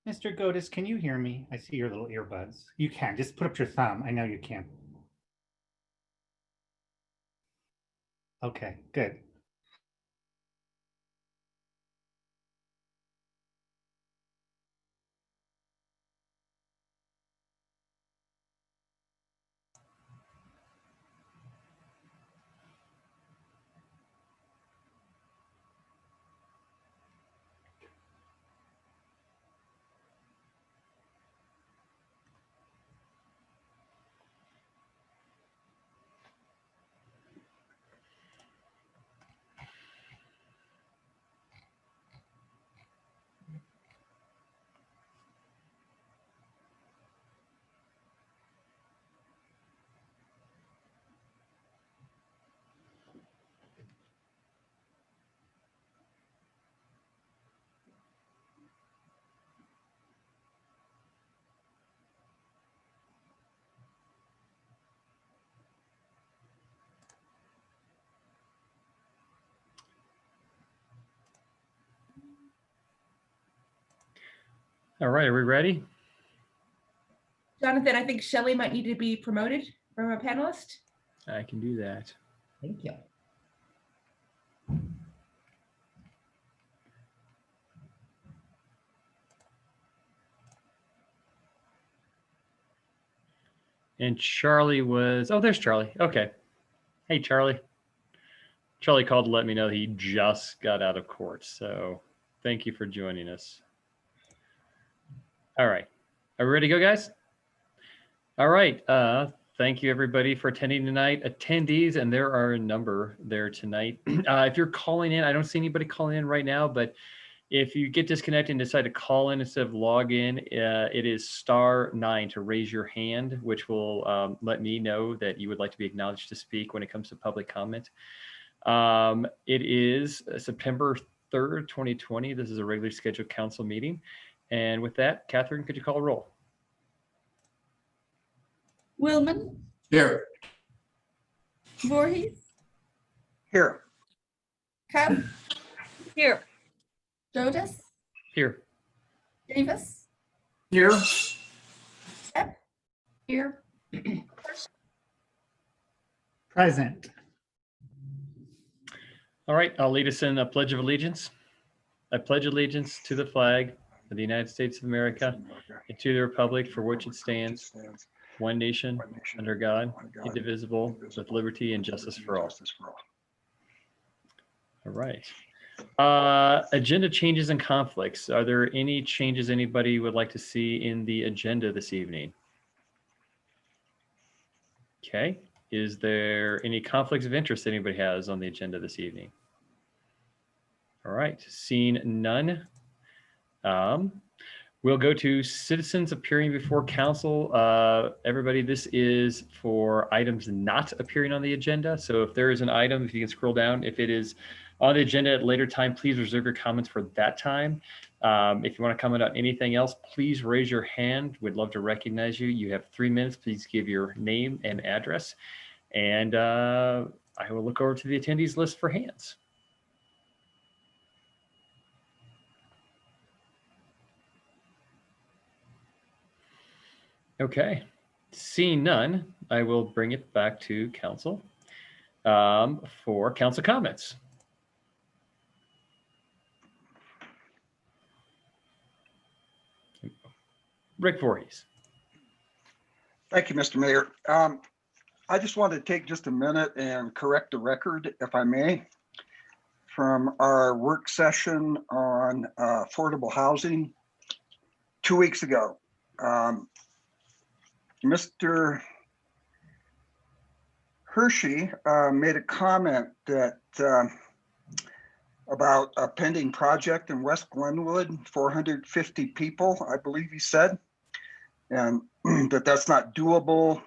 Mr. Godis, can you hear me? I see your little earbuds. You can. Just put up your thumb. I know you can. Okay, good. All right, are we ready? Jonathan, I think Shelley might need to be promoted from a panelist. I can do that. Thank you. And Charlie was, oh, there's Charlie. Okay. Hey, Charlie. Charlie called to let me know he just got out of court. So thank you for joining us. All right. Are we ready to go, guys? All right. Thank you, everybody, for attending tonight. Attendees, and there are a number there tonight. If you're calling in, I don't see anybody calling in right now, but if you get disconnected and decide to call in instead of log in, it is *9 to raise your hand, which will let me know that you would like to be acknowledged to speak when it comes to public comment. It is September 3rd, 2020. This is a regularly scheduled council meeting. And with that, Catherine, could you call a roll? Willman, Here. Voorhees, Here. Cup, Here. Jodas, Here. Davis, Here. Shep, here, Present. All right, I'll lead us in a Pledge of Allegiance. I pledge allegiance to the flag of the United States of America and to the republic for which it stands, one nation, under God, indivisible, with liberty and justice for all. All right. Agenda changes and conflicts. Are there any changes anybody would like to see in the agenda this evening? Okay. Is there any conflicts of interest anybody has on the agenda this evening? All right. Seeing none. We'll go to citizens appearing before council. Everybody, this is for items not appearing on the agenda. So if there is an item, if you can scroll down, if it is on the agenda at a later time, please reserve your comments for that time. If you want to comment on anything else, please raise your hand. We'd love to recognize you. You have 3 minutes. Please give your name and address. And I will look over to the attendees list for hands. Okay, seeing none, I will bring it back to council for council comments. Rick Voorhees. Thank you, Mr. Mayor. I just wanted to take just a minute and correct the record, if I may, from our work session on affordable housing 2 weeks ago. Mr. Hershey made a comment that about a pending project in West Glenwood, 450 people, I believe he said, and that's not doable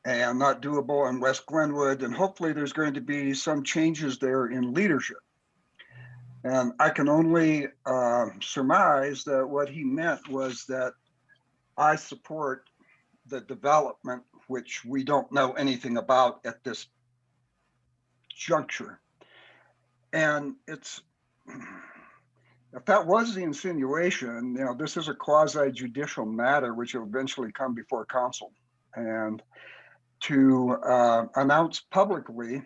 and not doable in West Glenwood. And hopefully there's going to be some changes there in leadership. And I can only surmise that what he meant was that I support the development, which we don't know anything about at this juncture. And if that was the insinuation, this is a quasi judicial matter which will eventually come before council. And to announce publicly,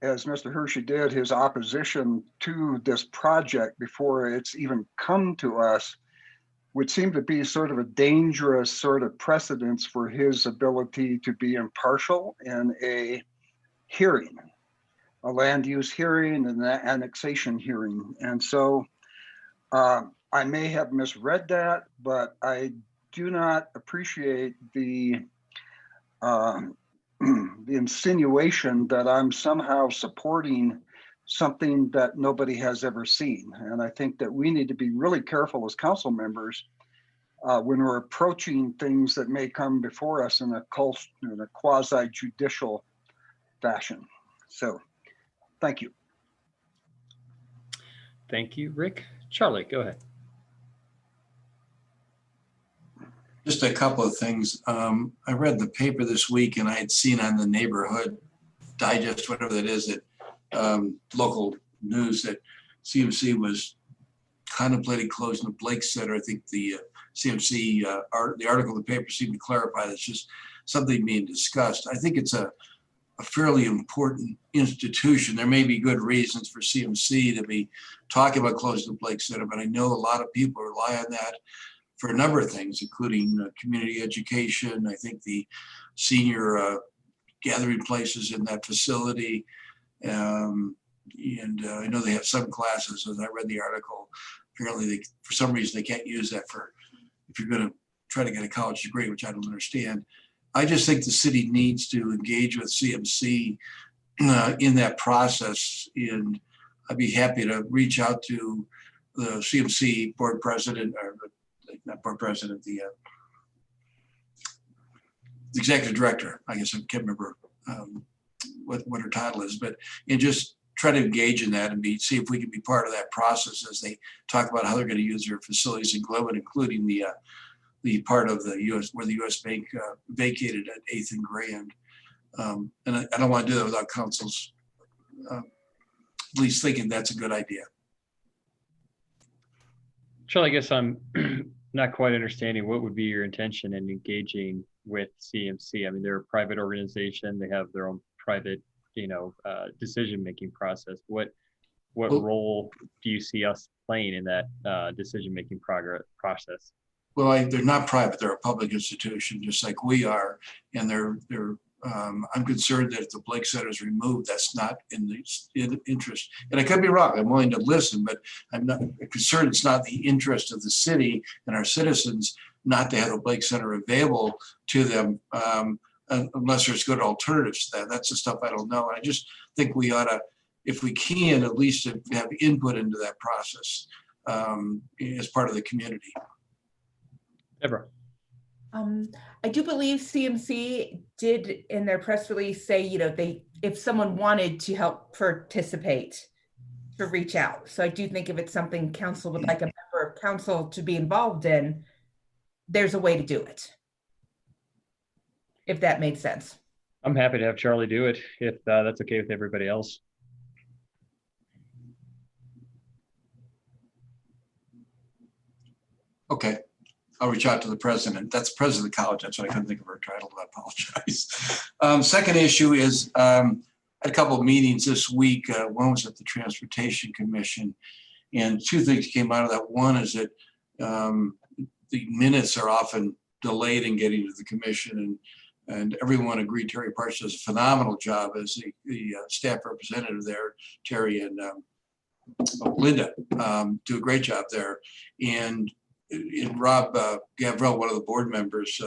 as Mr. Hershey did, his opposition to this project before it's even come to us would seem to be sort of a dangerous sort of precedence for his ability to be impartial in a hearing, a land use hearing and an annexation hearing. And so I may have misread that, but I do not appreciate the the insinuation that I'm somehow supporting something that nobody has ever seen. And I think that we need to be really careful as council members when we're approaching things that may come before us in a quasi judicial fashion. So, thank you. Thank you, Rick. Charlie, go ahead. Just a couple of things. I read the paper this week and I had seen on the neighborhood digest, whatever that is, that local news that CMC was contemplating closing the Blake Center. I think the CMC, the article in the paper seemed to clarify that's just something being discussed. I think it's a fairly important institution. There may be good reasons for CMC to be talking about closing the Blake Center, but I know a lot of people rely on that for a number of things, including community education. I think the senior gathering places in that facility. And I know they have some classes, as I read the article, apparently for some reason they can't use that if you're gonna try to get a college degree, which I don't understand. I just think the city needs to engage with CMC in that process. And I'd be happy to reach out to the CMC board president, or not board president, the executive director. I guess I can't remember what her title is, and just try to engage in that and see if we can be part of that process as they talk about how they're going to use their facilities in Glenwood, including the part of the U.S. where the U.S. Bank vacated at 8th and Grand. And I don't want to do that without council's at least thinking that's a good idea. Charlie, I guess I'm not quite understanding what would be your intention in engaging with CMC. I mean, they're a private organization. They have their own private, decision-making process. What role do you see us playing in that decision-making process? Well, they're not private. They're a public institution, just like we are. And I'm concerned that if the Blake Center is removed, that's not in the interest. And I could be wrong. I'm willing to listen, but I'm not concerned. It's not the interest of the city and our citizens not to have a Blake Center available to them unless there's good alternatives to that. That's the stuff I don't know. And I just think we ought to, if we can, at least have input into that process as part of the community. Deborah. I do believe CMC did in their press release say, if someone wanted to help participate, to reach out. So I do think if it's something council would like a member of council to be involved in, there's a way to do it. If that made sense. I'm happy to have Charlie do it if that's okay with everybody else. Okay. I'll reach out to the president. That's the president of the college. That's what I couldn't think of her title. I apologize. Second issue is I had a couple of meetings this week. One was at the Transportation Commission, and two things came out of that. One is that the minutes are often delayed in getting to the commission, and everyone agreed Terry Parks does a phenomenal job as the staff representative there. Terry and Linda do a great job there. And Rob Gavrell, one of the board members,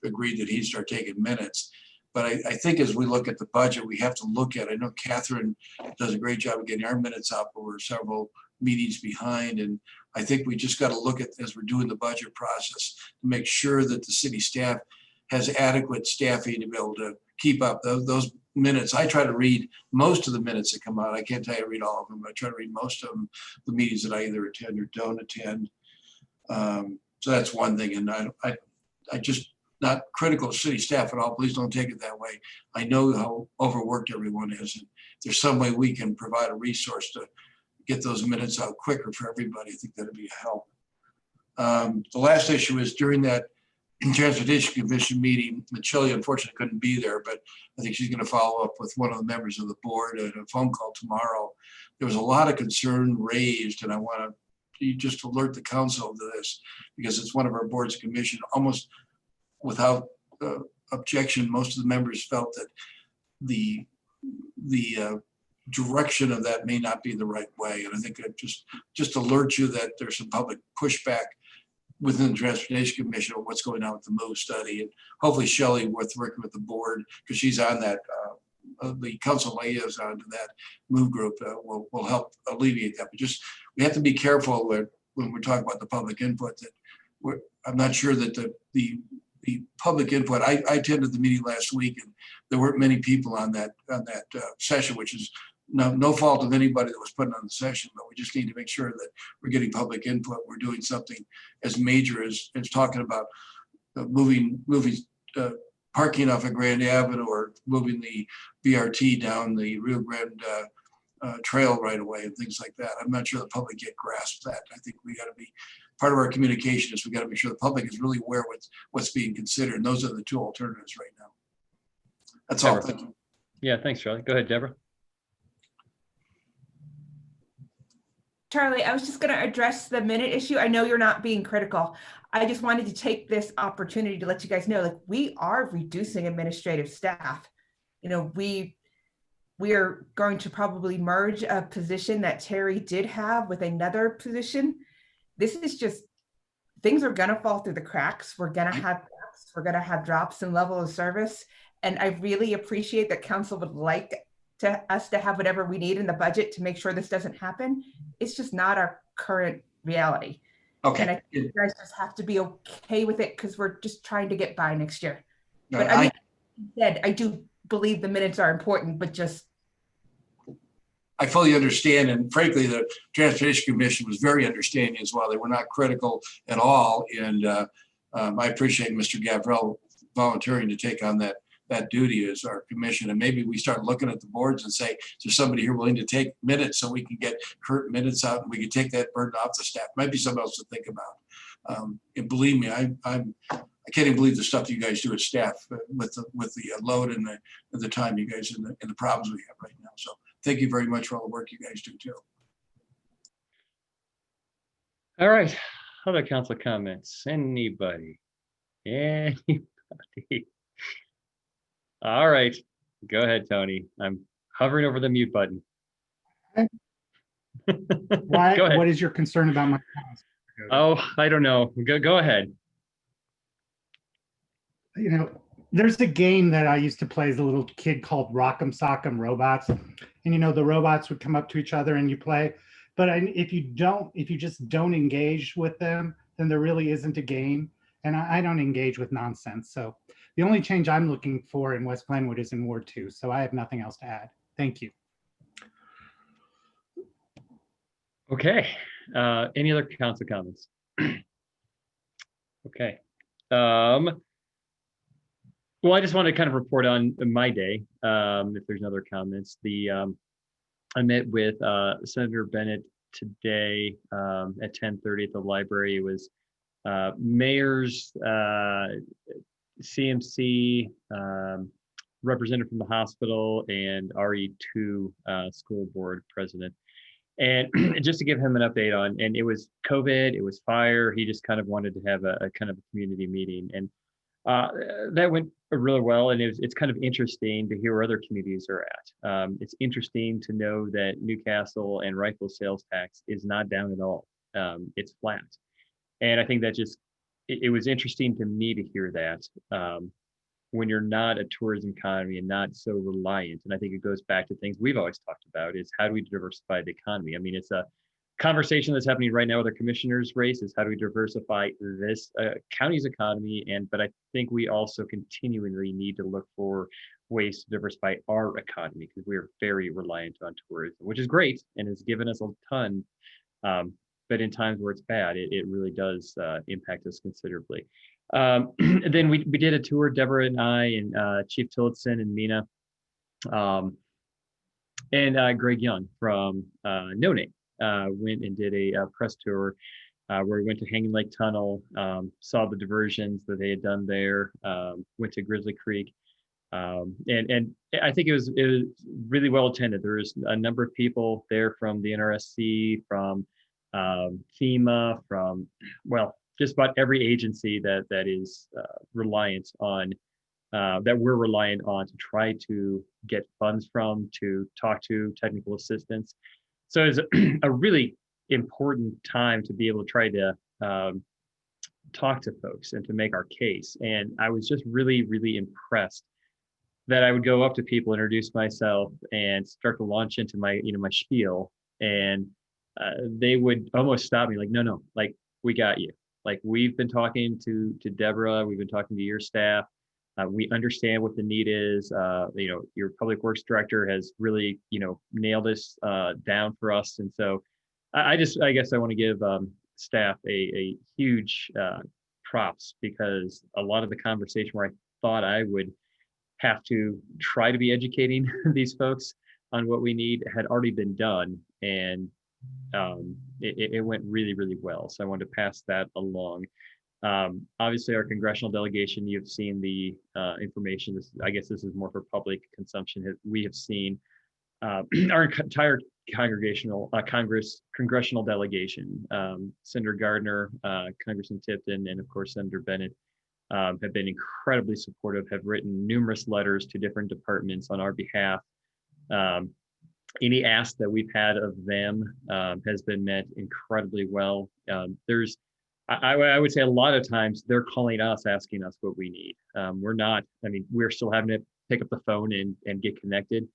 agreed that he'd start taking minutes. But I think as we look at the budget, we have to look at, I know Catherine does a great job of getting our minutes up, but we're several meetings behind. And I think we just got to look at, as we're doing the budget process, to make sure that the city staff has adequate staffing to be able to keep up those minutes. I try to read most of the minutes that come out. I can't tell you I read all of them, but I try to read most of them, the meetings that I either attend or don't attend. So that's one thing. And I just, not critical of city staff at all. Please don't take it that way. I know how overworked everyone is. And if there's some way we can provide a resource to get those minutes out quicker for everybody. I think that'd be a help. The last issue is during that Transportation Commission meeting, Shelley unfortunately couldn't be there, but I think she's going to follow up with one of the members of the board at a phone call tomorrow. There was a lot of concern raised, and I want to just alert the council to this because it's one of our boards and commission. Almost without objection, most of the members felt that the direction of that may not be the right way, and I think it just alert you that there's some public pushback within the Transportation Commission of what's going on with the MOVE study. And hopefully Shelley, with working with the board, because she's on that, the council liaison to that MOVE group, will help alleviate that. But just, we have to be careful when we're talking about the public input that I'm not sure that the public input, I attended the meeting last week and there weren't many people on that session, which is no fault of anybody that was putting on the session, but we just need to make sure that we're getting public input. We're doing something as major as talking about moving parking off of Grand Avenue or moving the BRT down the Rio Grande trail right away and things like that. I'm not sure the public yet grasps that. I think we got to be, part of our communication is we got to make sure the public is really aware what's being considered. And those are the two alternatives right now. That's all. Thank you. Yeah, thanks, Charlie. Go ahead, Deborah. Charlie, I was just going to address the minute issue. I know you're not being critical. I just wanted to take this opportunity to let you guys know, like, we are reducing administrative staff. You know, we are going to probably merge a position that Terry did have with another position. This is just, things are going to fall through the cracks. We're going to have gaps. We're going to have drops in level of service. And I really appreciate that council would like us to have whatever we need in the budget to make sure this doesn't happen. It's just not our current reality. Okay. And I think you guys just have to be okay with it because we're just trying to get by next year. No, But I mean, said, I do believe the minutes are important, but just. I fully understand. And frankly, the Transportation Commission was very understanding as well. They were not critical at all. And I appreciate Mr. Gavrell volunteering to take on that duty as our commission. And maybe we start looking at the boards and say, is there somebody here willing to take minutes so we can get current minutes out and we can take that burden off the staff? Might be something else to think about. And believe me, I can't even believe the stuff that you guys do as staff with the load and the time you guys and the problems we have right now. So thank you very much for all the work you guys do too. All right. Other council comments? Anybody? All right. Go ahead, Tony. I'm hovering over the mute button. Why, Go ahead. what is your concern about my comments? Oh, I don't know. Go ahead. You know, there's a game that I used to play as a little kid called Rock'em Sock'em Robots. And, you know, the robots would come up to each other and you play. But if you just don't engage with them, then there really isn't a game. And I don't engage with nonsense. So the only change I'm looking for in West Glenwood is in Ward 2. So I have nothing else to add. Thank you. Okay. Any other council comments? Okay. Well, I just want to kind of report on my day. If there's no other comments, I met with Senator Bennett today at 10:30 at the library. It was mayor's, CMC, representative from the hospital, and RE2 school board president. And just to give him an update on, and it was COVID, it was fire. He just kind of wanted to have a kind of a community meeting, and that went really well. And it's kind of interesting to hear where other communities are at. It's interesting to know that Newcastle and rifle sales tax is not down at all. It's flat. And I think that just, it was interesting to me to hear that when you're not a tourism economy and not so reliant. And I think it goes back to things we've always talked about, is how do we diversify the economy? I mean, it's a conversation that's happening right now with our commissioner's race, is how do we diversify this county's economy? But I think we also continually need to look for ways to diversify our economy, because we are very reliant on tourism, which is great and has given us a ton. But in times where it's bad, it really does impact us considerably. Then we did a tour, Deborah and I, and Chief Tillotson and Mina, and Greg Young from No Name. went and did a press tour where we went to Hanging Lake Tunnel, saw the diversions that they had done there, went to Grizzly Creek. And I think it was really well attended. There was a number of people there from the NRSC, from FEMA, from, well, just about every agency that is reliant on, that we're reliant on to try to get funds from, to talk to technical assistance. So it's a really important time to be able to try to talk to folks and to make our case. And I was just really, really impressed that I would go up to people, introduce myself, and start to launch into my, my spiel, and they would almost stop me, like, no, like, we got you. Like, we've been talking to Deborah, we've been talking to your staff. We understand what the need is. Your public works director has really, nailed this down for us. And so I guess I want to give staff a huge props, because a lot of the conversation where I thought I would have to try to be educating these folks on what we need had already been done. And it went really, really well. So I wanted to pass that along. Obviously, our congressional delegation, you've seen the information. I guess this is more for public consumption. We have seen our entire congressional delegation, Senator Gardner, Congressman Tipton, and of course, Senator Bennett, have been incredibly supportive, have written numerous letters to different departments on our behalf. Any ask that we've had of them has been met incredibly well. I would say a lot of times they're calling us, asking us what we need. We're still having to pick up the phone and get connected.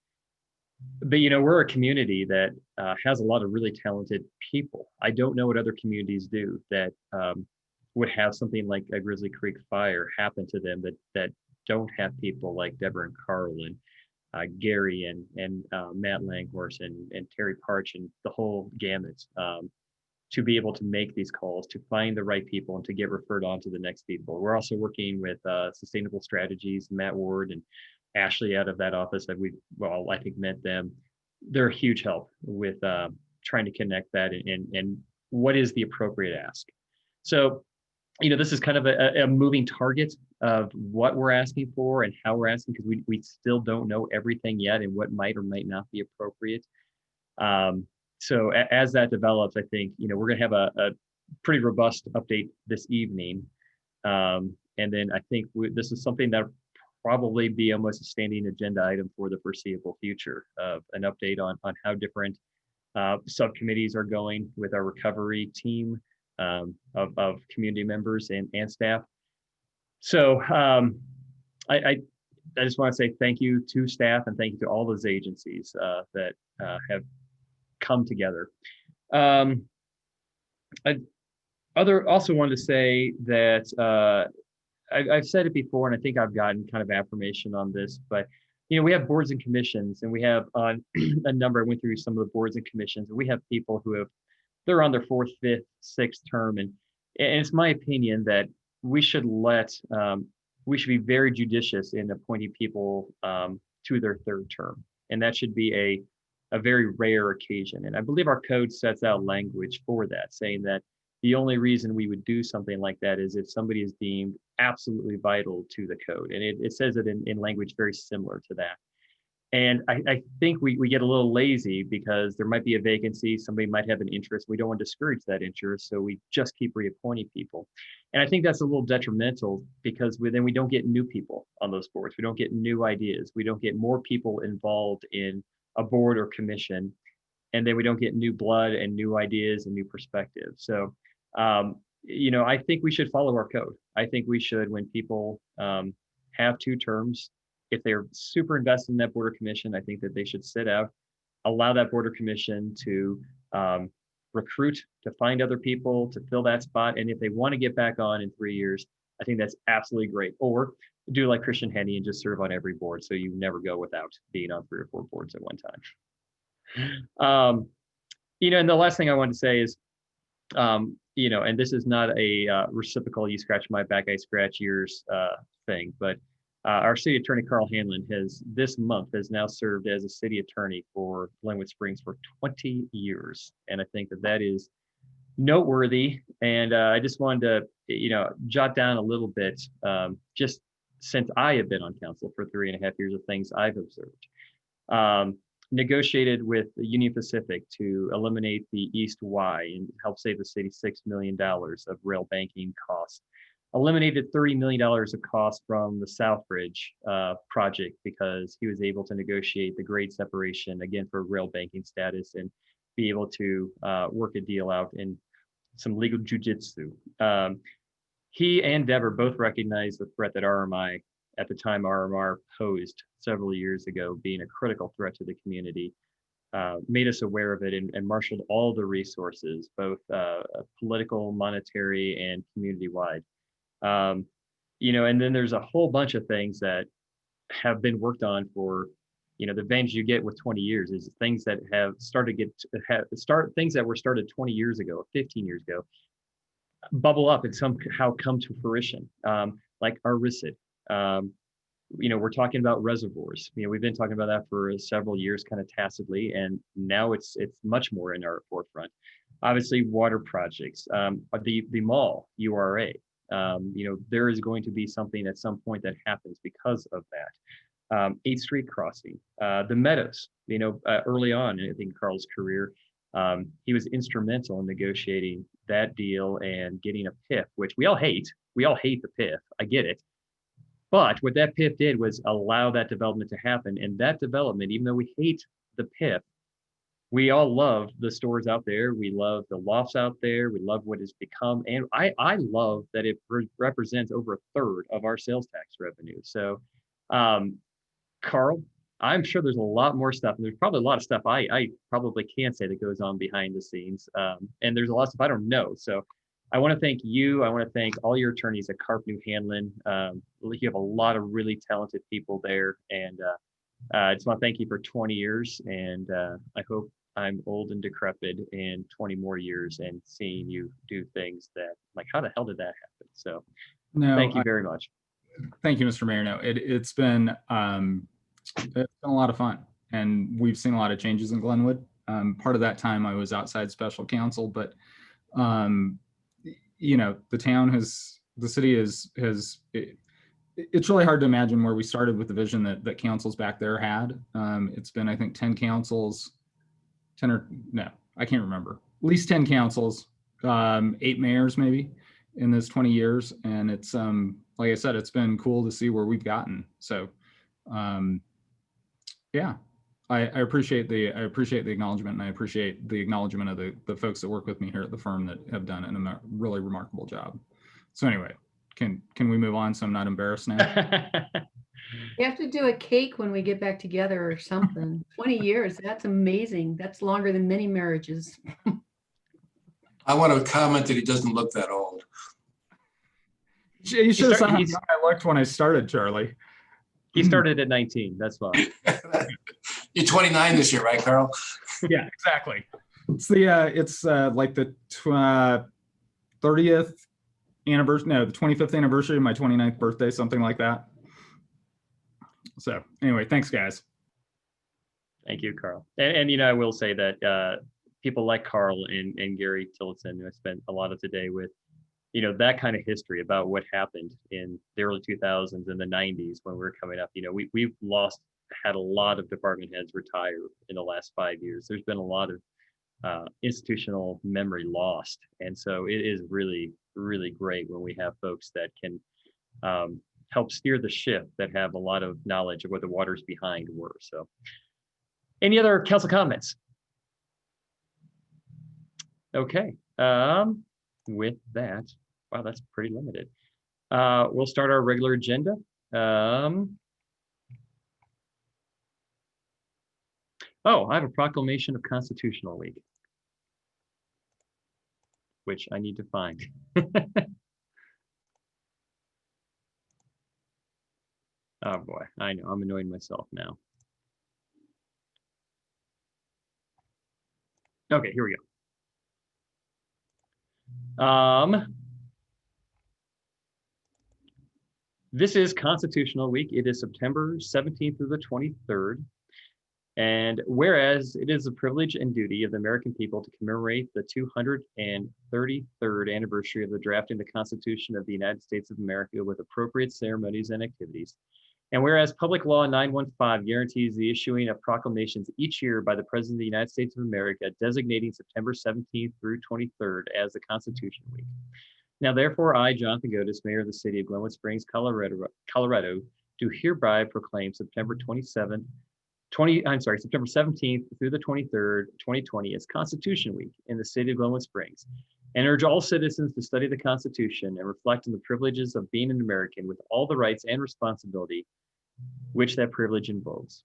But, we're a community that has a lot of really talented people. I don't know what other communities do that would have something like a Grizzly Creek fire happen to them that don't have people like Deborah and Carl and Gary and Matt Langhorse and Terry Parch and the whole gamut, to be able to make these calls, to find the right people, and to get referred on to the next people. We're also working with Sustainable Strategies, Matt Ward and Ashley out of that office that I think met them. They're a huge help with trying to connect that and what is the appropriate ask. So, this is kind of a moving target of what we're asking for and how we're asking, because we still don't know everything yet and what might or might not be appropriate. So as that develops, I think, we're going to have a pretty robust update this evening. And then I think this is something that probably be almost a standing agenda item for the foreseeable future, of an update on how different subcommittees are going with our recovery team of community members and staff. So I just want to say thank you to staff and thank you to all those agencies that have come together. I also wanted to say that I've said it before, and I think I've gotten kind of affirmation on this, but we have boards and commissions, and we have a number. I went through some of the boards and commissions, and we have people who they're on their 4th, 5th, 6th term, and it's my opinion that we should be very judicious in appointing people to their 3rd term, and that should be a very rare occasion. And I believe our code sets out language for that, saying that the only reason we would do something like that is if somebody is deemed absolutely vital to the code. And it says it in language very similar to that. And I think we get a little lazy because there might be a vacancy, somebody might have an interest. We don't want to discourage that interest, so we just keep reappointing people. And I think that's a little detrimental, because then we don't get new people on those boards. We don't get new ideas. We don't get more people involved in a board or commission, and then we don't get new blood and new ideas and new perspectives. So, I think we should follow our code. I think we should, when people have 2 terms, if they're super invested in that board or commission, I think that they should sit out, allow that board or commission to recruit, to find other people, to fill that spot. And if they want to get back on in 3 years, I think that's absolutely great. Or do like Christian Henney and just serve on every board, so you never go without being on 3 or 4 boards at one time. And the last thing I want to say is, and this is not a reciprocal, you scratch my back, I scratch yours thing, but Our city attorney, Carl Hanlon, this month has now served as a city attorney for Glenwood Springs for 20 years. And I think that is noteworthy. And I just wanted to, jot down a little bit, just since I have been on council for 3.5 years, of things I've observed. Negotiated with Union Pacific to eliminate the East Y and help save the city $6 million of rail banking costs. Eliminated $30 million of costs from the South Bridge project because he was able to negotiate the grade separation again for rail banking status and be able to work a deal out in some legal jujitsu. He and Dever both recognized the threat that RMI, at the time RMR, posed several years ago, being a critical threat to the community. Made us aware of it and marshaled all the resources, both political, monetary, and community-wide. And then there's a whole bunch of things that have been worked on for, the advantage you get with 20 years is things that have things that were started 20 years ago, 15 years ago, bubble up and somehow come to fruition, like our RISD. We're talking about reservoirs. We've been talking about that for several years, kind of tacitly, and now it's much more in our forefront. Obviously, water projects, the mall URA. There is going to be something at some point that happens because of that. 8th Street crossing, the Meadows. Early on, I think Carl's career, he was instrumental in negotiating that deal and getting a PIF, which we all hate. We all hate the PIF. I get it. But what that PIF did was allow that development to happen. And that development, even though we hate the PIF, we all love the stores out there. We love the lofts out there. We love what it's become. And I love that it represents over 1/3 of our sales tax revenue. So, Carl, I'm sure there's a lot more stuff. And there's probably a lot of stuff I probably can't say that goes on behind the scenes. And there's a lot of stuff I don't know. So I want to thank you. I want to thank all your attorneys at Carp New Hanlon. You have a lot of really talented people there. And I just want to thank you for 20 years. And I hope I'm old and decrepit in 20 more years and seeing you do things that, like, how the hell did that happen? So thank you very much. Thank you, Mr. Mayor. No, it's been a lot of fun, and we've seen a lot of changes in Glenwood. Part of that time I was outside special counsel, but the city it's really hard to imagine where we started with the vision that councils back there had. It's been, I think, 10 councils, I can't remember, at least 10 councils, 8 mayors maybe in those 20 years. And it's, like I said, it's been cool to see where we've gotten. So, yeah, I appreciate the acknowledgement, and I appreciate the acknowledgement of the folks that work with me here at the firm that have done a really remarkable job. So anyway, can we move on so I'm not embarrassed now? You have to do a cake when we get back together or something. 20 years, that's amazing. That's longer than many marriages. I want to comment that he doesn't look that old. You should have saw how young I looked when I started, Charlie. He started at 19. That's fine. You're 29 this year, right, Carl? Yeah, exactly. It's like the 30th anniversary, no, the 25th anniversary of my 29th birthday, something like that. So anyway, thanks, guys. Thank you, Carl. And I will say that people like Carl and Gary Tillotson, who I spent a lot of today with, that kind of history about what happened in the early 2000s and the 90s when we were coming up. We've had a lot of department heads retire in the last 5 years. There's been a lot of institutional memory lost. And so it is really, really great when we have folks that can help steer the ship, that have a lot of knowledge of what the waters behind were. So any other council comments? Okay. With that, wow, that's pretty limited. We'll start our regular agenda. I have a proclamation of Constitutional Week, which I need to find. Oh boy, I know, I'm annoying myself now. Okay, here we go. This is Constitutional Week. It is September 17th through the 23rd. And whereas it is the privilege and duty of the American people to commemorate the 233rd anniversary of the drafting of the Constitution of the United States of America with appropriate ceremonies and activities. And whereas Public Law 915 guarantees the issuing of proclamations each year by the President of the United States of America, designating September 17th through 23rd as the Constitution Week. Now, therefore, I, Jonathan Godis, Mayor of the City of Glenwood Springs, Colorado, do hereby proclaim September 17th through the 23rd, 2020 as Constitution Week in the City of Glenwood Springs, and urge all citizens to study the Constitution and reflect on the privileges of being an American with all the rights and responsibility which that privilege involves.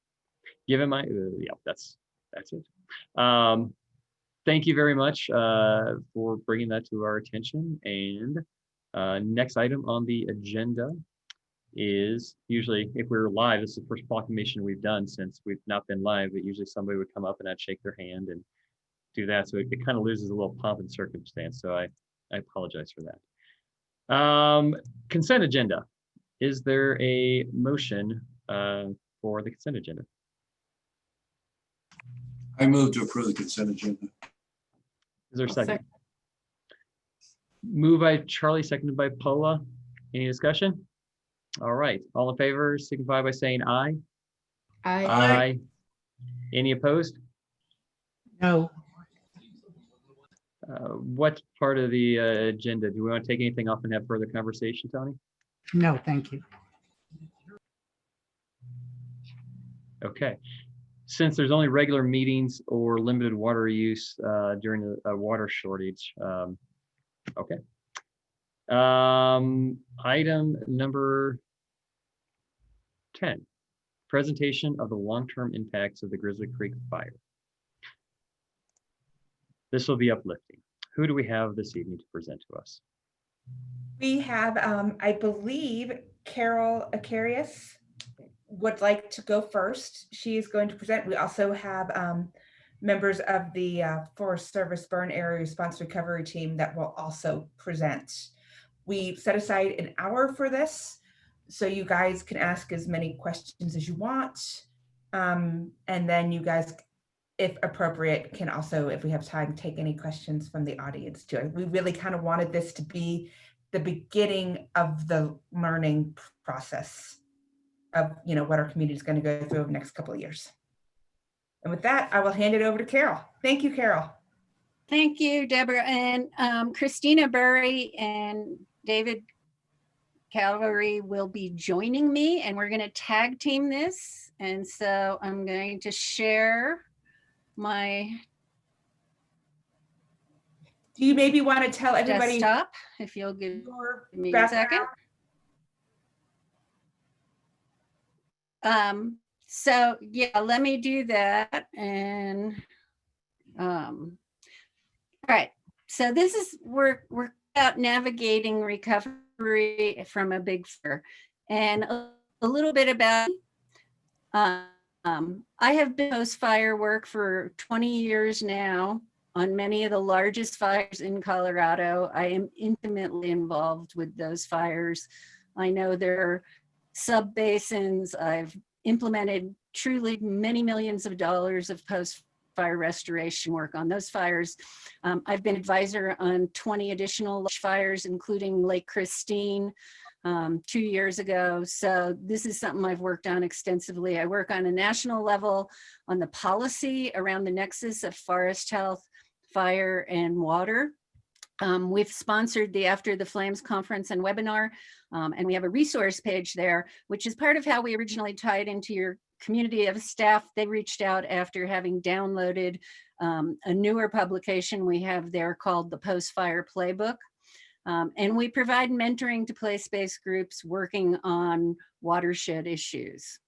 Given my, yeah, that's it. Thank you very much for bringing that to our attention. And next item on the agenda is, usually if we're live, this is the first proclamation we've done since we've not been live, but usually somebody would come up and I'd shake their hand and do that. So it kind of loses a little pomp and circumstance. So I apologize for that. Consent agenda. Is there a motion for the consent agenda? I move to approve the consent agenda. Is there a second? Moved by Charlie, seconded by Paula. Any discussion? All right. All in favor, signify by saying aye. I Any opposed? No, What part of the agenda? Do we want to take anything off and have further conversation, Tony? no, thank you. Okay. Since there's only regular meetings or limited water use during a water shortage, okay. Item number 10, presentation of the long-term impacts of the Grizzly Creek fire. This will be uplifting. Who do we have this evening to present to us? We have, I believe, Carol Acarius would like to go first. She is going to present. We also have members of the Forest Service Burn Area Response Recovery Team that will also present. We set aside an hour for this, so you guys can ask as many questions as you want. And then you guys, if appropriate, can also, if we have time, take any questions from the audience too. We really kind of wanted this to be the beginning of the learning process of, you know, what our community is going to go through over the next couple of years. And with that, I will hand it over to Carol. Thank you, Carol. Thank you, Deborah. And Christina Burry and David Calvary will be joining me, and we're going to tag team this. And so I'm going to share my Do you maybe want to tell everybody desktop, if you'll give your me a background? second. So yeah, let me do that. And all right. So this is, we're about navigating recovery from a big fire, and a little bit about, I have been post-fire work for 20 years now on many of the largest fires in Colorado. I am intimately involved with those fires. I know there are sub-basins. I've implemented truly many millions of dollars of post-fire restoration work on those fires. I've been advisor on 20 additional fires, including Lake Christine 2 years ago. So this is something I've worked on extensively. I work on a national level on the policy around the nexus of forest health, fire, and water. We've sponsored the After the Flames conference and webinar, and we have a resource page there, which is part of how we originally tied into your community of staff. They reached out after having downloaded a newer publication we have there called the Post-Fire Playbook. And we provide mentoring to place-based groups working on watershed issues.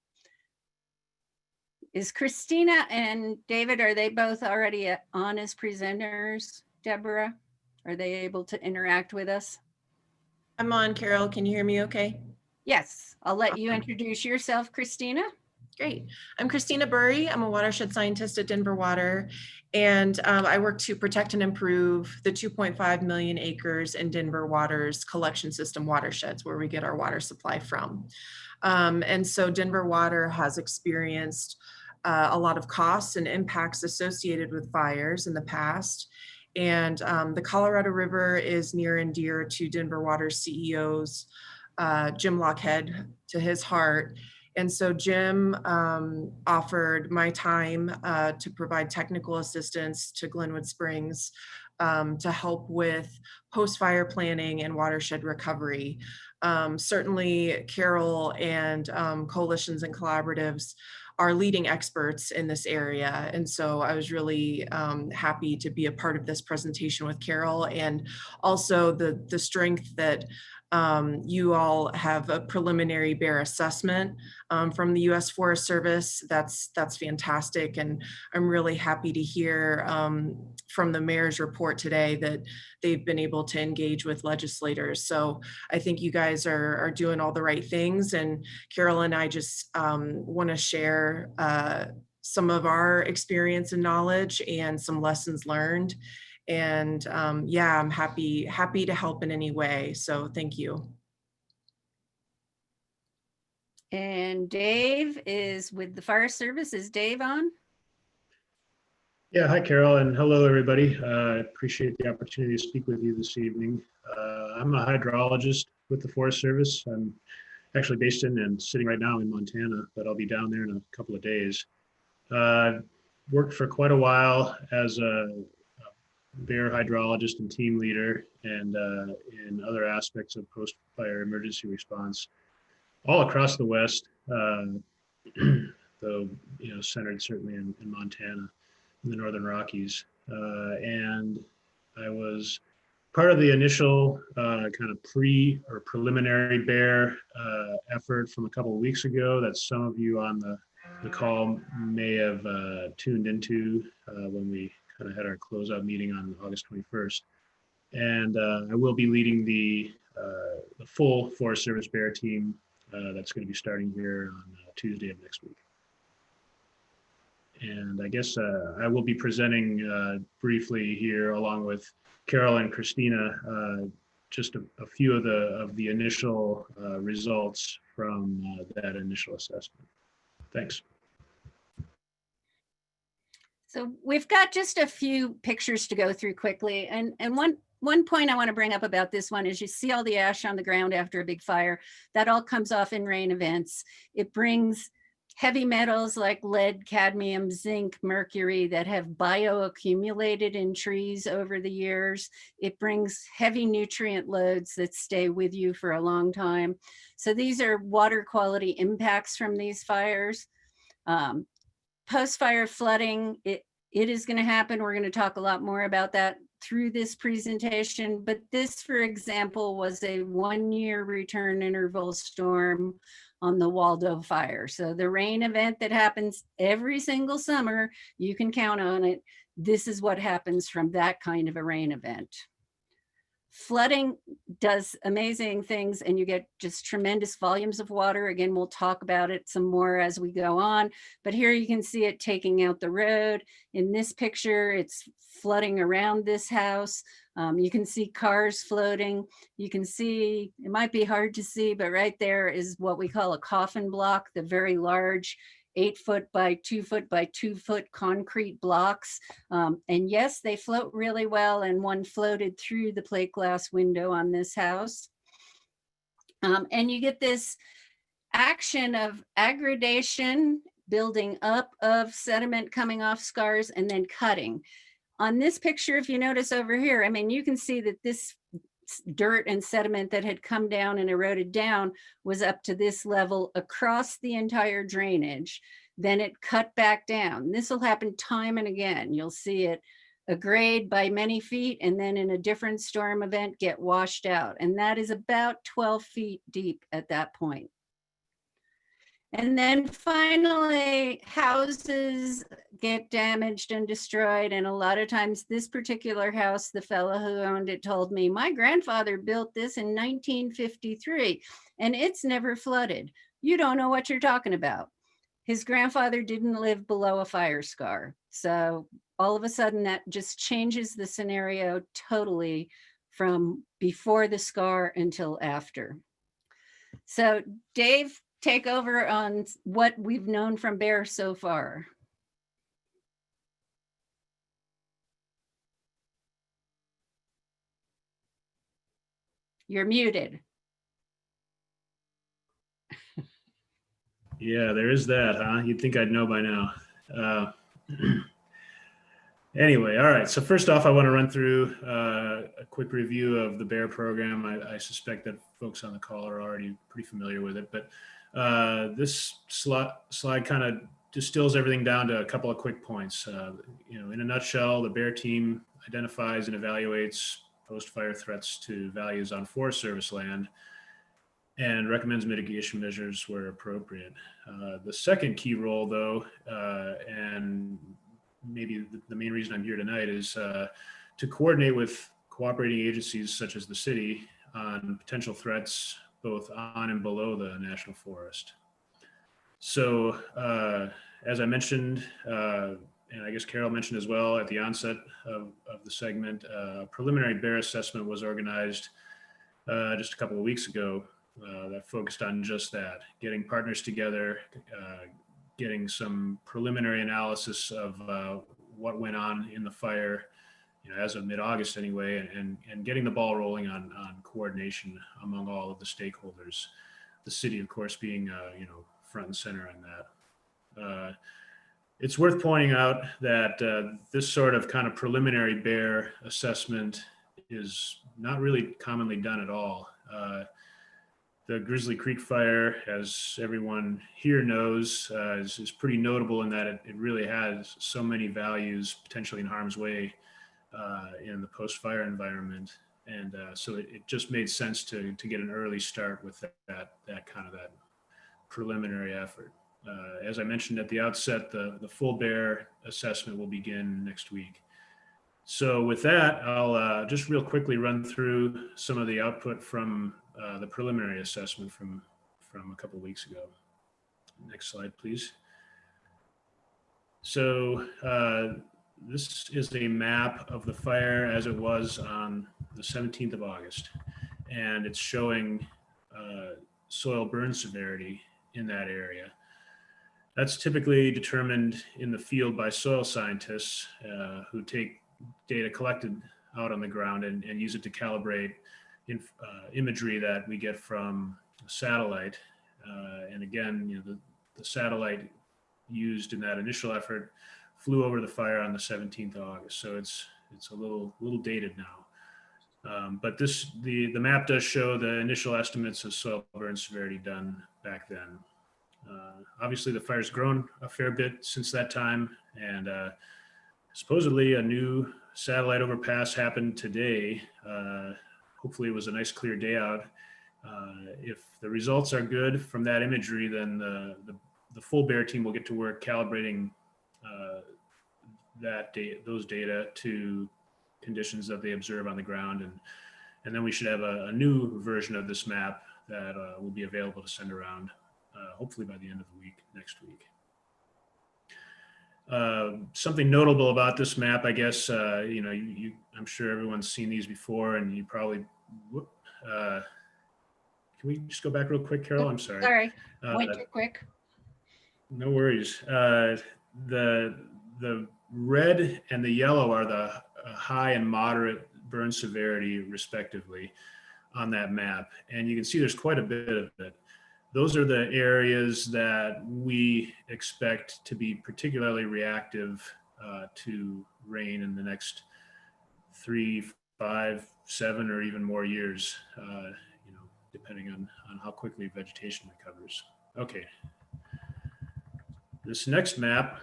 Is Christina and David, are they both already on as presenters? Deborah, are they able to interact with us? I'm on, Carol. Can you hear me okay? Yes, I'll let you introduce yourself, Christina. Great. I'm Christina Burry. I'm a watershed scientist at Denver Water, and I work to protect and improve the 2.5 million acres in Denver Water's collection system watersheds, where we get our water supply from. And so Denver Water has experienced a lot of costs and impacts associated with fires in the past. And the Colorado River is near and dear to Denver Water's CEO's Jim Lockhead to his heart. And so Jim offered my time to provide technical assistance to Glenwood Springs to help with post-fire planning and watershed recovery. Certainly Carol and coalitions and collaboratives are leading experts in this area. And so I was really happy to be a part of this presentation with Carol, and also the strength that you all have a preliminary bear assessment from the U.S. Forest Service. That's fantastic, and I'm really happy to hear from the mayor's report today that they've been able to engage with legislators. So I think you guys are doing all the right things, and Carol and I just want to share some of our experience and knowledge and some lessons learned. And yeah, I'm happy to help in any way. So thank you. And Dave is with the Fire Service. Is Dave on? Yeah, hi Carol, and hello everybody. Appreciate the opportunity to speak with you this evening. I'm a hydrologist with the Forest Service. I'm actually based in and sitting right now in Montana, but I'll be down there in a couple of days. Worked for quite a while as a bear hydrologist and team leader, and in other aspects of post-fire emergency response all across the West, though centered certainly in Montana, in the Northern Rockies. And I was part of the initial kind of preliminary bear effort from a couple of weeks ago that some of you on the call may have tuned into when we kind of had our closeout meeting on August 21st. And I will be leading the full Forest Service bear team that's going to be starting here on Tuesday of next week. And I guess I will be presenting briefly here along with Carol and Christina, just a few of the initial results from that initial assessment. Thanks. So we've got just a few pictures to go through quickly. And one point I want to bring up about this one is you see all the ash on the ground after a big fire. That all comes off in rain events. It brings heavy metals like lead, cadmium, zinc, mercury that have bioaccumulated in trees over the years. It brings heavy nutrient loads that stay with you for a long time. So these are water quality impacts from these fires. Post-fire flooding, it is going to happen. We're going to talk a lot more about that through this presentation, but this, for example, was a 1-year return interval storm on the Waldo fire. So the rain event that happens every single summer, you can count on it. This is what happens from that kind of a rain event. Flooding does amazing things, and you get just tremendous volumes of water. Again, we'll talk about it some more as we go on, but here you can see it taking out the road. In this picture, it's flooding around this house. You can see cars floating. You can see, it might be hard to see, but right there is what we call a coffin block, the very large 8-foot by 2-foot by 2-foot concrete blocks. And yes, they float really well, and one floated through the plate glass window on this house. And you get this action of aggradation, building up of sediment coming off scars, and then cutting. On this picture, if you notice over here, I mean, you can see that this dirt and sediment that had come down and eroded down was up to this level across the entire drainage. Then it cut back down. This will happen time and again. You'll see it aggrade by many feet, and then in a different storm event get washed out. And that is about 12 feet deep at that point. And then finally, houses get damaged and destroyed. And a lot of times this particular house, the fellow who owned it told me, my grandfather built this in 1953 and it's never flooded. You don't know what you're talking about. his grandfather didn't live below a fire scar. So all of a sudden that just changes the scenario totally from before the scar until after. So Dave, take over on what we've known from Bear so far. You're muted. Yeah, there is that, huh? You'd think I'd know by now. Anyway, all right. So first off, I want to run through a quick review of the BEAR program. I suspect that folks on the call are already pretty familiar with it, but this slide kind of distills everything down to a couple of quick points. In a nutshell, the BEAR team identifies and evaluates post-fire threats to values on Forest Service land and recommends mitigation measures where appropriate. The second key role, though, and maybe the main reason I'm here tonight, is to coordinate with cooperating agencies such as the city on potential threats both on and below the national forest. So as I mentioned, and I guess Carol mentioned as well at the onset of the segment, a preliminary BEAR assessment was organized just a couple of weeks ago that focused on just that, getting partners together, getting some preliminary analysis of what went on in the fire, as of mid-August anyway, and getting the ball rolling on coordination among all of the stakeholders. The city, of course, being front and center on that. It's worth pointing out that this sort of kind of preliminary BEAR assessment is not really commonly done at all. The Grizzly Creek fire, as everyone here knows, is pretty notable in that it really has so many values potentially in harm's way in the post-fire environment. And so it just made sense to get an early start with that kind of that preliminary effort. As I mentioned at the outset, the full BEAR assessment will begin next week. So with that, I'll just real quickly run through some of the output from the preliminary assessment from a couple of weeks ago. Next slide, please. So this is a map of the fire as it was on the 17th of August, and it's showing soil burn severity in that area. That's typically determined in the field by soil scientists who take data collected out on the ground and use it to calibrate imagery that we get from a satellite. And again, the satellite used in that initial effort flew over the fire on the 17th of August. So it's a little dated now. But the map does show the initial estimates of soil burn severity done back then. Obviously the fire's grown a fair bit since that time, and supposedly a new satellite overpass happened today. Hopefully it was a nice clear day out. If the results are good from that imagery, then the full BEAR team will get to work calibrating those data to conditions that they observe on the ground, and then we should have a new version of this map that will be available to send around, hopefully by the end of the week, next week. Something notable about this map, I guess, I'm sure everyone's seen these before, and you probably, can we just go back real quick, Carol? I'm sorry. Sorry, went too quick. No worries. The red and the yellow are the high and moderate burn severity, respectively, on that map. And you can see there's quite a bit of it. Those are the areas that we expect to be particularly reactive to rain in the next 3, 5, 7, or even more years, depending on how quickly vegetation recovers. Okay. This next map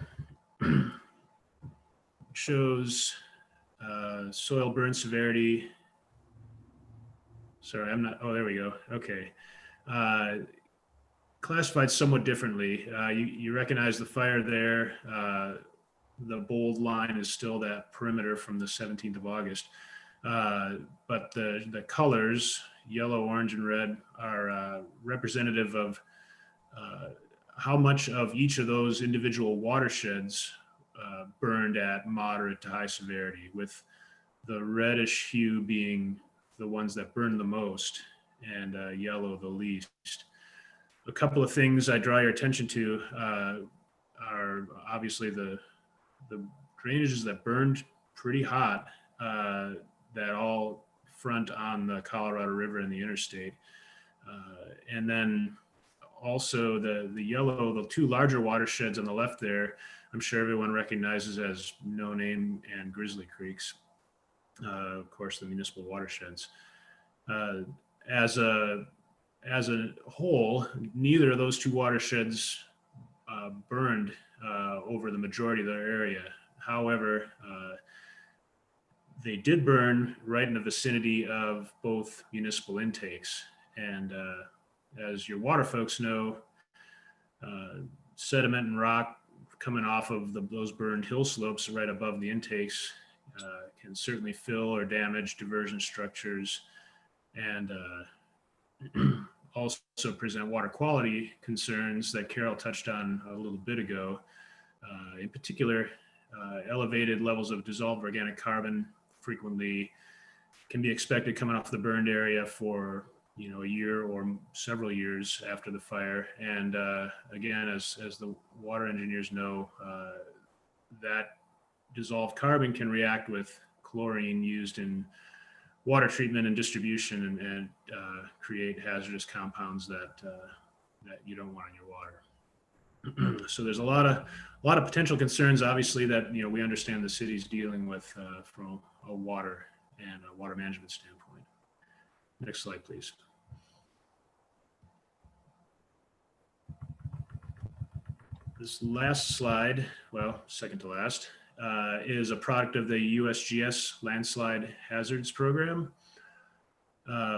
shows soil burn severity. Sorry, oh, there we go. Okay. Classified somewhat differently. You recognize the fire there. The bold line is still that perimeter from the 17th of August. But the colors, yellow, orange, and red, are representative of how much of each of those individual watersheds burned at moderate to high severity, with the reddish hue being the ones that burned the most and yellow the least. A couple of things I draw your attention to are obviously the drainages that burned pretty hot, that all front on the Colorado River and the interstate. And then also the yellow, the two larger watersheds on the left there, I'm sure everyone recognizes as No Name and Grizzly Creeks. Of course, the municipal watersheds. As a whole, neither of those two watersheds burned over the majority of their area. However, they did burn right in the vicinity of both municipal intakes. And as your water folks know, sediment and rock coming off of those burned hill slopes right above the intakes can certainly fill or damage diversion structures, and also present water quality concerns that Carol touched on a little bit ago. In particular, elevated levels of dissolved organic carbon frequently can be expected coming off the burned area for a year or several years after the fire. And again, as the water engineers know, that dissolved carbon can react with chlorine used in water treatment and distribution and create hazardous compounds that you don't want in your water. So there's a lot of potential concerns, obviously, that we understand the city's dealing with from a water and a water management standpoint. Next slide, please. This last slide, well, second to last, is a product of the USGS Landslide Hazards Program,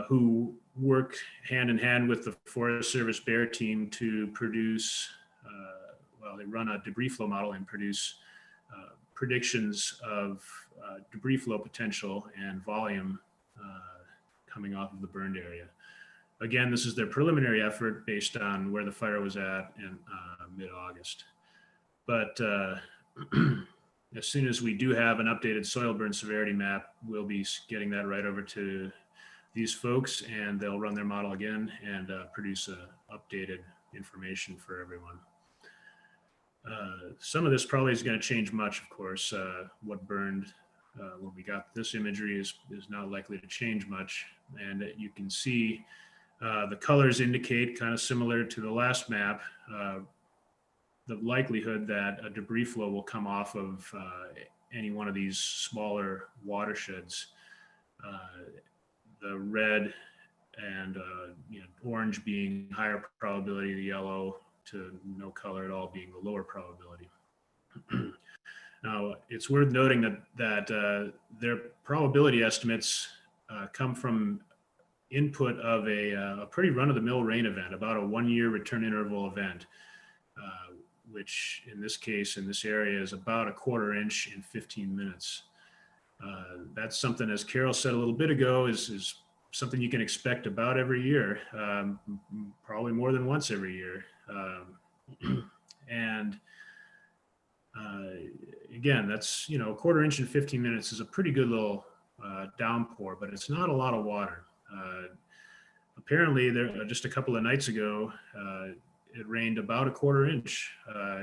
who work hand in hand with the Forest Service Bear team to produce, they run a debris flow model and produce predictions of debris flow potential and volume coming off of the burned area. Again, this is their preliminary effort based on where the fire was at in mid-August. But as soon as we do have an updated soil burn severity map, we'll be getting that right over to these folks, and they'll run their model again and produce updated information for everyone. Some of this probably is going to change much, of course. What burned when we got this imagery is not likely to change much. And you can see the colors indicate, kind of similar to the last map, the likelihood that a debris flow will come off of any one of these smaller watersheds. The red and orange being higher probability, the yellow to no color at all being the lower probability. Now, it's worth noting that their probability estimates come from input of a pretty run-of-the-mill rain event, about a 1-year return interval event, which in this case, in this area, is about a 1/4 inch in 15 minutes. That's something, as Carol said a little bit ago, is something you can expect about every year, probably more than once every year. And again, that's, a 1/4 inch in 15 minutes is a pretty good little downpour, but it's not a lot of water. Apparently, there just a couple of nights ago, it rained about a 1/4 inch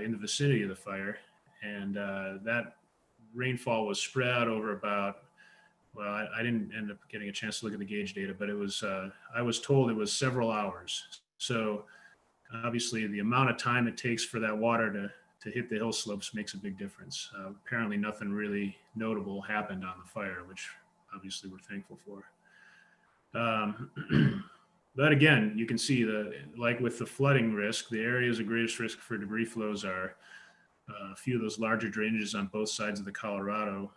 in the vicinity of the fire, and that rainfall was spread out over about, well, I didn't end up getting a chance to look at the gauge data, but it was, I was told it was several hours. So obviously the amount of time it takes for that water to hit the hill slopes makes a big difference. Apparently nothing really notable happened on the fire, which obviously we're thankful for. But again, you can see like with the flooding risk, the areas of greatest risk for debris flows are a few of those larger drainages on both sides of the Colorado,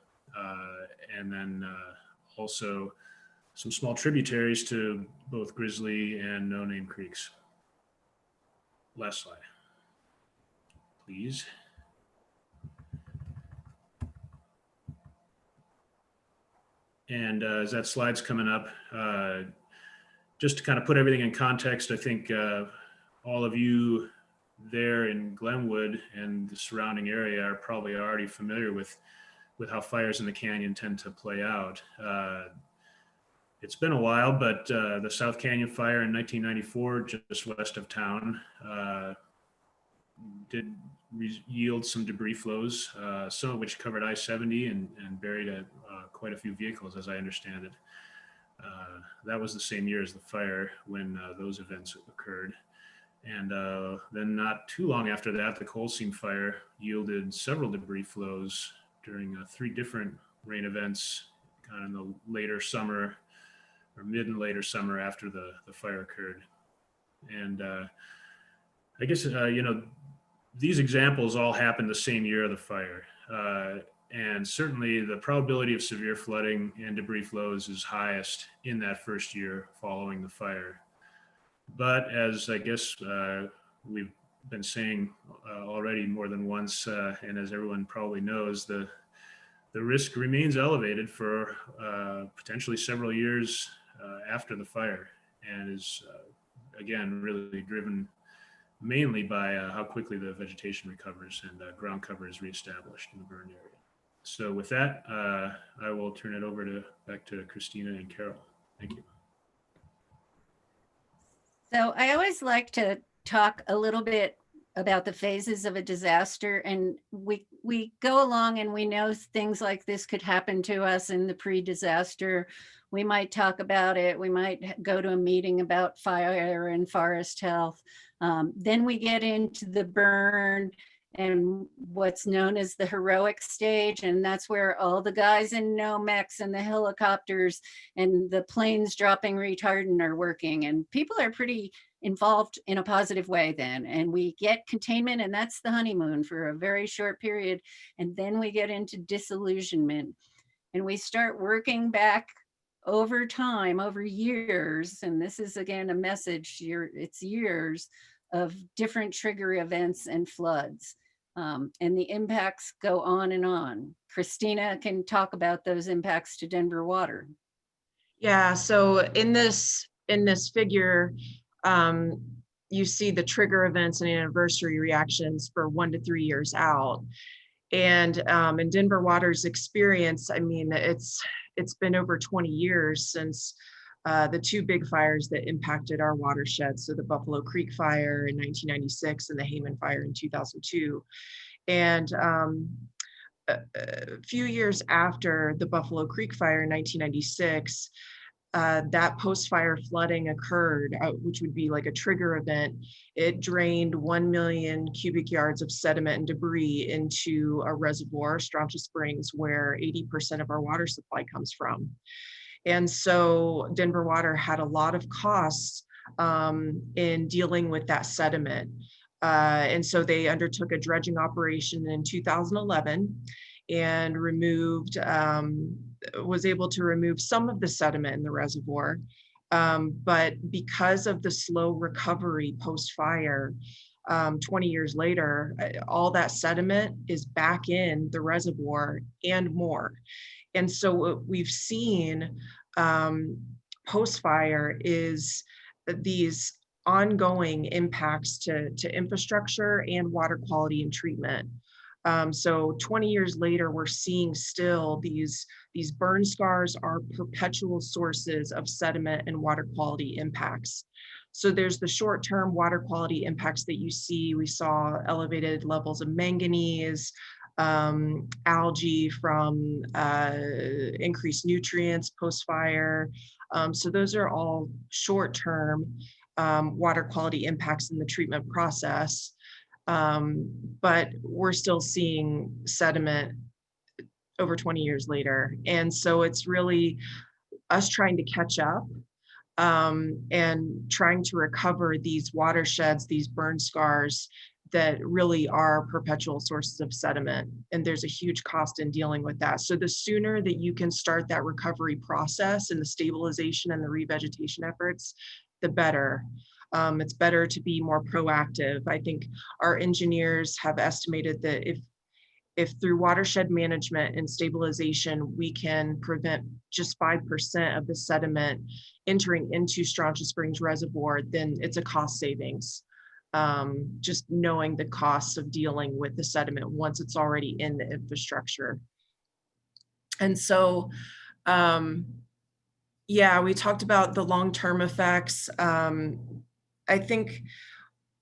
and then also some small tributaries to both Grizzly and No Name Creeks. Last slide, please. And as that slide's coming up, just to kind of put everything in context, I think all of you there in Glenwood and the surrounding area are probably already familiar with how fires in the canyon tend to play out. It's been a while, but the South Canyon fire in 1994, just west of town, did yield some debris flows, some of which covered I-70 and buried quite a few vehicles, as I understand it. That was the same year as the fire when those events occurred. And then not too long after that, the coal seam fire yielded several debris flows during 3 different rain events, kind of in the later summer or mid and later summer after the fire occurred. And I guess, these examples all happened the same year of the fire. And certainly the probability of severe flooding and debris flows is highest in that first year following the fire. But as I guess we've been saying already more than once, and as everyone probably knows, the risk remains elevated for potentially several years after the fire, and is again really driven mainly by how quickly the vegetation recovers and ground cover is reestablished in the burn area. So with that, I will turn it back to Christina and Carol. Thank you. So I always like to talk a little bit about the phases of a disaster, and we go along and we know things like this could happen to us in the pre-disaster. We might talk about it. We might go to a meeting about fire and forest health. Then we get into the burn and what's known as the heroic stage. And that's where all the guys in Nomex and the helicopters and the planes dropping retardant are working. And people are pretty involved in a positive way then. And we get containment, and that's the honeymoon for a very short period. And then we get into disillusionment. And we start working back over time, over years. And this is again a message, it's years of different trigger events and floods. And the impacts go on and on. Christina can talk about those impacts to Denver water. Yeah, so in this figure, you see the trigger events and anniversary reactions for 1 to 3 years out. And in Denver water's experience, I mean, it's been over 20 years since the 2 big fires that impacted our watershed. So the Buffalo Creek fire in 1996 and the Hayman fire in 2002. And a few years after the Buffalo Creek fire in 1996, that post-fire flooding occurred, which would be like a trigger event. It drained 1 million cubic yards of sediment and debris into a reservoir, Strontia Springs, where 80% of our water supply comes from. And so Denver Water had a lot of costs in dealing with that sediment. And so they undertook a dredging operation in 2011 and was able to remove some of the sediment in the reservoir. But because of the slow recovery post-fire, 20 years later, all that sediment is back in the reservoir and more. And so what we've seen post-fire is these ongoing impacts to infrastructure and water quality and treatment. So 20 years later, we're seeing still these burn scars are perpetual sources of sediment and water quality impacts. So there's the short-term water quality impacts that you see. We saw elevated levels of manganese, algae from increased nutrients post-fire. So those are all short-term water quality impacts in the treatment process. But we're still seeing sediment over 20 years later. And so it's really us trying to catch up and trying to recover these watersheds, these burn scars that really are perpetual sources of sediment. And there's a huge cost in dealing with that. So the sooner that you can start that recovery process and the stabilization and the revegetation efforts, the better. It's better to be more proactive. I think our engineers have estimated that if through watershed management and stabilization, we can prevent just 5% of the sediment entering into Strontia Springs Reservoir, then it's a cost savings. just knowing the costs of dealing with the sediment once it's already in the infrastructure. And so, yeah, we talked about the long-term effects. I think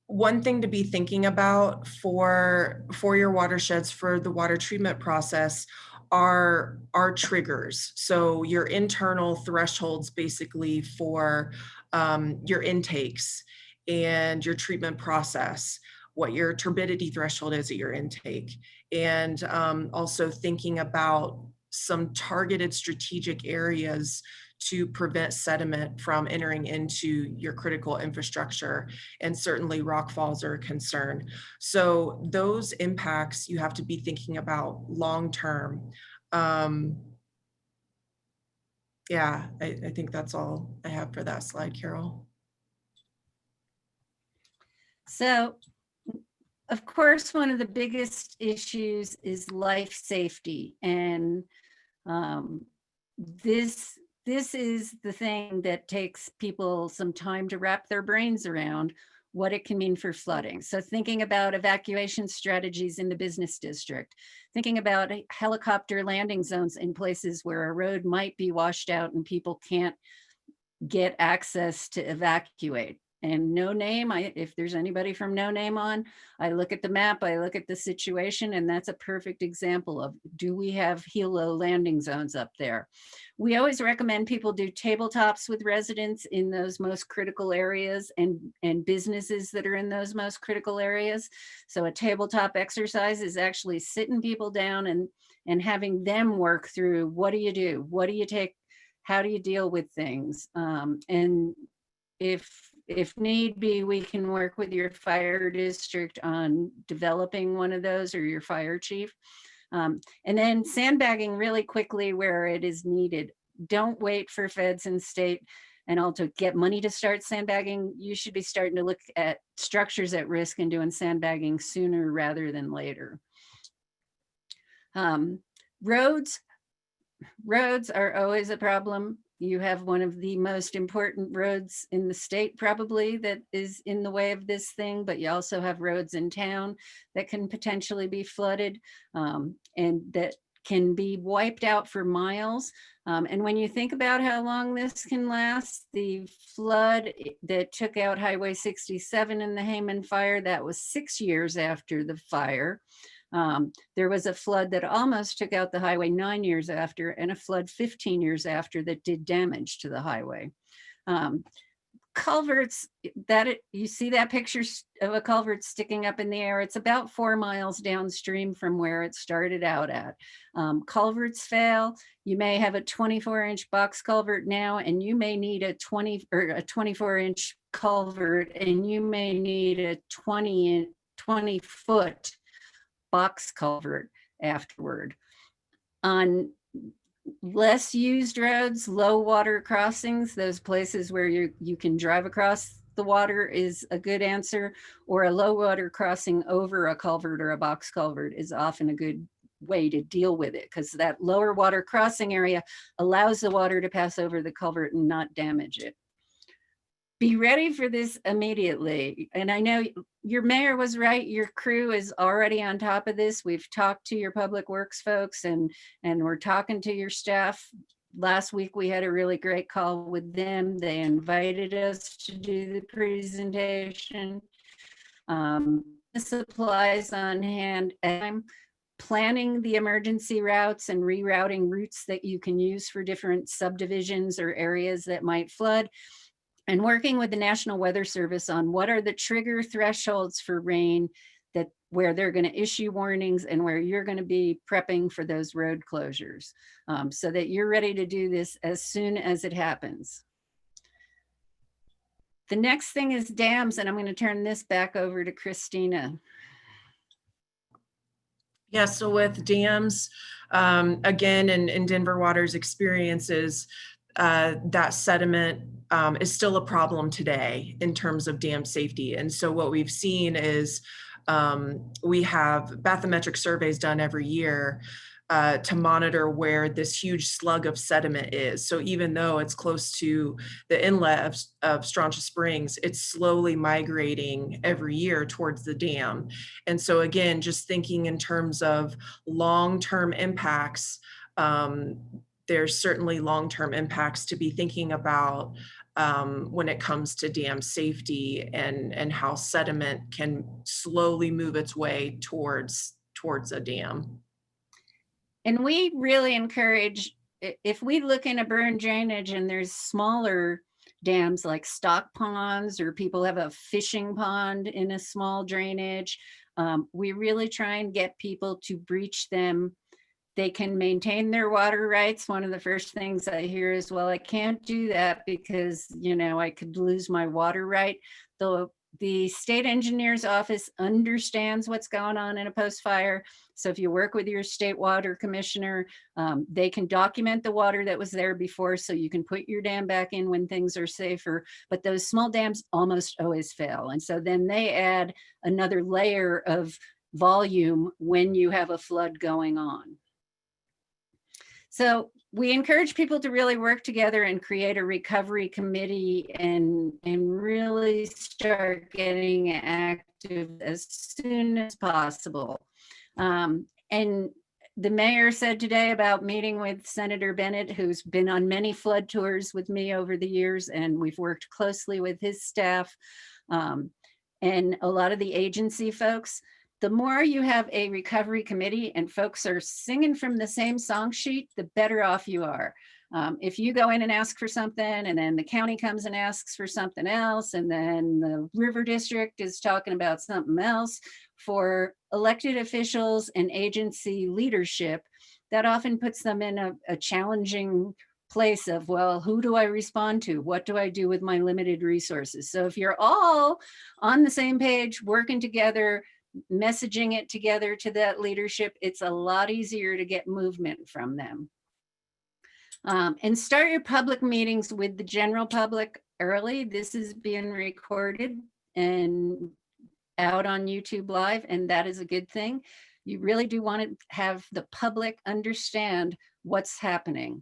one thing to be thinking about for your watersheds, for the water treatment process, are triggers. So your internal thresholds basically for your intakes and your treatment process, what your turbidity threshold is at your intake, and also thinking about some targeted strategic areas to prevent sediment from entering into your critical infrastructure. And certainly rock falls are a concern. So those impacts you have to be thinking about long-term. Yeah, I think that's all I have for that slide, Carol. So, of course, one of the biggest issues is life safety. And this is the thing that takes people some time to wrap their brains around what it can mean for flooding. So thinking about evacuation strategies in the business district, thinking about helicopter landing zones in places where a road might be washed out and people can't get access to evacuate. And No Name, if there's anybody from No Name on, I look at the map, I look at the situation, and that's a perfect example of, do we have helo landing zones up there? We always recommend people do tabletops with residents in those most critical areas and businesses that are in those most critical areas. So a tabletop exercise is actually sitting people down and having them work through, what do you do? What do you take? How do you deal with things? And if need be, we can work with your fire district on developing one of those, or your fire chief. And then sandbagging really quickly where it is needed. Don't wait for feds and state and all to get money to start sandbagging. You should be starting to look at structures at risk and doing sandbagging sooner rather than later. Roads are always a problem. You have one of the most important roads in the state probably that is in the way of this thing, but you also have roads in town that can potentially be flooded and that can be wiped out for miles. And when you think about how long this can last, the flood that took out Highway 67 in the Hayman fire, that was 6 years after the fire. There was a flood that almost took out the highway 9 years after, and a flood 15 years after that did damage to the highway. Culverts, you see that picture of a culvert sticking up in the air, it's about 4 miles downstream from where it started out at. Culverts fail. You may have a 24-inch box culvert now, and you may need a 24-inch culvert, and you may need a 20-foot box culvert afterward. On less used roads, low water crossings, those places where you can drive across the water is a good answer, or a low water crossing over a culvert or a box culvert is often a good way to deal with it, because that lower water crossing area allows the water to pass over the culvert and not damage it. Be ready for this immediately. And I know your mayor was right. Your crew is already on top of this. We've talked to your public works folks and we're talking to your staff. Last week, we had a really great call with them. They invited us to do the presentation. The supplies on hand. I'm planning the emergency routes and rerouting routes that you can use for different subdivisions or areas that might flood, and working with the National Weather Service on what are the trigger thresholds for rain, that where they're going to issue warnings and where you're going to be prepping for those road closures, so that you're ready to do this as soon as it happens. The next thing is dams, and I'm going to turn this back over to Christina. Yeah, so with dams, again, in Denver Water's experiences, that sediment is still a problem today in terms of dam safety. And so what we've seen is we have bathymetric surveys done every year to monitor where this huge slug of sediment is. So even though it's close to the inlet of Strontia Springs, it's slowly migrating every year towards the dam. And so again, just thinking in terms of long-term impacts, there's certainly long-term impacts to be thinking about when it comes to dam safety and how sediment can slowly move its way towards a dam. And we really encourage, if we look in a burn drainage and there's smaller dams like stock ponds, or people have a fishing pond in a small drainage, we really try and get people to breach them. They can maintain their water rights. One of the first things I hear is, well, I can't do that because, you know, I could lose my water right. The state engineer's office understands what's going on in a post-fire. So if you work with your state water commissioner, they can document the water that was there before, so you can put your dam back in when things are safer. But those small dams almost always fail. And so then they add another layer of volume when you have a flood going on. So we encourage people to really work together and create a recovery committee and really start getting active as soon as possible. And the mayor said today about meeting with Senator Bennett, who's been on many flood tours with me over the years, and we've worked closely with his staff and a lot of the agency folks. The more you have a recovery committee and folks are singing from the same song sheet, the better off you are. If you go in and ask for something, and then the county comes and asks for something else, and then the river district is talking about something else, for elected officials and agency leadership, that often puts them in a challenging place of, well, who do I respond to? What do I do with my limited resources? So if you're all on the same page, working together, messaging it together to that leadership, it's a lot easier to get movement from them. And start your public meetings with the general public early. This is being recorded and out on YouTube Live, and that is a good thing. You really do want to have the public understand what's happening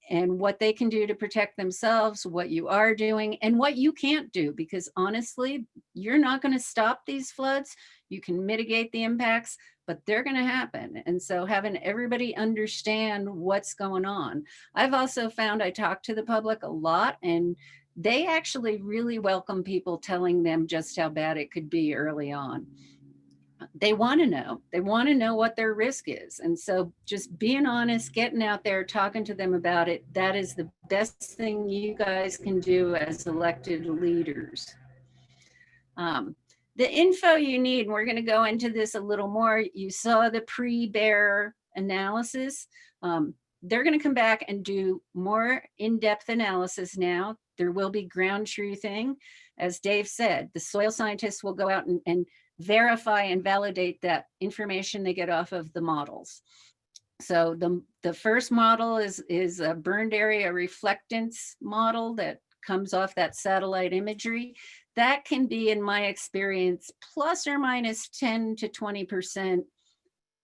and what they can do to protect themselves, what you are doing, and what you can't do, because honestly, you're not going to stop these floods. You can mitigate the impacts, but they're going to happen. And so having everybody understand what's going on. I've also found I talk to the public a lot, and they actually really welcome people telling them just how bad it could be early on. They want to know. They want to know what their risk is. And so just being honest, getting out there, talking to them about it, that is the best thing you guys can do as elected leaders. The info you need, and we're going to go into this a little more. You saw the pre-bear analysis. They're going to come back and do more in-depth analysis now. There will be ground truthing. As Dave said, the soil scientists will go out and verify and validate that information they get off of the models. So the first model is a burned area reflectance model that comes off that satellite imagery. That can be, in my experience, plus or minus 10 to 20%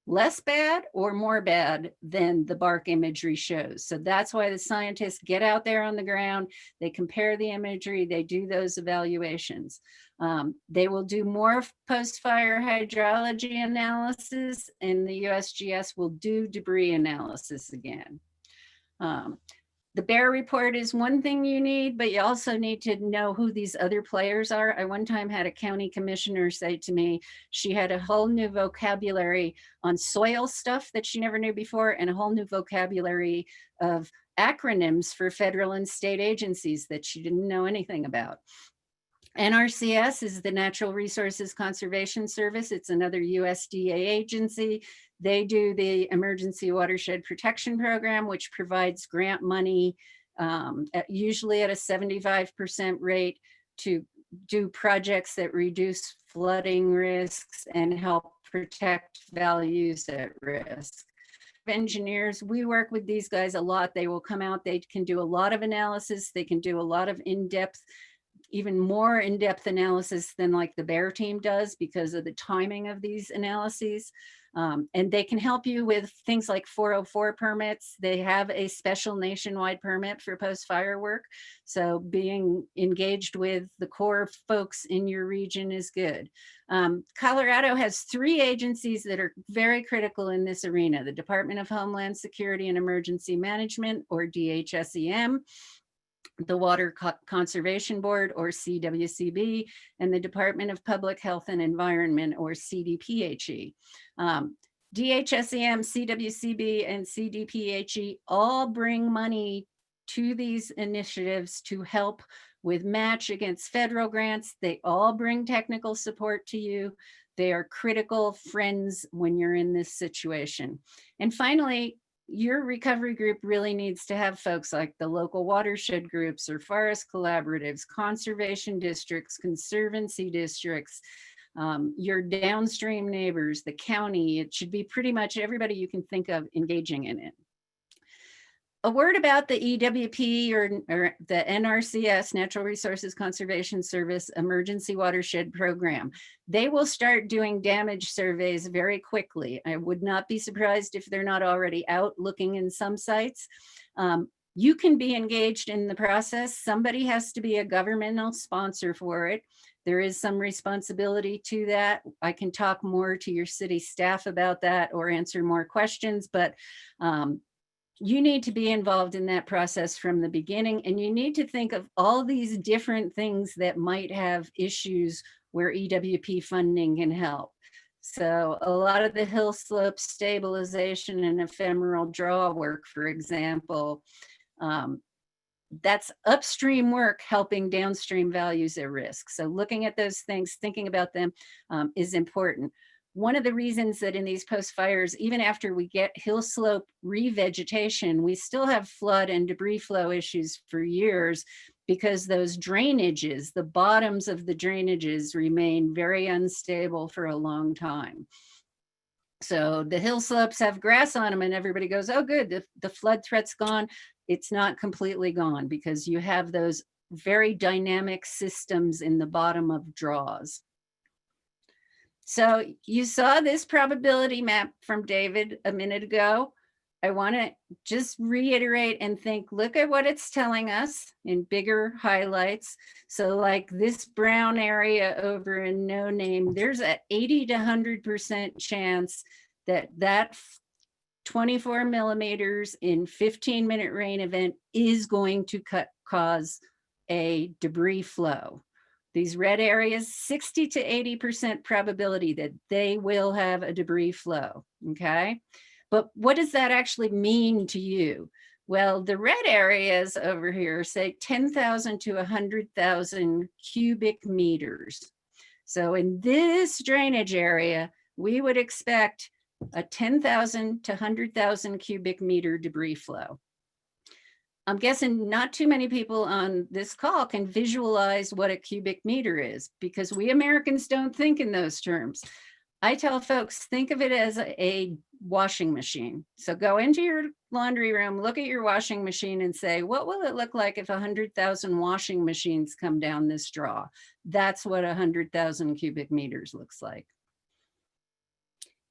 less bad or more bad than the bark imagery shows. So that's why the scientists get out there on the ground, they compare the imagery, they do those evaluations. They will do more post-fire hydrology analysis, and the USGS will do debris analysis again. The bear report is one thing you need, but you also need to know who these other players are. I one time had a county commissioner say to me, she had a whole new vocabulary on soil stuff that she never knew before, and a whole new vocabulary of acronyms for federal and state agencies that she didn't know anything about. NRCS is the Natural Resources Conservation Service. It's another USDA agency. They do the Emergency Watershed Protection Program, which provides grant money, usually at a 75% rate, to do projects that reduce flooding risks and help protect values at risk. Engineers, we work with these guys a lot. They will come out, they can do a lot of analysis, they can do a lot of in-depth even more in-depth analysis than like the Bear team does because of the timing of these analyses. And they can help you with things like 404 permits. They have a special nationwide permit for post-fire work. So being engaged with the core folks in your region is good. Colorado has 3 agencies that are very critical in this arena: the Department of Homeland Security and Emergency Management, or DHSEM, the Water Conservation Board, or CWCB, and the Department of Public Health and Environment, or CDPHE. DHSEM, CWCB, and CDPHE all bring money to these initiatives to help with match against federal grants. They all bring technical support to you. They are critical friends when you're in this situation. And finally, your recovery group really needs to have folks like the local watershed groups or forest collaboratives, conservation districts, conservancy districts, your downstream neighbors, the county. It should be pretty much everybody you can think of engaging in it. A word about the EWP or the NRCS, Natural Resources Conservation Service Emergency Watershed Program. They will start doing damage surveys very quickly. I would not be surprised if they're not already out looking in some sites. You can be engaged in the process. Somebody has to be a governmental sponsor for it. There is some responsibility to that. I can talk more to your city staff about that or answer more questions, but you need to be involved in that process from the beginning, and you need to think of all these different things that might have issues where EWP funding can help. So a lot of the hill slope stabilization and ephemeral draw work, for example, that's upstream work helping downstream values at risk. So looking at those things, thinking about them is important. One of the reasons that in these post fires, even after we get hill slope revegetation, we still have flood and debris flow issues for years because those drainages, the bottoms of the drainages, remain very unstable for a long time. So the hill slopes have grass on them and everybody goes, oh good, the flood threat's gone. It's not completely gone because you have those very dynamic systems in the bottom of draws. So you saw this probability map from David a minute ago. I want to just reiterate and think, look at what it's telling us in bigger highlights. So like this brown area over in No Name, there's an 80 to 100% chance that that 24 millimeters in 15-minute rain event is going to cause a debris flow. These red areas, 60 to 80% probability that they will have a debris flow, okay? But what does that actually mean to you? Well, the red areas over here say 10,000 to 100,000 cubic meters. So in this drainage area, we would expect a 10,000 to 100,000 cubic meter debris flow. I'm guessing not too many people on this call can visualize what a cubic meter is because we Americans don't think in those terms. I tell folks, think of it as a washing machine. So go into your laundry room, look at your washing machine and say, what will it look like if 100,000 washing machines come down this draw? That's what 100,000 cubic meters looks like.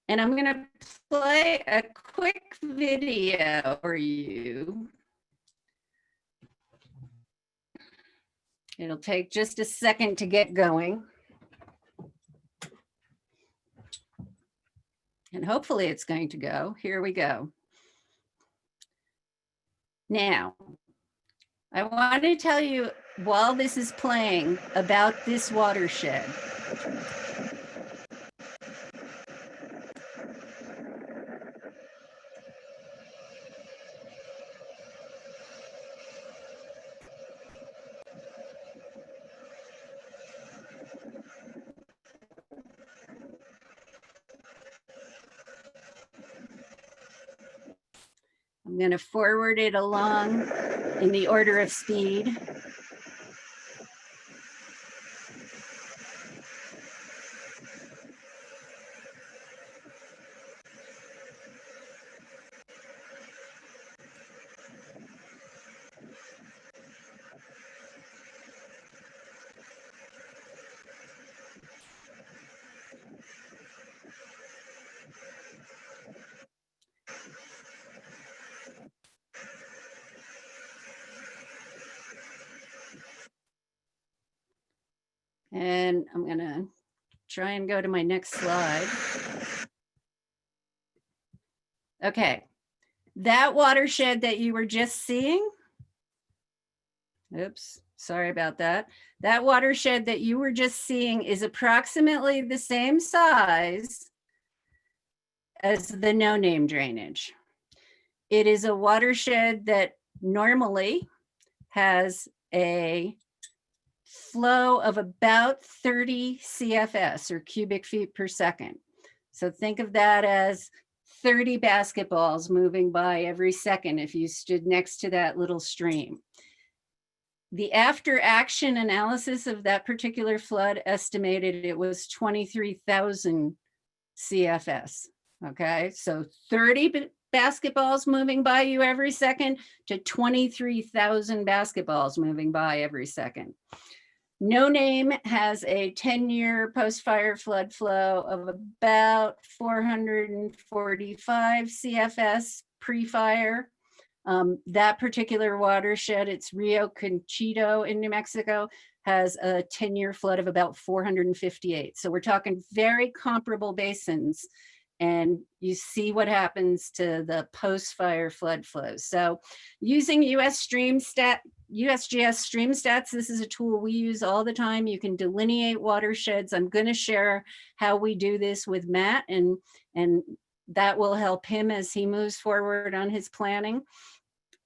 And I'm going to play a quick video for you. It'll take just a second to get going. And hopefully it's going to go. Here we go. Now, I want to tell you while this is playing about this watershed. I'm going to forward it along in the order of speed. And I'm gonna try and go to my next slide. Okay, that watershed that you were just seeing, oops, sorry about that. That watershed that you were just seeing is approximately the same size as the no-name drainage. It is a watershed that normally has a flow of about 30 CFS or cubic feet per second. So think of that as 30 basketballs moving by every second if you stood next to that little stream. The after action analysis of that particular flood estimated it was 23,000 CFS. Okay, so 30 basketballs moving by you every second to 23,000 basketballs moving by every second. No Name has a 10-year post-fire flood flow of about 445 CFS pre-fire. That particular watershed, it's Rio Conchito in New Mexico, has a 10-year flood of about 458. So we're talking very comparable basins. And you see what happens to the post-fire flood flows. So using USGS Stream Stats, this is a tool we use all the time. You can delineate watersheds. I'm going to share how we do this with Matt, and that will help him as he moves forward on his planning.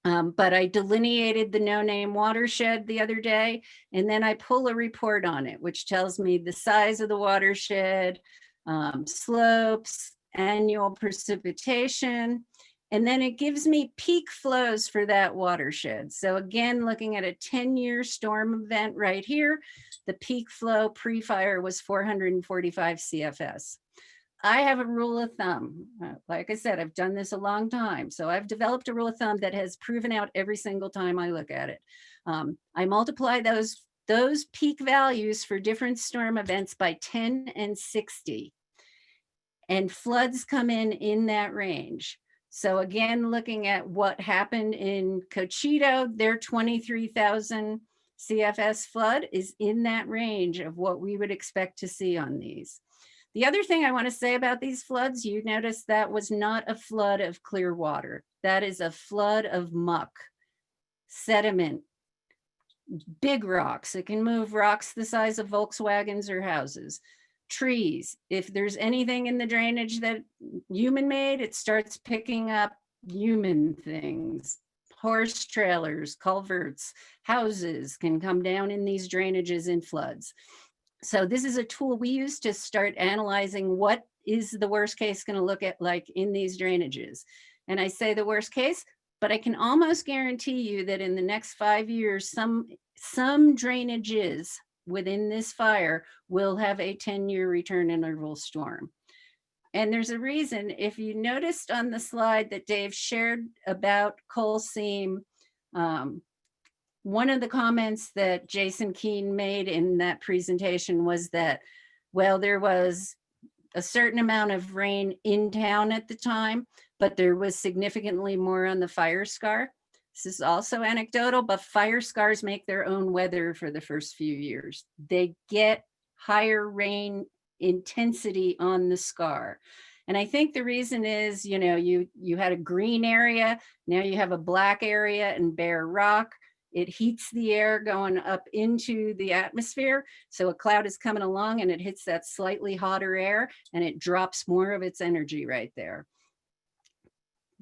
But I delineated the No Name watershed the other day, and then I pull a report on it, which tells me the size of the watershed, slopes, annual precipitation, and then it gives me peak flows for that watershed. So again, looking at a 10-year storm event right here, the peak flow pre-fire was 445 CFS. I have a rule of thumb. Like I said, I've done this a long time. So I've developed a rule of thumb that has proven out every single time I look at it. I multiply those peak values for different storm events by 10 and 60. And floods come in that range. So again, looking at what happened in Cochito, their 23,000 CFS flood is in that range of what we would expect to see on these. The other thing I want to say about these floods, you notice that was not a flood of clear water. That is a flood of muck, sediment, big rocks. It can move rocks the size of Volkswagens or houses. Trees, if there's anything in the drainage that human made, it starts picking up human things. Horse trailers, culverts, houses can come down in these drainages in floods. So this is a tool we use to start analyzing what is the worst case going to look at like in these drainages. And I say the worst case, but I can almost guarantee you that in the next 5 years, some drainages within this fire will have a 10-year return interval storm. And there's a reason. If you noticed on the slide that Dave shared about coal seam, one of the comments that Jason Keene made in that presentation was that, well, there was a certain amount of rain in town at the time, but there was significantly more on the fire scar. This is also anecdotal, but fire scars make their own weather for the first few years. They get higher rain intensity on the scar. And I think the reason is, you know, you had a green area, now you have a black area and bare rock. It heats the air going up into the atmosphere. So a cloud is coming along and it hits that slightly hotter air and it drops more of its energy right there.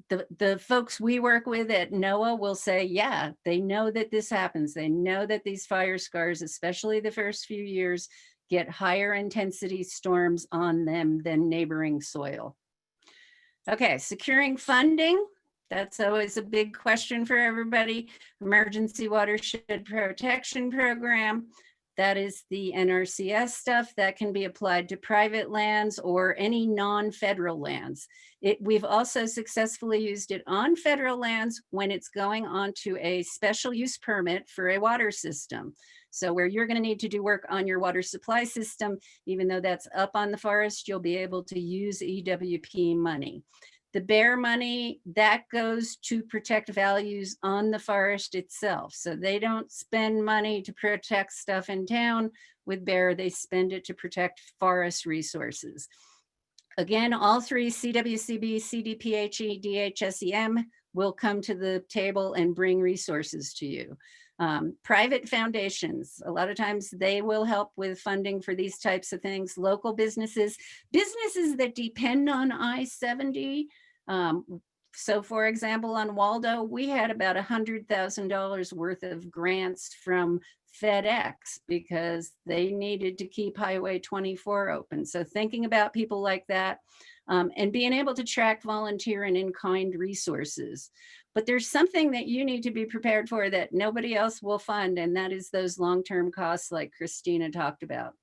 The folks we work with at NOAA will say, yeah, they know that this happens. They know that these fire scars, especially the first few years, get higher intensity storms on them than neighboring soil. Okay, securing funding. That's always a big question for everybody. Emergency Watershed Protection Program. That is the NRCS stuff that can be applied to private lands or any non-federal lands. We've also successfully used it on federal lands when it's going onto a special use permit for a water system. So where you're going to need to do work on your water supply system, even though that's up on the forest, you'll be able to use EWP money. The bear money, that goes to protect values on the forest itself. So they don't spend money to protect stuff in town with bear, they spend it to protect forest resources. Again, all three, CWCB, CDPHE, DHSEM, will come to the table and bring resources to you. Private foundations, a lot of times they will help with funding for these types of things. Local businesses that depend on I-70. So for example, on Waldo, we had about $100,000 worth of grants from FedEx because they needed to keep Highway 24 open. So thinking about people like that, and being able to track volunteer and in-kind resources. But there's something that you need to be prepared for that nobody else will fund, and that is those long-term costs like Christina talked about.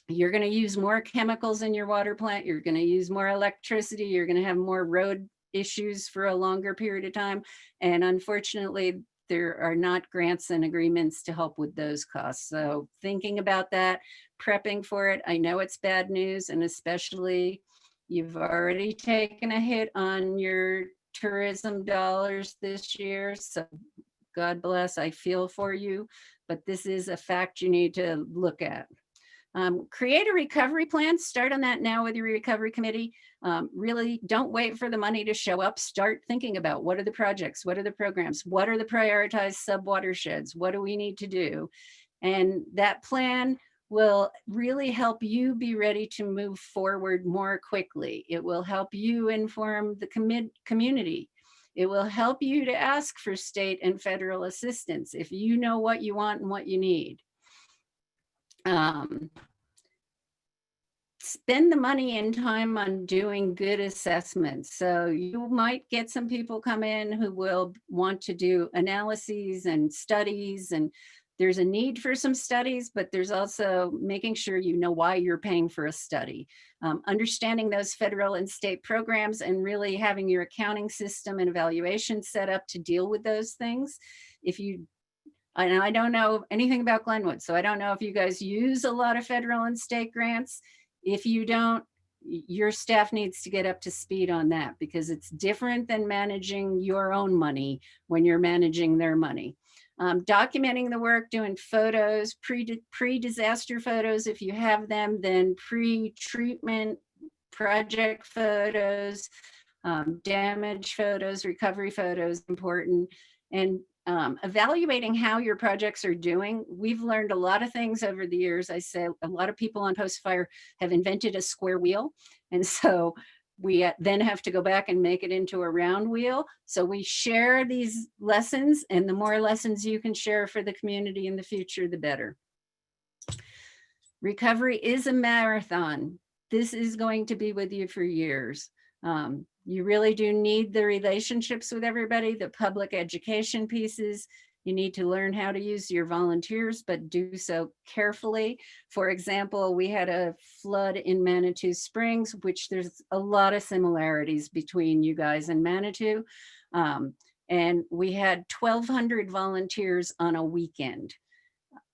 You're going to use more chemicals in your water plant, you're going to use more electricity, you're going to have more road issues for a longer period of time. And unfortunately, there are not grants and agreements to help with those costs. So thinking about that, prepping for it, I know it's bad news, and especially you've already taken a hit on your tourism dollars this year. So God bless, I feel for you, but this is a fact you need to look at. Create a recovery plan, start on that now with your recovery committee. Really don't wait for the money to show up. Start thinking about what are the projects, what are the programs, what are the prioritized sub-watersheds, what do we need to do? And that plan will really help you be ready to move forward more quickly. It will help you inform the community. It will help you to ask for state and federal assistance if you know what you want and what you need. Spend the money and time on doing good assessments. So you might get some people come in who will want to do analyses and studies, and there's a need for some studies, but there's also making sure you know why you're paying for a study. Understanding those federal and state programs and really having your accounting system and evaluation set up to deal with those things. And I don't know anything about Glenwood, so I don't know if you guys use a lot of federal and state grants. If you don't, your staff needs to get up to speed on that because it's different than managing your own money when you're managing their money. Documenting the work, doing photos, pre-disaster photos if you have them, then pre-treatment project photos, damage photos, recovery photos, important. And evaluating how your projects are doing. We've learned a lot of things over the years. I say a lot of people on post-fire have invented a square wheel. And so we then have to go back and make it into a round wheel. So we share these lessons, and the more lessons you can share for the community in the future, the better. Recovery is a marathon. This is going to be with you for years. You really do need the relationships with everybody, the public education pieces. You need to learn how to use your volunteers, but do so carefully. For example, we had a flood in Manitou Springs, which there's a lot of similarities between you guys and Manitou. And we had 1,200 volunteers on a weekend.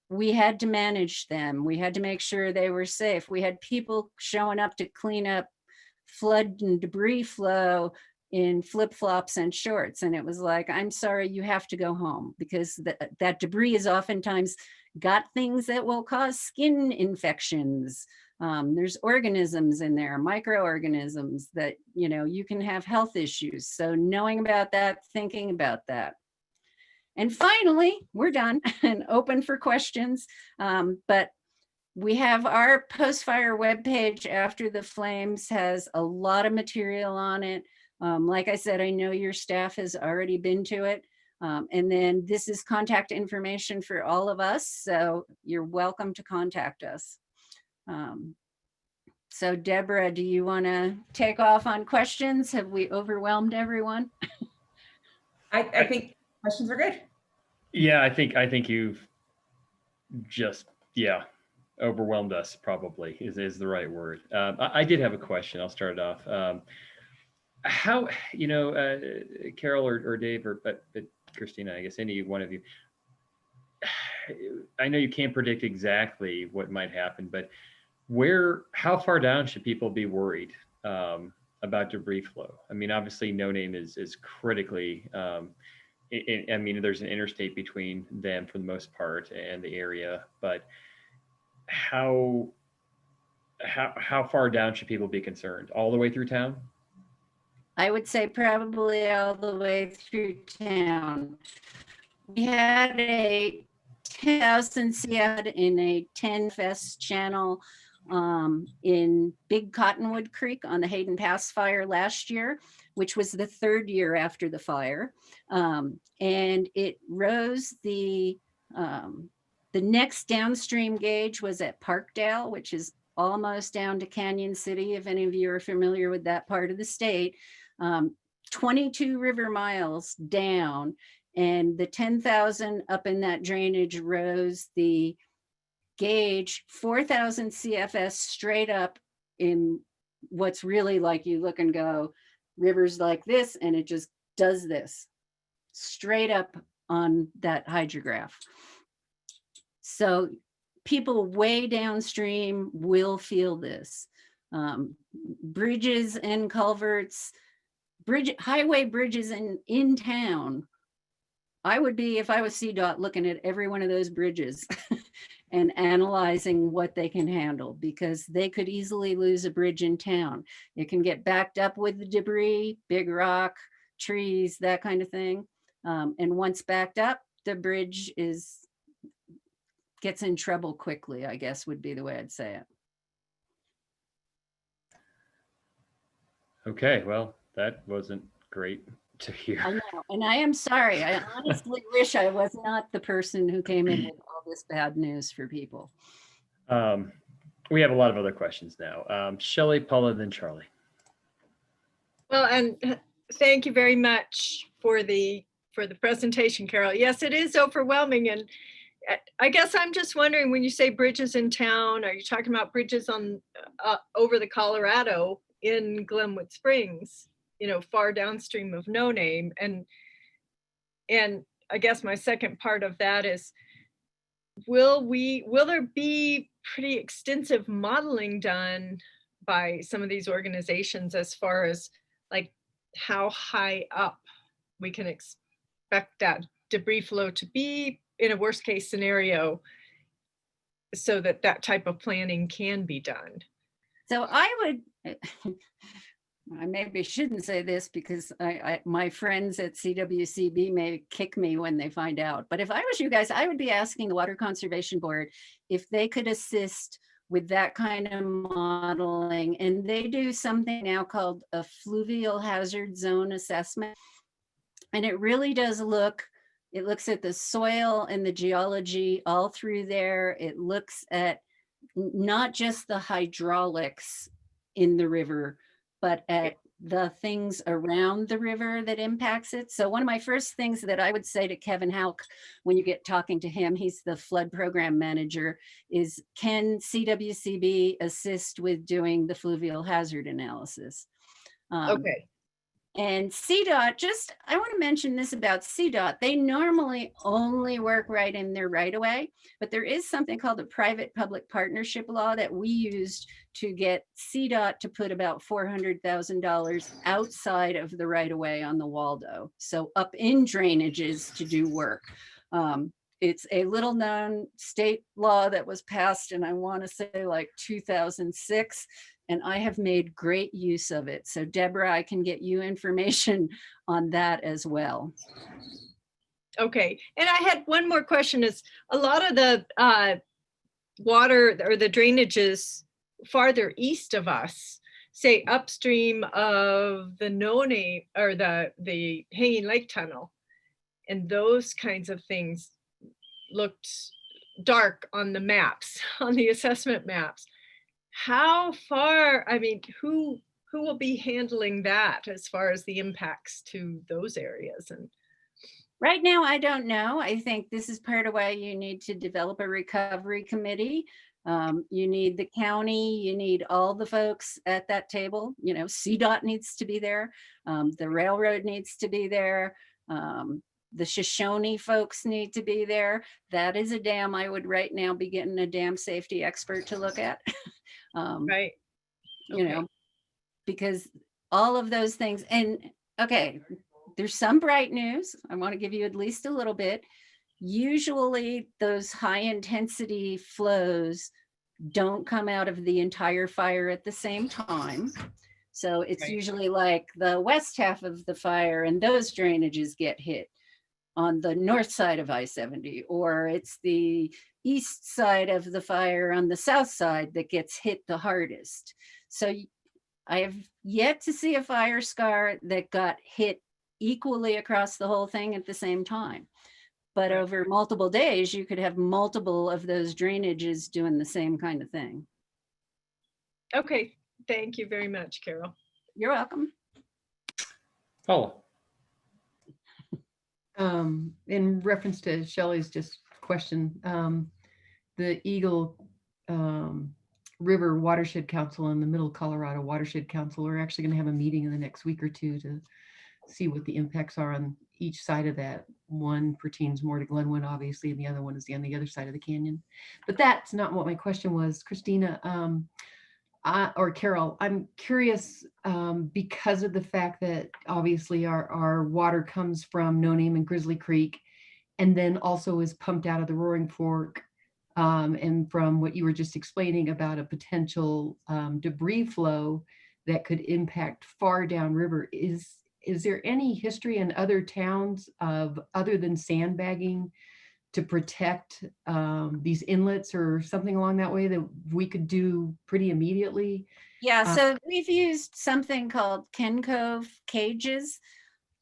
We had to manage them. We had to make sure they were safe. We had people showing up to clean up flood and debris flow in flip-flops and shorts. And it was like, I'm sorry, you have to go home because that debris is oftentimes got things that will cause skin infections. There's organisms in there, microorganisms that, you know, you can have health issues. So knowing about that, thinking about that. And finally, we're done and open for questions. But we have our post-fire webpage after the flames has a lot of material on it. Like I said, I know your staff has already been to it. And then this is contact information for all of us. So you're welcome to contact us. So Deborah, do you want to take off on questions? Have we overwhelmed everyone? I think questions are good. Yeah, I think you've just, overwhelmed us probably is the right word. I did have a question. I'll start it off. How, Carol or Dave but Christina, I guess any one of you, I know you can't predict exactly what might happen, but how far down should people be worried? about debris flow? I mean, obviously No Name is critically, I mean, there's an interstate between them for the most part and the area, but how far down should people be concerned? All the way through town? I would say probably all the way through town. We had a 10,000 CF in a 10 fest channel in Big Cottonwood Creek on the Hayden Pass fire last year, which was the third year after the fire. And it rose the next downstream gauge was at Parkdale, which is almost down to Canyon City, if any of you are familiar with that part of the state. 22 river miles down, and the 10,000 up in that drainage rose the gauge 4,000 CFS straight up in what's really like you look and go, rivers like this, and it just does this straight up on that hydrograph. So people way downstream will feel this. Bridges and culverts, highway bridges in town. I would be, if I was CDOT, looking at every one of those bridges and analyzing what they can handle, because they could easily lose a bridge in town. It can get backed up with the debris, big rock, trees, that kind of thing. And once backed up, the bridge gets in trouble quickly, I guess would be the way I'd say it. Okay, well, that wasn't great to hear. I know, and I am sorry. I honestly wish I was not the person who came in with all this bad news for people. We have a lot of other questions now. Shelley, Paula, then Charlie. Well, and thank you very much for the presentation, Carol. Yes, it is overwhelming, and I guess I'm just wondering, when you say bridges in town, are you talking about bridges on over the Colorado in Glenwood Springs, you know, far downstream of No Name? And I guess my second part of that is, will there be pretty extensive modeling done by some of these organizations as far as like how high up we can expect that debris flow to be in a worst case scenario, so that that type of planning can be done? So I would, I maybe shouldn't say this because my friends at CWCB may kick me when they find out, but if I was you guys, I would be asking the Water Conservation Board if they could assist with that kind of modeling. And they do something now called a fluvial hazard zone assessment. And it really does it looks at the soil and the geology all through there. It looks at not just the hydraulics in the river, but at the things around the river that impacts it. So one of my first things that I would say to Kevin Hauk when you get talking to him, he's the flood program manager, is can CWCB assist with doing the fluvial hazard analysis? Okay. And CDOT, I want to mention this about CDOT. They normally only work right in their right of way, but there is something called the private public partnership law that we used to get CDOT to put about $400,000 outside of the right of way on the Waldo. So up in drainages to do work. It's a little known state law that was passed, and I want to say like 2006. And I have made great use of it. So Deborah, I can get you information on that as well. Okay, and I had one more question. Is a lot of the water or the drainages farther east of us, say upstream of the No Name or the Hanging Lake Tunnel, and those kinds of things looked dark on the maps, on the assessment maps. How far, I mean, who will be handling that as far as the impacts to those areas? And right now, I don't know. I think this is part of why you need to develop a recovery committee. You need the county, you need all the folks at that table. You know, CDOT needs to be there. The railroad needs to be there. The Shoshone folks need to be there. That is a dam I would right now be getting a dam safety expert to look at. right. You know, because all of those things. And okay, there's some bright news. I want to give you at least a little bit. Usually those high intensity flows don't come out of the entire fire at the same time. So it's Right. usually like the west half of the fire and those drainages get hit on the north side of I-70, or it's the east side of the fire on the south side that gets hit the hardest. So I have yet to see a fire scar that got hit equally across the whole thing at the same time. But Right. over multiple days, you could have multiple of those drainages doing the same kind of thing. Okay, thank you very much, Carol. You're welcome. Paula. In reference to Shelley's just question, the Eagle River Watershed Council and the Middle Colorado Watershed Council are actually going to have a meeting in the next week or two to see what the impacts are on each side of that. One pertains more to Glenwood, obviously, and the other one is on the other side of the canyon. But that's not what my question was, Christina. Or Carol, I'm curious because of the fact that obviously our water comes from No Name and Grizzly Creek, and then also is pumped out of the Roaring Fork. And from what you were just explaining about a potential debris flow that could impact far downriver, is there any history in other towns of other than sandbagging to protect these inlets or something along that way that we could do pretty immediately? Yeah, so we've used something called Ken Cove cages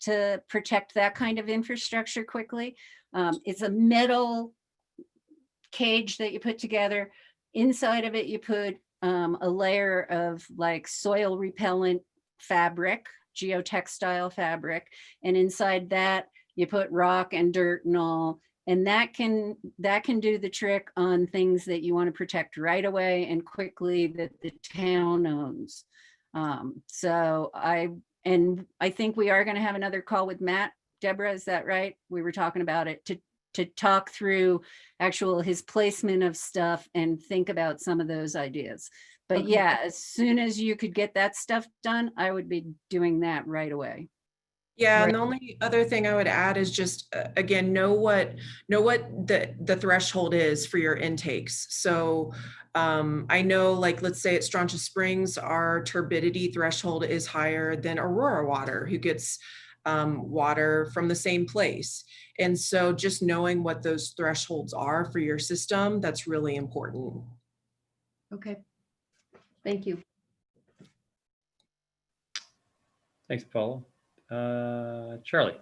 to protect that kind of infrastructure quickly. It's a metal cage that you put together. Inside of it, you put a layer of like soil repellent fabric, geotextile fabric, and inside that you put rock and dirt and all, and that can do the trick on things that you want to protect right away and quickly that the town owns. So I think we are going to have another call with Matt. Deborah, is that right? We were talking about it to talk through his placement of stuff and think about some of those ideas. But Okay. yeah, as soon as you could get that stuff done, I would be doing that right away. Yeah, Right. and the only other thing I would add is just again, know what the threshold is for your intakes. So I know, like, let's say at Strontia Springs, our turbidity threshold is higher than Aurora Water, who gets water from the same place. And so just knowing what those thresholds are for your system, that's really important. Okay. Thank you. Thanks, Paula. Charlie.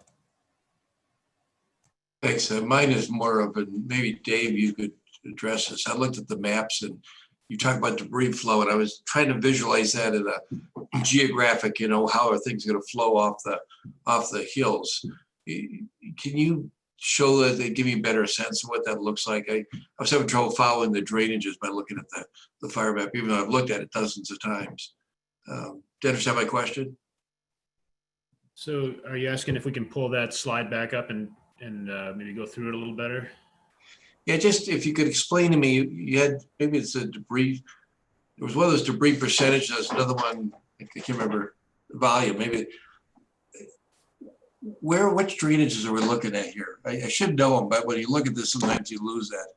Thanks. Mine is more of a, maybe Dave, you could address this. I looked at the maps and you talk about debris flow, and I was trying to visualize that in a geographic, how are things going to flow off the hills. Can you show that, they give me a better sense of what that looks like? I was having trouble following the drainages by looking at the fire map, even though I've looked at it dozens of times. Did you understand my question? So are you asking if we can pull that slide back up and maybe go through it a little better? Yeah, just if you could explain to me, you had, maybe it's a debris, there was one of those debris percentages, another one, I can't remember the volume, maybe. Which drainages are we looking at here? I should know them, but when you look at this, sometimes you lose that.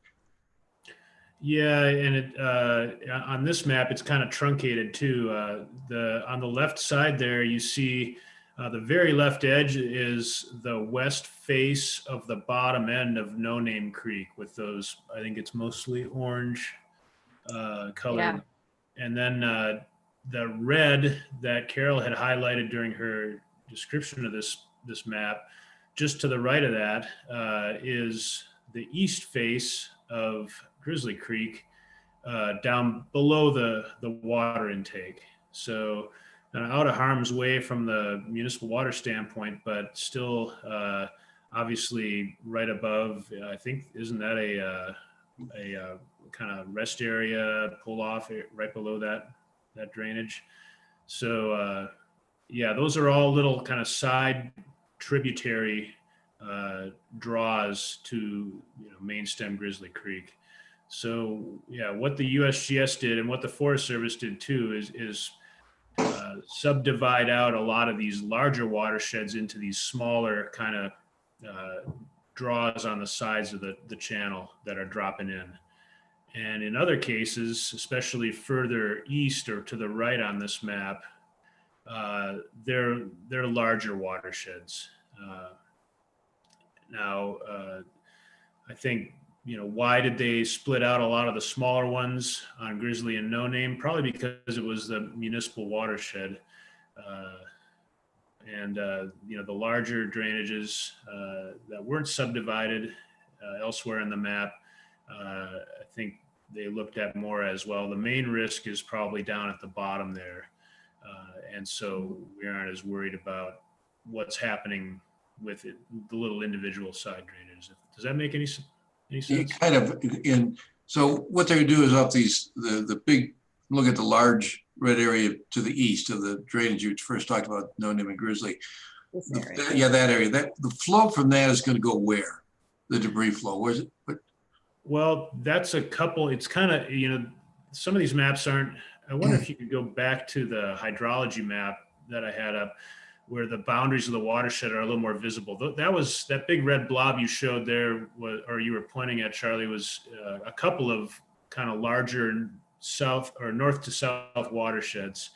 Yeah, and it on this map, it's kind of truncated too. On the left side there, you see the very left edge is the west face of the bottom end of No Name Creek with those, I think it's mostly orange color. Yeah. And then the red that Carol had highlighted during her description of this map, just to the right of that is the east face of Grizzly Creek, down below the water intake. So out of harm's way from the municipal water standpoint, but still obviously right above, I think, isn't that a kind of rest area, pull off right below that drainage? So yeah, those are all little kind of side tributary draws to main stem Grizzly Creek. So yeah, what the USGS did and what the Forest Service did too is subdivide out a lot of these larger watersheds into these smaller kind of draws on the sides of the channel that are dropping in. And in other cases, especially further east or to the right on this map, they're larger watersheds. Now, I think, why did they split out a lot of the smaller ones on Grizzly and No Name? Probably because it was the municipal watershed. The larger drainages that weren't subdivided elsewhere in the map, I think they looked at more as well. The main risk is probably down at the bottom there. And so we aren't as worried about what's happening with it, the little individual side drainages. Does that make any sense? Kind of. So what they're gonna do is up the big, look at the large red area to the east of the drainage you first talked about, No Name and Grizzly. That area. The flow from that is going to go where? The debris flow. Where's it? Well, that's a couple. It's kind of, some of these maps aren't. I wonder if you could go back to the hydrology map that I had up, where the boundaries of the watershed are a little more visible. That big red blob you showed there, or you were pointing at, Charlie, was a couple of kind of larger south or north to south watersheds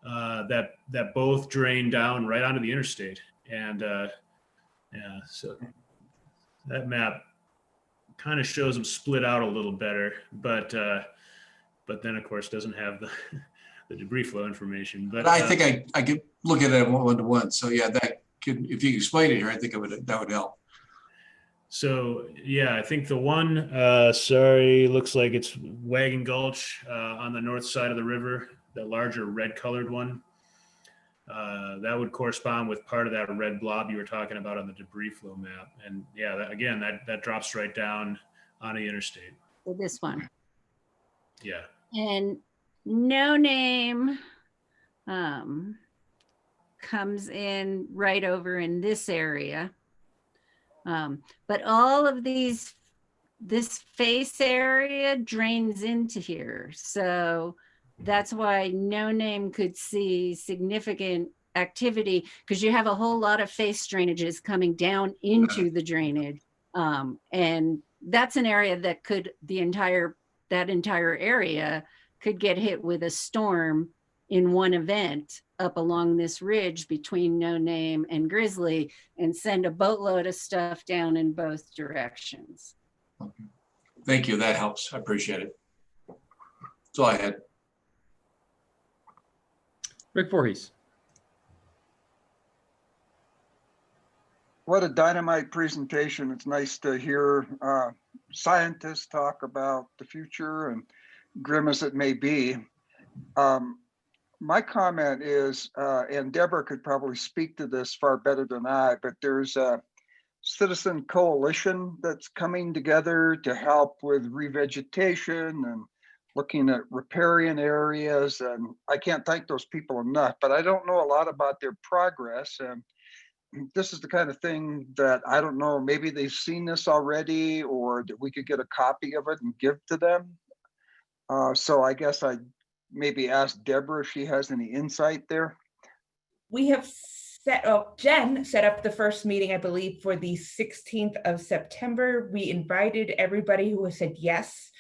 that both drain down right onto the interstate. And so that map kind of shows them split out a little better, but then of course doesn't have the debris flow information. But I think I could look at it one to one. So yeah, that could, if you explain it here, I think that would help. So yeah, I think the one, looks like it's Wagon Gulch on the north side of the river, the larger red colored one. That would correspond with part of that red blob you were talking about on the debris flow map. And yeah, that drops right down on the interstate. So this one. Yeah. And No Name comes in right over in this area. But all of this face area drains into here. So that's why No Name could see significant activity, because you have a whole lot of face drainages coming down into the drainage. And that's an area that that entire area could get hit with a storm in one event up along this ridge between No Name and Grizzly and send a boatload of stuff down in both directions. Okay. Thank you. That helps. I appreciate it. That's all I had. Rick Voorhees. What a dynamite presentation. It's nice to hear scientists talk about the future, and grim as it may be. My comment is, and Deborah could probably speak to this far better than I, but there's a citizen coalition that's coming together to help with revegetation and looking at riparian areas. And I can't thank those people enough, but I don't know a lot about their progress. And this is the kind of thing that I don't know, maybe they've seen this already, or that we could get a copy of it and give to them. So I guess I maybe ask Deborah if she has any insight there. We have Jen set up the first meeting, I believe, for the 16th of September. We invited everybody who has said yes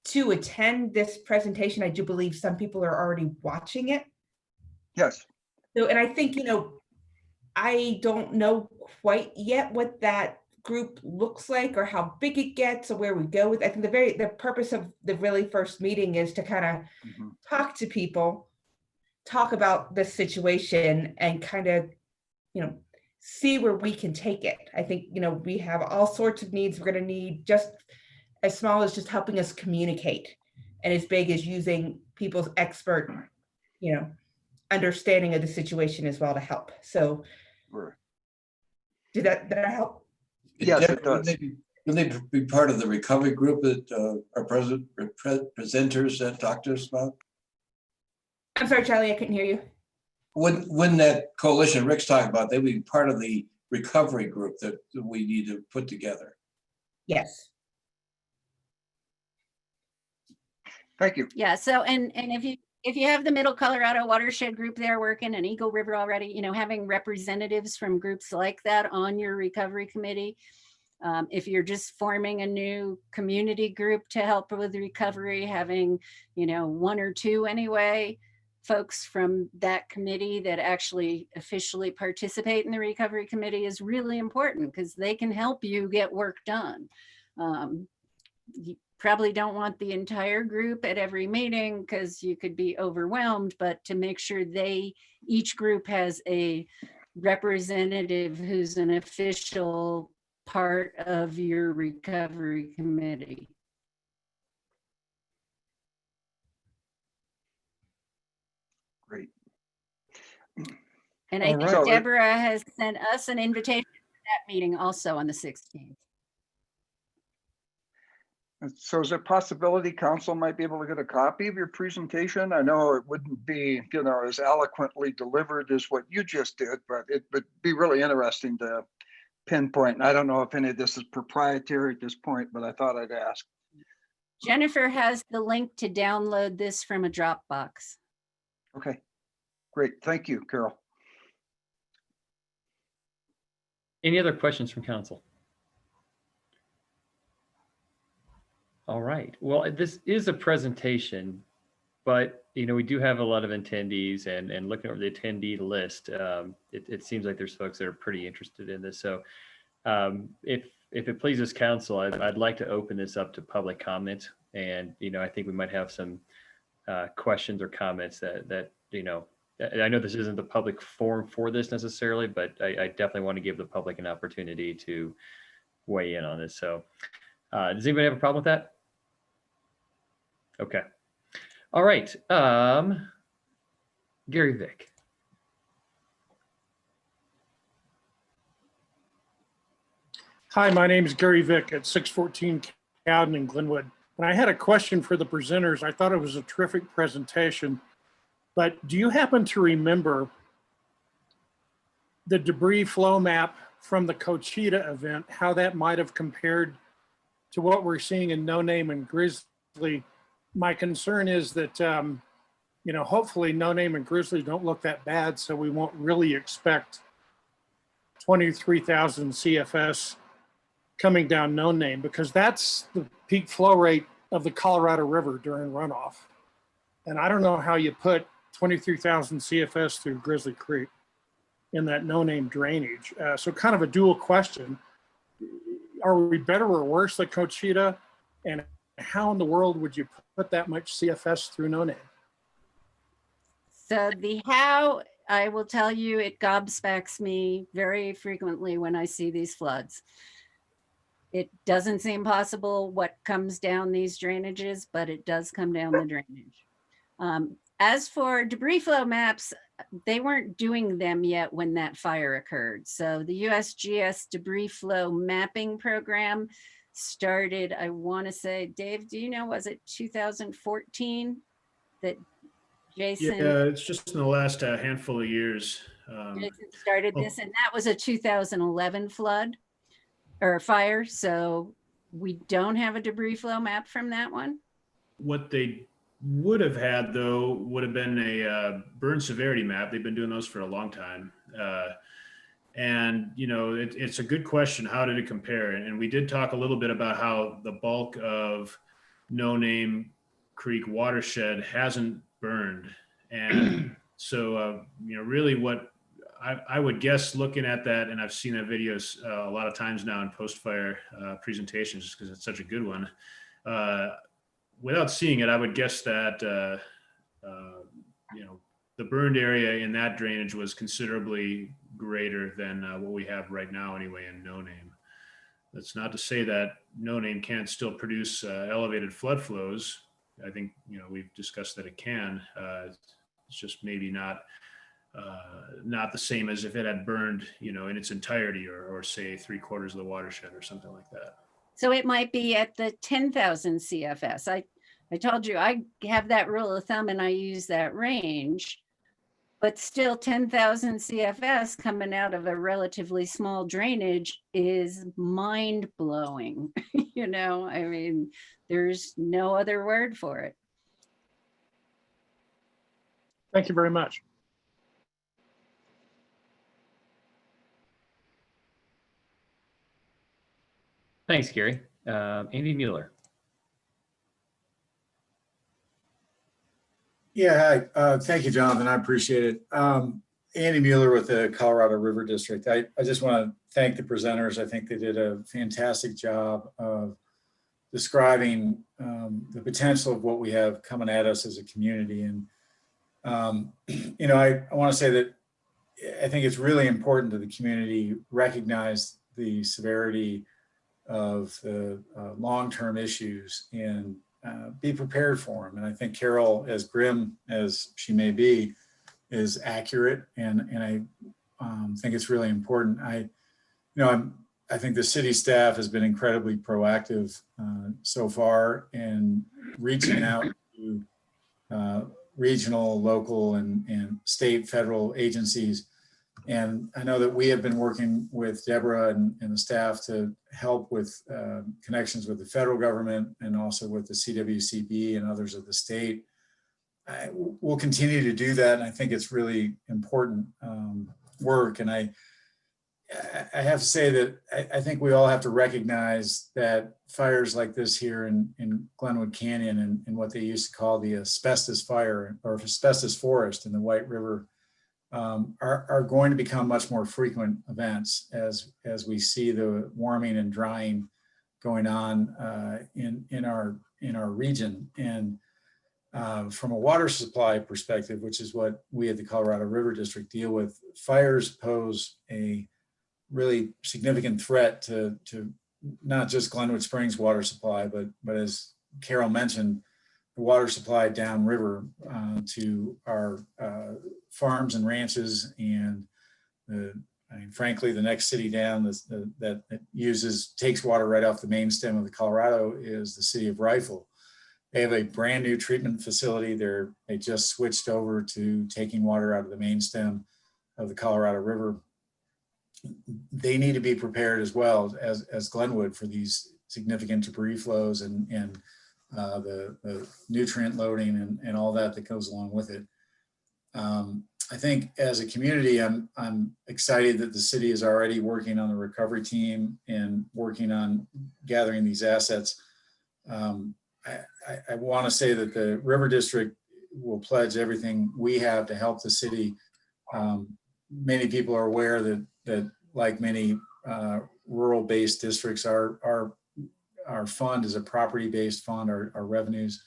to attend this presentation. I do believe some people are already watching it. Yes. So, and I think, I don't know quite yet what that group looks like or how big it gets or where we go with. I think the purpose of the really first meeting is to kind of talk to people, talk about the situation, and kind of, see where we can take it. I think, we have all sorts of needs. We're going to need just as small as just helping us communicate, and as big as using people's expert, understanding of the situation as well to help. So did that help? Yes, it does. Will they be part of the recovery group that our presenters talked to us about? I'm sorry, Charlie, I couldn't hear you. When that coalition Rick's talking about, they would be part of the recovery group that we need to put together. Yes. Thank you. Yeah. So, and if you if you have the Middle Colorado Watershed Group there working and Eagle River already, you know, having representatives from groups like that on your recovery committee. If you're just forming a new community group to help with recovery, having, you know, one or two anyway, folks from that committee that actually officially participate in the recovery committee is really important because they can help you get work done. You probably don't want the entire group at every meeting because you could be overwhelmed, but to make sure each group has a representative who's an official part of your recovery committee. Great. And I All think right. Deborah has sent us an invitation to that meeting also on the 16th. So is there a possibility council might be able to get a copy of your presentation? I know it wouldn't be, you know, as eloquently delivered as what you just did, but it would be really interesting to pinpoint. And I don't know if any of this is proprietary at this point, but I thought I'd ask. Jennifer has the link to download this from a Dropbox. Okay, great. Thank you, Carol. Any other questions from council? All right. Well, this is a presentation, but you know, we do have a lot of attendees, and looking over the attendee list, it seems like there's folks that are pretty interested in this. So if it pleases council, I'd like to open this up to public comment. And, you know, I think we might have some questions or comments that, you know, I know this isn't the public forum for this necessarily, but I definitely want to give the public an opportunity to weigh in on this. So does anybody have a problem with that? Okay. All right. Gary Vick. Hi, my name is Gary Vick at 614 Cowden in Glenwood. And I had a question for the presenters. I thought it was a terrific presentation, but do you happen to remember the debris flow map from the CHRISTINA event, how that might have compared to what we're seeing in No Name and Grizzly? My concern is that, you know, hopefully No Name and Grizzly don't look that bad, so we won't really expect 23,000 CFS coming down No Name, because that's the peak flow rate of the Colorado River during runoff. And I don't know how you put 23,000 CFS through Grizzly Creek in that No Name drainage. So kind of a dual question. Are we better or worse than CHRISTINA? And how in the world would you put that much CFS through No Name? So the how, I will tell you, it gobsmacks me very frequently when I see these floods. It doesn't seem possible what comes down these drainages, but it does come down the drainage. As for debris flow maps, they weren't doing them yet when that fire occurred. So the USGS debris flow mapping program started, I want to say, Dave, do you know, was it 2014 that Jason? Yeah, it's just in the last handful of years. Jason started this, and that was a 2011 flood or fire. So we don't have a debris flow map from that one. What they would have had, though, would have been a burn severity map. They've been doing those for a long time. And, you know, it's a good question. How did it compare? And we did talk a little bit about how the bulk of No Name Creek watershed hasn't burned. And so, you know, really what I would guess looking at that, and I've seen that video a lot of times now in post-fire presentations just because it's such a good one. Without seeing it, I would guess that, you know, the burned area in that drainage was considerably greater than what we have right now anyway in No Name. That's not to say that No Name can't still produce elevated flood flows. I think, you know, we've discussed that it can. It's just maybe not the same as if it had burned, you know, in its entirety, or say 3/4 of the watershed or something like that. So it might be at the 10,000 CFS. I told you I have that rule of thumb and I use that range, but still 10,000 CFS coming out of a relatively small drainage is mind blowing. You know, I mean, there's no other word for it. Thank you very much. Thanks, Gary. Andy Mueller. Yeah, hi. Thank you, Jonathan. I appreciate it. Andy Mueller with the Colorado River District. I just want to thank the presenters. I think they did a fantastic job of describing the potential of what we have coming at us as a community. And, you know, I want to say that I think it's really important that the community recognize the severity of the long-term issues and be prepared for them. And I think Carol, as grim as she may be, is accurate. And I think it's really important. I think the city staff has been incredibly proactive so far in reaching out to regional, local, and state, federal agencies. And I know that we have been working with Deborah and the staff to help with connections with the federal government and also with the CWCB and others of the state. We'll continue to do that. And I think it's really important work. And I have to say that I think we all have to recognize that fires like this here in Glenwood Canyon and what they used to call the asbestos fire or asbestos forest in the White River are going to become much more frequent events as we see the warming and drying going on in our region. And from a water supply perspective, which is what we at the Colorado River District deal with, fires pose a really significant threat to not just Glenwood Springs water supply, but as Carol mentioned, the water supply downriver to our farms and ranches, and frankly, the next city down that takes water right off the main stem of the Colorado is the city of Rifle. They have a brand new treatment facility. They just switched over to taking water out of the main stem of the Colorado River. They need to be prepared as well as Glenwood for these significant debris flows and the nutrient loading and all that goes along with it. I think as a community, I'm excited that the city is already working on the recovery team and working on gathering these assets. I want to say that the River District will pledge everything we have to help the city. Many people are aware that like many rural-based districts, our fund is a property-based fund, our revenues.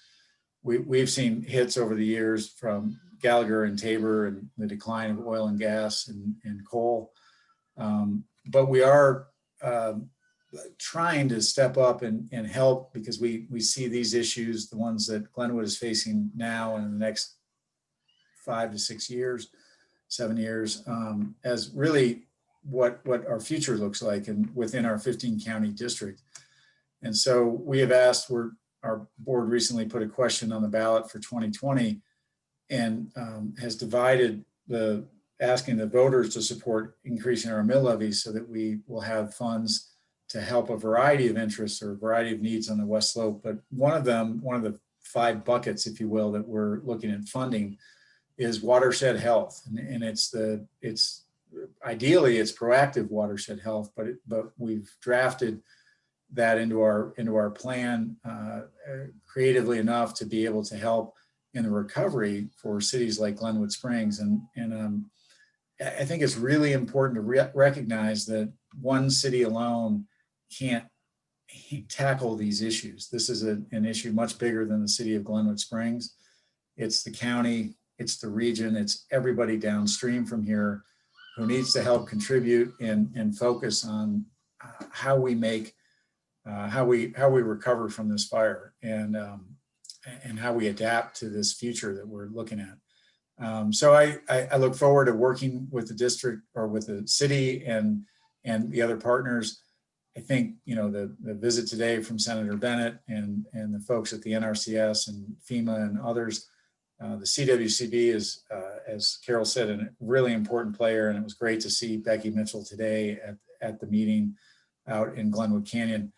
We've seen hits over the years from Gallagher and Tabor and the decline of oil and gas and coal. But we are trying to step up and help because we see these issues, the ones that Glenwood is facing now and in the next 5 to 6 years, 7 years, as really what our future looks like and within our 15 county district. And so we have asked, our board recently put a question on the ballot for 2020 and has divided asking the voters to support increasing our mill levies so that we will have funds to help a variety of interests or a variety of needs on the West Slope. But one of the 5 buckets, if you will, that we're looking at funding is watershed health. And it's ideally it's proactive watershed health, but we've drafted that into our plan creatively enough to be able to help in the recovery for cities like Glenwood Springs. And I think it's really important to recognize that one city alone can't tackle these issues. This is an issue much bigger than the city of Glenwood Springs. It's the county, it's the region, it's everybody downstream from here who needs to help contribute and focus on how we make how we recover from this fire and how we adapt to this future that we're looking at. So I look forward to working with the district or with the city and the other partners. I think, the visit today from Senator Bennett and the folks at the NRCS and FEMA and others, the CWCB is, as Carol said, a really important player. And it was great to see Becky Mitchell today at the meeting out in Glenwood Canyon.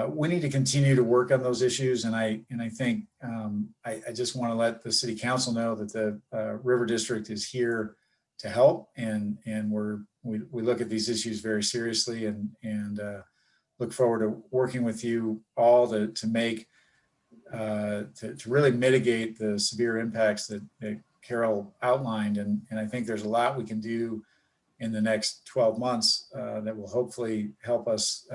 we need to continue to work on those issues. And I think I just want to let the city council know that the River District is here to help, and we look at these issues very seriously, and look forward to working with you all to make to really mitigate the severe impacts that Carol outlined. And I think there's a lot we can do in the next 12 months that will hopefully help us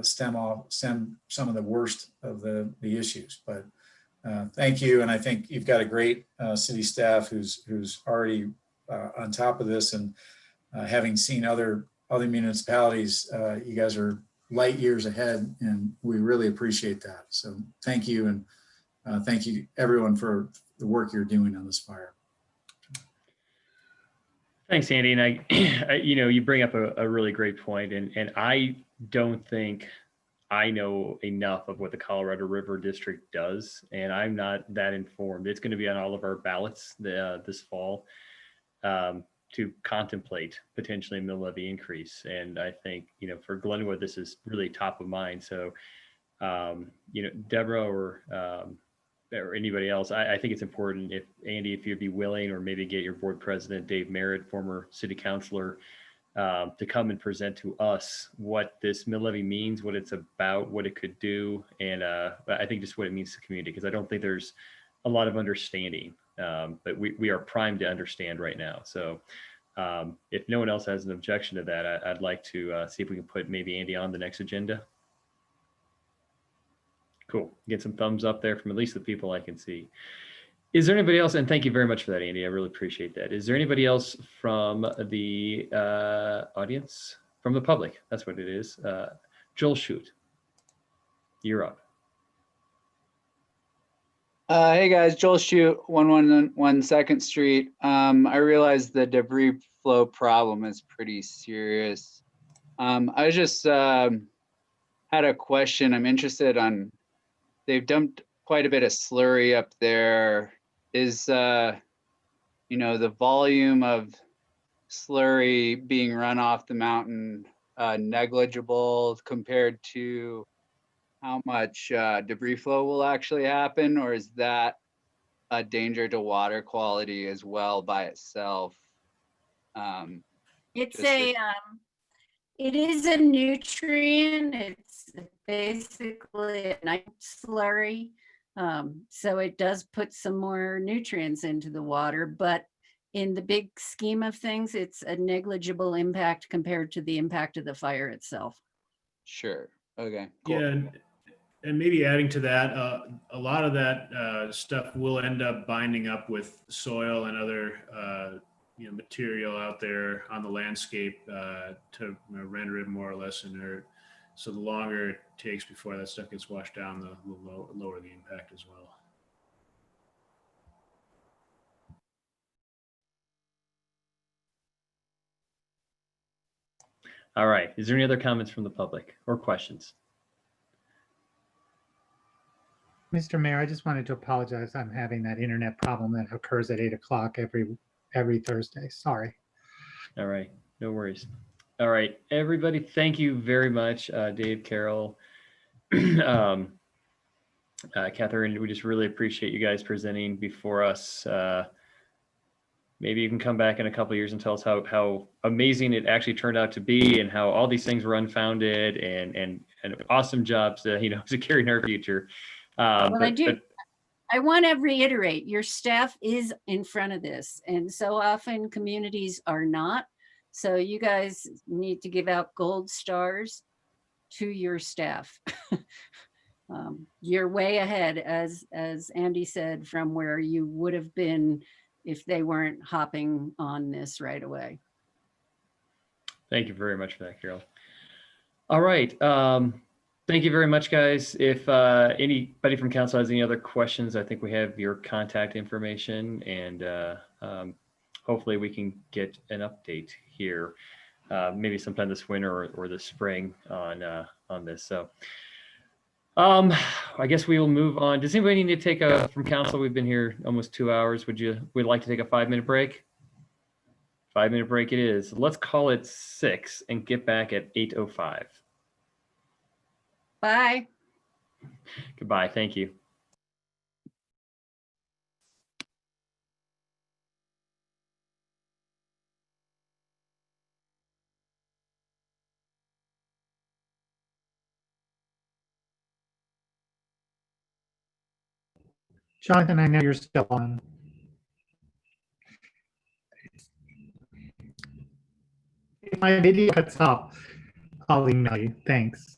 stem some of the worst of the issues. But thank you. And I think you've got a great city staff who's already on top of this, and having seen other municipalities, you guys are light years ahead, and we really appreciate that. So thank you. And thank you everyone for the work you're doing on this fire. Thanks, Andy. And you bring up a really great point, and I don't think I know enough of what the Colorado River District does, and I'm not that informed. It's going to be on all of our ballots this fall to contemplate potentially a mill levy increase. And I think, for Glenwood, this is really top of mind. So, Deborah or anybody else, I think it's important if you'd be willing, or maybe get your board president, Dave Merritt, former city councilor, to come and present to us what this mill levy means, what it's about, what it could do. And I think just what it means to the community, because I don't think there's a lot of understanding, but we are primed to understand right now. So if no one else has an objection to that, I'd like to see if we can put maybe Andy on the next agenda. Cool. Get some thumbs up there from at least the people I can see. Is there anybody else? And thank you very much for that, Andy. I really appreciate that. Is there anybody else from the audience, from the public? That's what it is. Joel Shoot, you're up. Hey guys, Joel Shoot, 111 2nd Street. I realize the debris flow problem is pretty serious. I was just had a question. I'm interested on, they've dumped quite a bit of slurry up there. Is, the volume of slurry being run off the mountain negligible compared to how much debris flow will actually happen, or is that a danger to water quality as well by itself? It is a nutrient. It's basically a night slurry. So it does put some more nutrients into the water, but in the big scheme of things, it's a negligible impact compared to the impact of the fire itself. Sure. Okay. Cool. Yeah, and maybe adding to that, a lot of that stuff will end up binding up with soil and other material out there on the landscape to render it more or less inert. So the longer it takes before that stuff gets washed down, the lower the impact as well. All right. Is there any other comments from the public or questions? Mr. Mayor, I just wanted to apologize. I'm having that internet problem that occurs at 8 o'clock every Thursday. Sorry. All right. No worries. All right, everybody. Thank you very much, Dave, Carol, Catherine. We just really appreciate you guys presenting before us. Maybe you can come back in a couple of years and tell us how amazing it actually turned out to be, and how all these things were unfounded, and awesome jobs, securing our future. Well, I want to reiterate, your staff is in front of this, and so often communities are not. So you guys need to give out gold stars to your staff. You're way ahead, as Andy said, from where you would have been if they weren't hopping on this right away. Thank you very much for that, Carol. All right. Thank you very much, guys. If anybody from council has any other questions, I think we have your contact information, and hopefully we can get an update here, maybe sometime this winter or this spring on this. So I guess we will move on. Does anybody need to take from council? We've been here almost 2 hours. We'd like to take a 5-minute break? 5-minute break it is. Let's call it 6 and get back at 8:05. Bye. Goodbye. Thank you. Jonathan, I know you're still on. If my video cuts off, I'll email you. Thanks.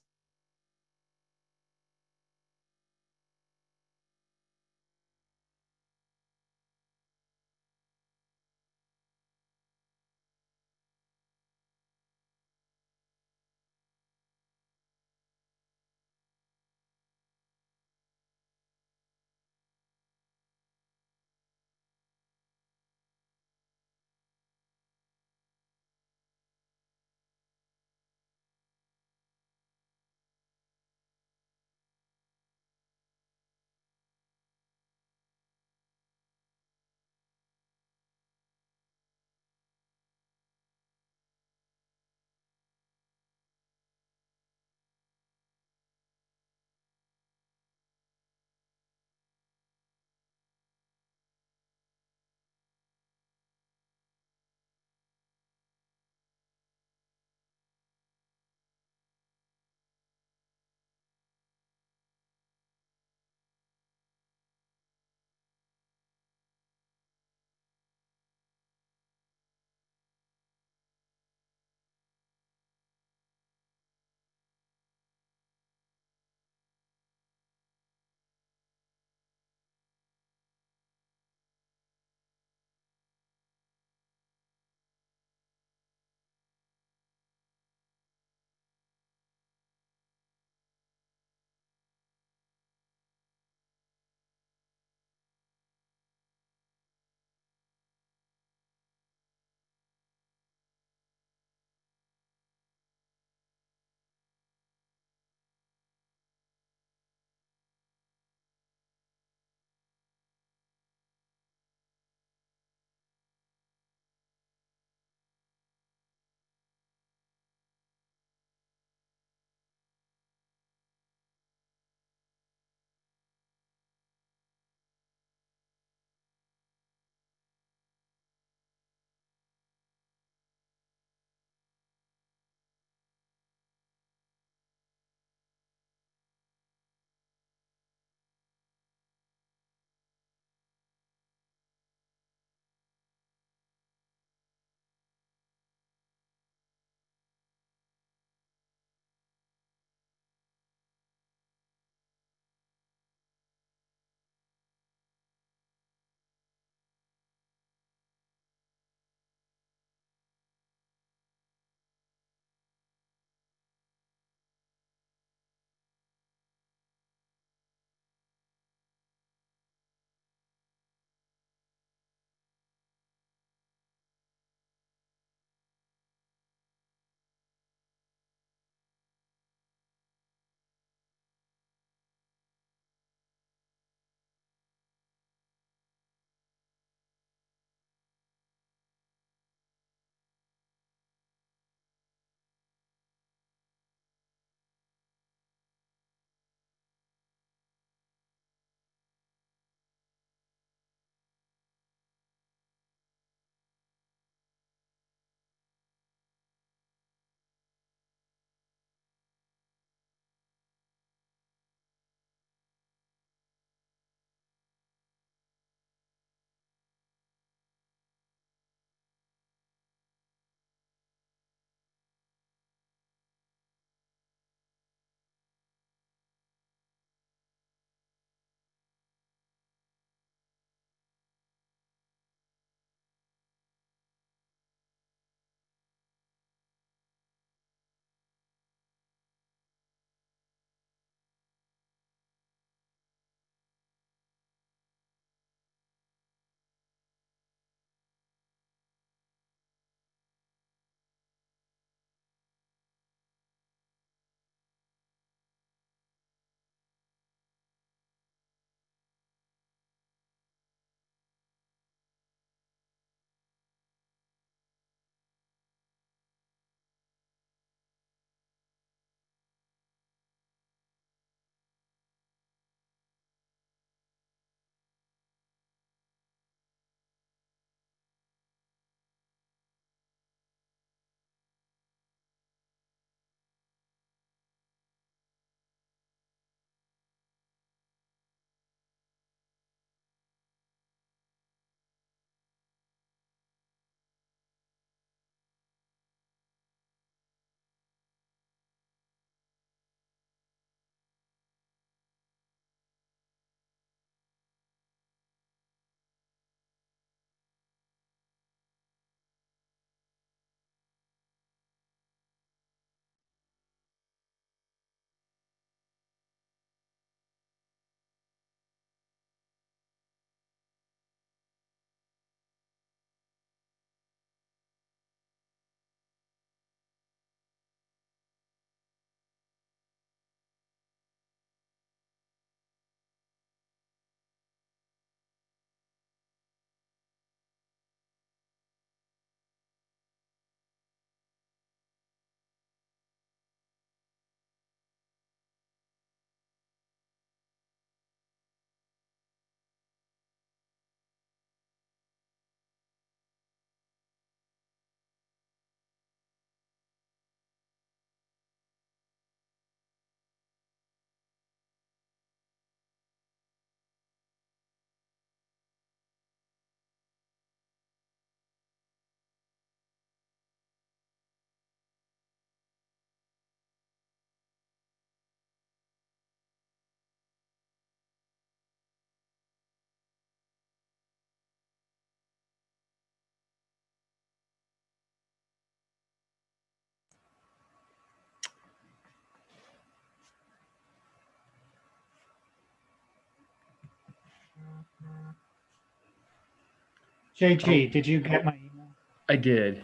JG, did you get my email? I did.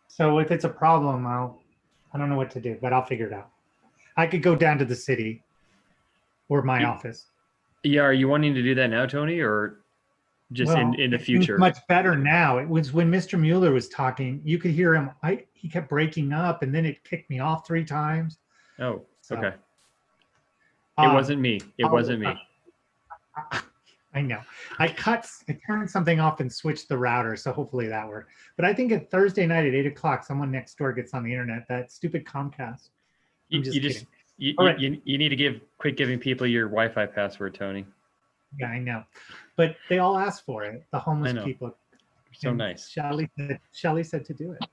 So if it's a problem, I don't know what to do, but I'll figure it out. I could go down to the city or my office. Yeah, are you wanting to do that now, Tony, or just Well, in the it seems future? much better now. It was when Mr. Mueller was talking, you could hear him. He kept breaking up, and then it kicked me off 3 times. Oh, So, okay. It wasn't me. It I'll- wasn't me. I know. I turned something off and switched the router, so hopefully that worked. But I think at Thursday night at 8 o'clock, someone next door gets on the internet. That stupid Comcast. I'm just kidding. All right. You need to quit giving people your Wi-Fi password, Tony. Yeah, I know. But they all asked for it. The homeless know. people. So And nice. Shelley said to do it.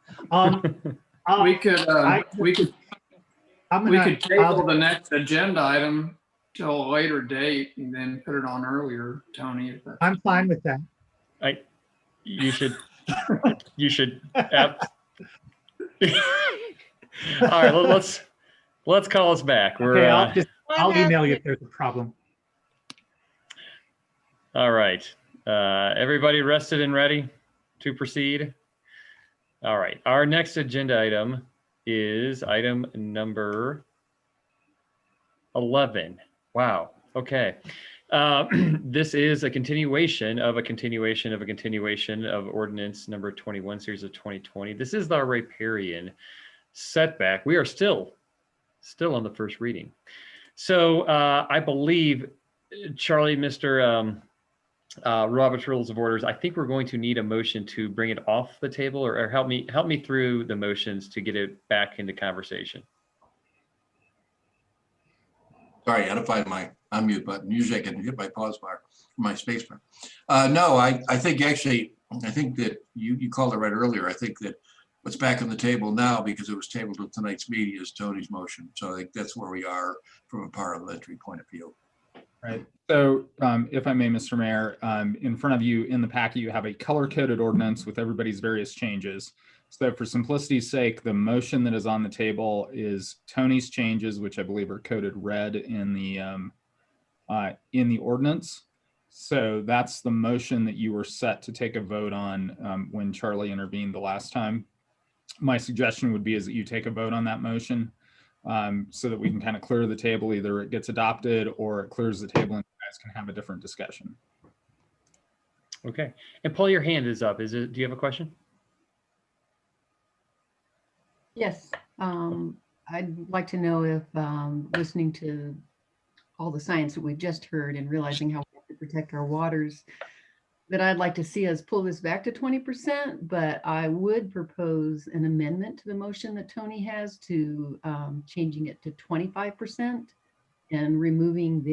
We could table the next agenda item till a later date and then put it on earlier, Tony. If that's I'm fine with that. You should. All right, let's call us back. We're Okay, I'll email you if there's a problem. all right. Everybody rested and ready to proceed? All right. Our next agenda item is item number 11. Wow. Okay. This is a continuation of ordinance number 21, series of 2020. This is our riparian setback. We are still on the first reading. So I believe, Charlie, Mr. Robert's Rules of Orders, I think we're going to need a motion to bring it off the table, or help me through the motions to get it back into conversation. Sorry, I had to find my unmute button. Usually I can hit my pause bar, my space bar. No, I think that you called it right earlier. I think that what's back on the table now, because it was tabled at tonight's meeting, is Tony's motion. So I think that's where we are from a parliamentary point of view. Right. So if I may, Mr. Mayor, in front of you in the packet, you have a color-coded ordinance with everybody's various changes. So for simplicity's sake, the motion that is on the table is Tony's changes, which I believe are coded red in the ordinance. So that's the motion that you were set to take a vote on when Charlie intervened the last time. My suggestion would be is that you take a vote on that motion so that we can kind of clear the table. Either it gets adopted or it clears the table and you guys can have a different discussion. Okay. And Paul, your hand is up. Do you have a question? Yes, I'd like to know if listening to all the science that we've just heard and realizing how we have to protect our waters, that I'd like to see us pull this back to 20%, but I would propose an amendment to the motion that Tony has to changing it to 25% and removing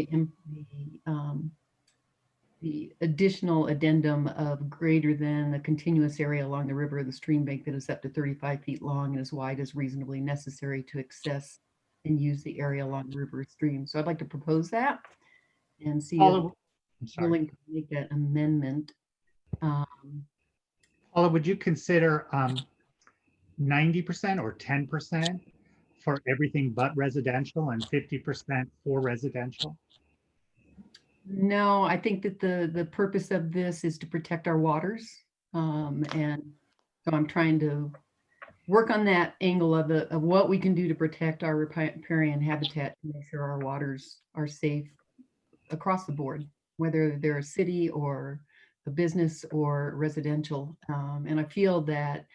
the additional addendum of greater than a continuous area along the river or the stream bank that is up to 35 feet long and as wide as reasonably necessary to access and use the area along the river or stream. So I'd like to propose that and see if willing to make that amendment. Paula, would you consider 90% or 10% for everything but residential and 50% for residential? No, I think that the purpose of this is to protect our waters. And so I'm trying to work on that angle of what we can do to protect our riparian habitat to make sure our waters are safe across the board, whether they're a city or a business or residential. And I feel that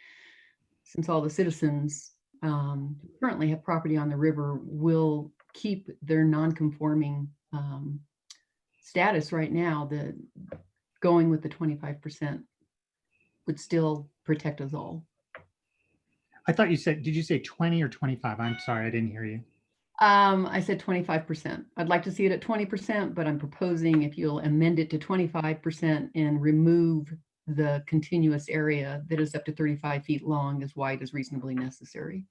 since all the citizens who currently have property on the river will keep their non-conforming status right now, that going with the 25% would still protect us all. I thought you said, did you say 20 or 25? I'm sorry, I didn't hear you. I said 25%. I'd like to see it at 20%, but I'm proposing if you'll amend it to 25% and remove the continuous area that is up to 35 feet long, as wide as reasonably necessary.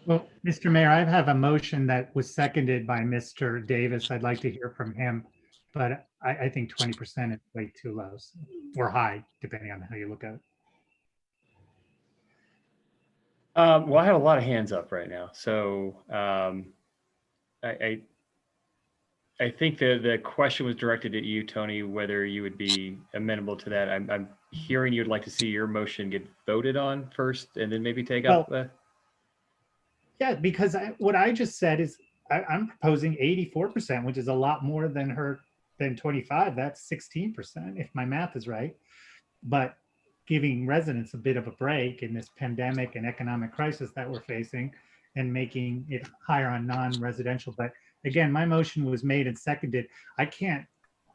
Well, Mr. Mayor, I have a motion that was seconded by Mr. Davis. I'd like to hear from him, but I think 20% is way too low or high, depending on how you look at Well, I have a lot of hands up right now, so I think the question was directed at you, Tony, whether you would be amenable to that. I'm hearing you'd like to see your motion get voted on first, and then maybe take up. Yeah, because what I just said is I'm proposing 84%, which is a lot more than 25. That's 16%, if my math is right. But giving residents a bit of a break in this pandemic and economic crisis that we're facing, and making it higher on non-residential. But again, my motion was made and seconded. I can't,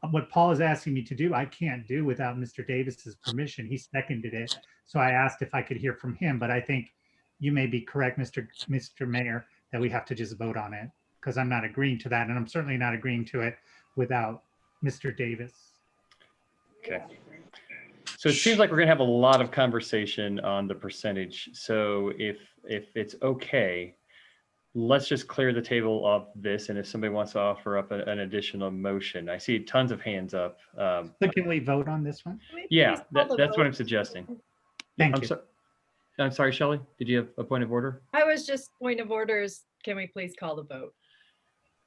what Paul is asking me to do, I can't do without Mr. Davis's permission. He seconded it. So I asked if I could hear from him, but I think you may be correct, Mr. Mayor, that we have to just vote on it, because I'm not agreeing to that. And I'm certainly not agreeing to it without Mr. Davis. Okay. So it seems like we're going to have a lot of conversation on the percentage. So if it's okay, let's just clear the table of this. And if somebody wants to offer up an additional motion, I see tons of hands up. So can we vote on this one? Yeah, that's what I'm suggesting. Thank you. I'm sorry, Shelley, did you have a point of order? I was just point of orders. Can we please call the vote?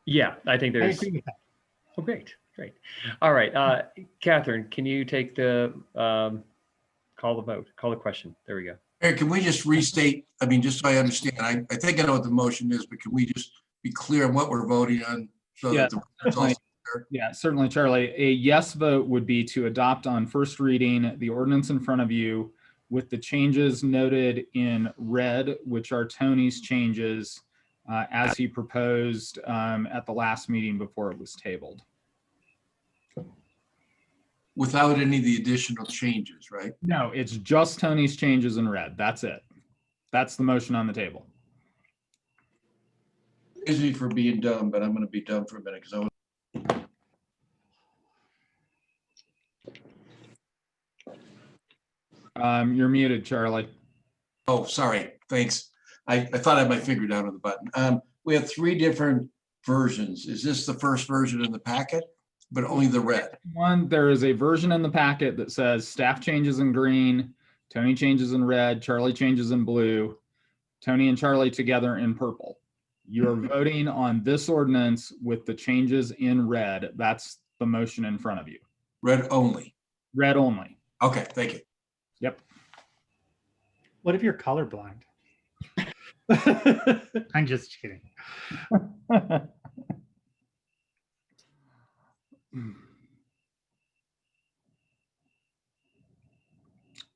Yeah, I think there's. I agree with that. Oh, great. All right, Catherine, can you take the call the vote, call the question? There we go. Eric, can we just restate? I mean, just so I understand, I think I know what the motion is, but can we just be clear on what we're voting on? So Yeah, that it's also clear? Yeah, certainly, Charlie. A yes vote would be to adopt on first reading the ordinance in front of you with the changes noted in red, which are Tony's changes as he proposed at the last meeting before it was tabled. Without any of the additional changes, right? No, it's just Tony's changes in red. That's it. That's the motion on the table. Excuse me for being dumb, but I'm going to be dumb for a minute because You're muted, Charlie. Oh, sorry. Thanks. I thought I had my finger down on the button. We have 3 different versions. Is this the first version in the packet, but only the red? One, there is a version in the packet that says staff changes in green, Tony changes in red, Charlie changes in blue, Tony and Charlie together in purple. You're voting on this ordinance with the changes in red. That's the motion in front of you. Red only. Red only. Okay, thank you. Yep. What if you're colorblind? I'm just kidding.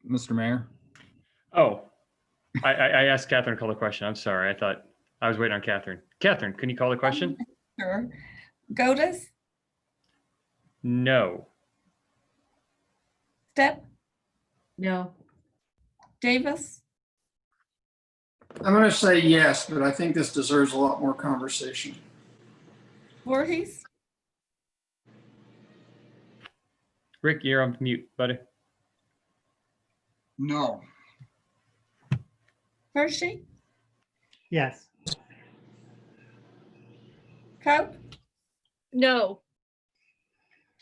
Mr. Mayor. Oh, I asked Catherine to call the question. I'm sorry. I thought I was waiting on Catherine. Catherine, can you call the question? Sure. Godus, No. Step, No. Davis, I'm going to say yes, but I think this deserves a lot more conversation. Voorhees, Rick, you're on mute, buddy. No. Hershey, Yes. Cope, No.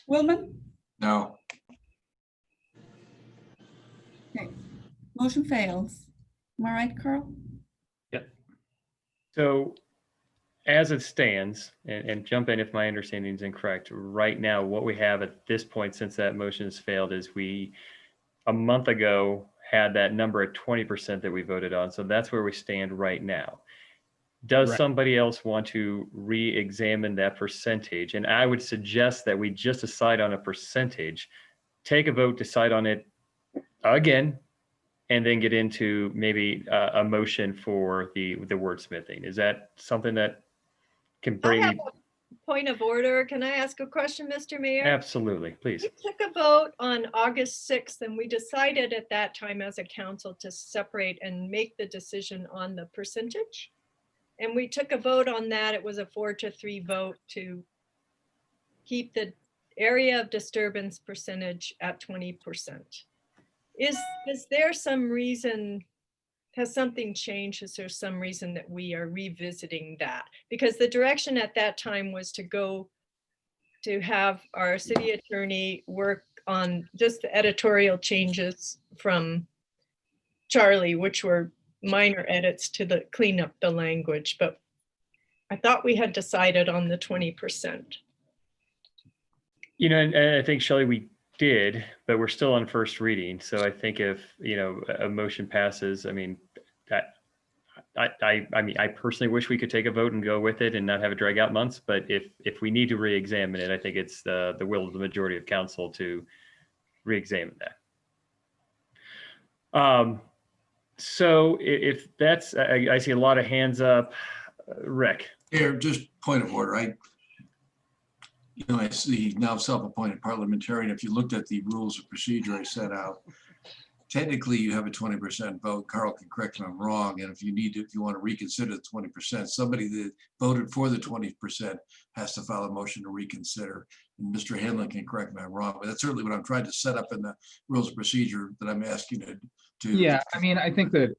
Willman. No. Okay. Motion fails. Am I right, Carl? So as it stands, and jump in if my understanding is incorrect, right now, what we have at this point, since that motion has failed, is we, a month ago, had that number at 20% that we voted on. So that's where we stand right now. Does somebody else want to re-examine that percentage? And I would suggest that we just decide on a percentage, take a vote, decide on it again, and then get into maybe a motion for the wordsmithing. Is that something that can bring? I have a point of order. Can I ask a question, Mr. Mayor? Absolutely, please. We took a vote on August 6th, and we decided at that time as a council to separate and make the decision on the percentage. And we took a vote on that. It was a 4-3 vote to keep the area of disturbance percentage at 20%. Is there some reason, has something changed? Is there some reason that we are revisiting that? Because the direction at that time was to go to have our city attorney work on just the editorial changes from Charlie, which were minor edits to clean up the language, but I thought we had decided on the 20%. And I think, Shelley, we did, but we're still on first reading. So I think if, a motion passes, I mean, I personally wish we could take a vote and go with it and not have it drag out months. But if we need to re-examine it, I think it's the will of the majority of council to re-examine that. So if that's, I see a lot of hands up. Rick. Here, just point of order. I see now self-appointed parliamentarian. If you looked at the rules of procedure I set out, technically you have a 20% vote. Carl can correct me if I'm wrong. And if you want to reconsider the 20%, somebody that voted for the 20% has to file a motion to reconsider. And Mr. Hanlon can correct me if I'm wrong, but that's certainly what I'm trying to set up in the rules of procedure that I'm asking to. Yeah, I mean, I think that,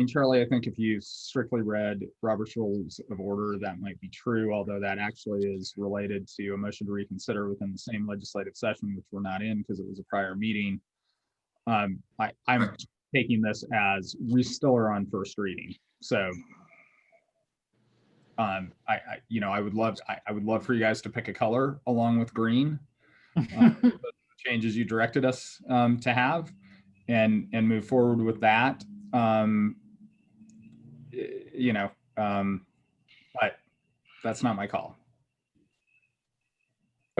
Charlie, I think if you strictly read Robert's Rules of Order, that might be true, although that actually is related to a motion to reconsider within the same legislative session, which we're not in because it was a prior meeting. I'm taking this as we still are on first reading. So I would love for you guys to pick a color along with green, the changes you directed us to have. And move forward with that, but that's not my call.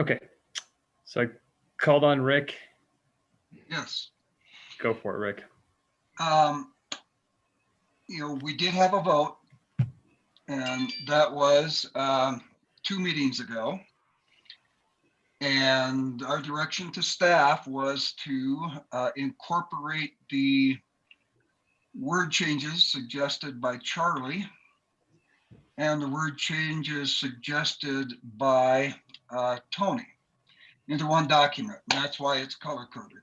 Okay, so I called on Rick. Yes. Go for it, Rick. We did have a vote, and that was 2 meetings ago. And our direction to staff was to incorporate the word changes suggested by Charlie and the word changes suggested by Tony into one document. And that's why it's color coded.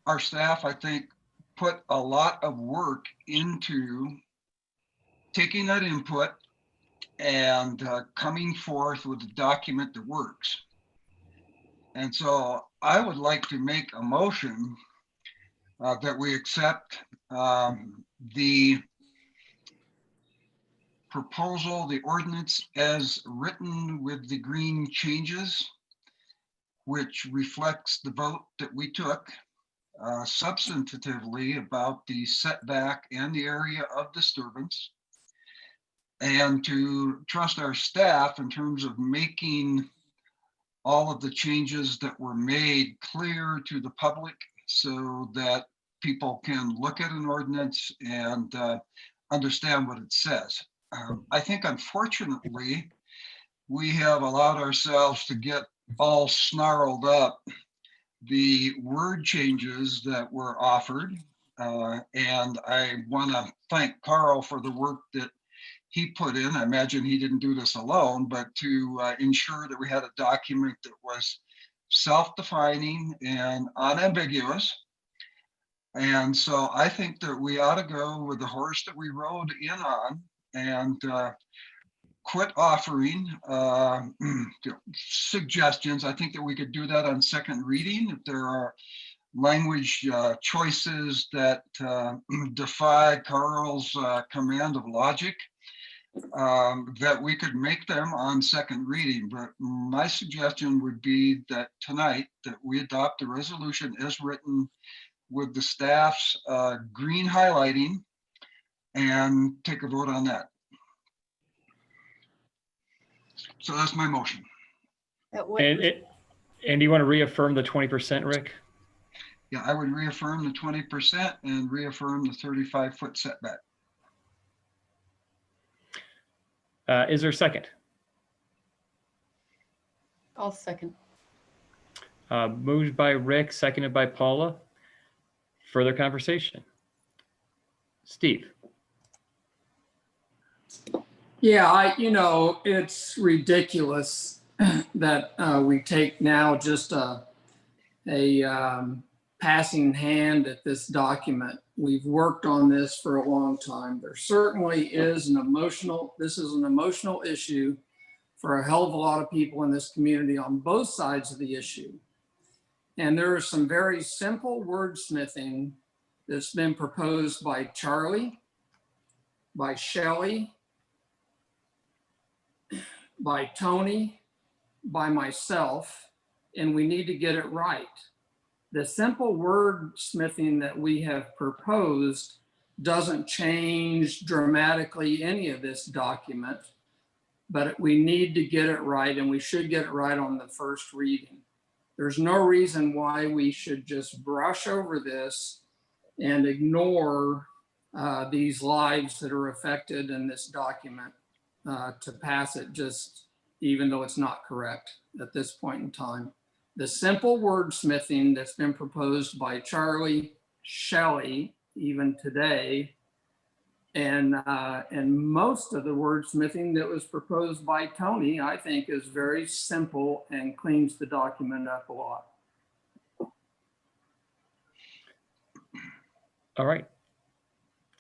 Our staff, I think, put a lot of work into taking that input and coming forth with a document that works. And so I would like to make a motion that we accept the proposal, the ordinance as written with the green changes, which reflects the vote that we took substantively about the setback and the area of disturbance, and to trust our staff in terms of making all of the changes that were made clear to the public so that people can look at an ordinance and understand what it says. I think, unfortunately, we have allowed ourselves to get all snarled up the word changes that were offered. And I want to thank Carl for the work that he put in. I imagine he didn't do this alone, but to ensure that we had a document that was self-defining and unambiguous. And so I think that we ought to go with the horse that we rode in on and quit offering suggestions. I think that we could do that on second reading if there are language choices that defy Carl's command of logic, that we could make them on second reading. But my suggestion would be that tonight that we adopt the resolution as written with the staff's green highlighting and take a vote on that. So that's my motion. And do you want to reaffirm the 20%, Rick? Yeah, I would reaffirm the 20% and reaffirm the 35-foot setback. Is there a second? I'll second. Moved by Rick, seconded by Paula. Further conversation? Steve. Yeah, it's ridiculous that we take now just a passing hand at this document. We've worked on this for a long time. There certainly is this is an emotional issue for a hell of a lot of people in this community on both sides of the issue. And there is some very simple wordsmithing that's been proposed by Charlie, by Shelley, by Tony, by myself, and we need to get it right. The simple wordsmithing that we have proposed doesn't change dramatically any of this document, but we need to get it right, and we should get it right on the first reading. There's no reason why we should just brush over this and ignore these lives that are affected in this document to pass it, just even though it's not correct at this point in time. The simple wordsmithing that's been proposed by Charlie, Shelley, even today, and most of the wordsmithing that was proposed by Tony, I think, is very simple and cleans the document up a lot. All right.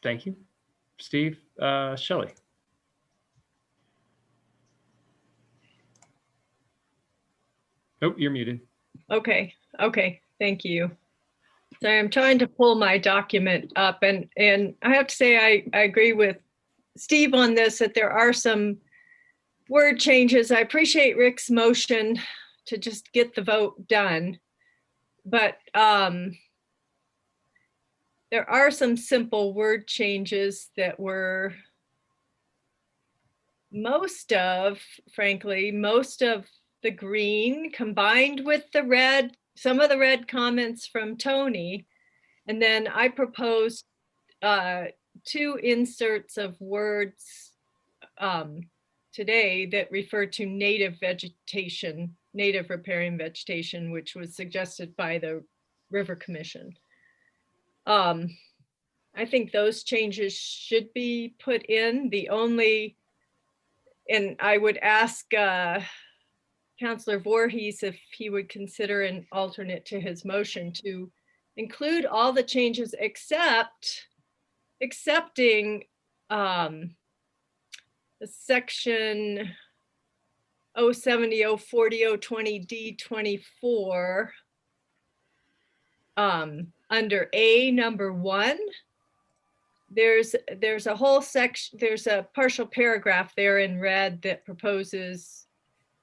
Thank you. Steve, Shelley. Nope, you're muted. Okay, thank you. So I'm trying to pull my document up, and I have to say I agree with Steve on this, that there are some word changes. I appreciate Rick's motion to just get the vote done, but there are some simple word changes that were most of the green combined with the red, some of the red comments from Tony. And then I proposed 2 inserts of words today that refer to native vegetation, native riparian vegetation, which was suggested by the River Commission. I think those changes should be put in. The only, and I would ask Councillor Voorhees if he would consider an alternate to his motion to include all the changes accepting the section 070, 040, 020, D24 under A number 1. There's a whole section, there's a partial paragraph there in red that proposes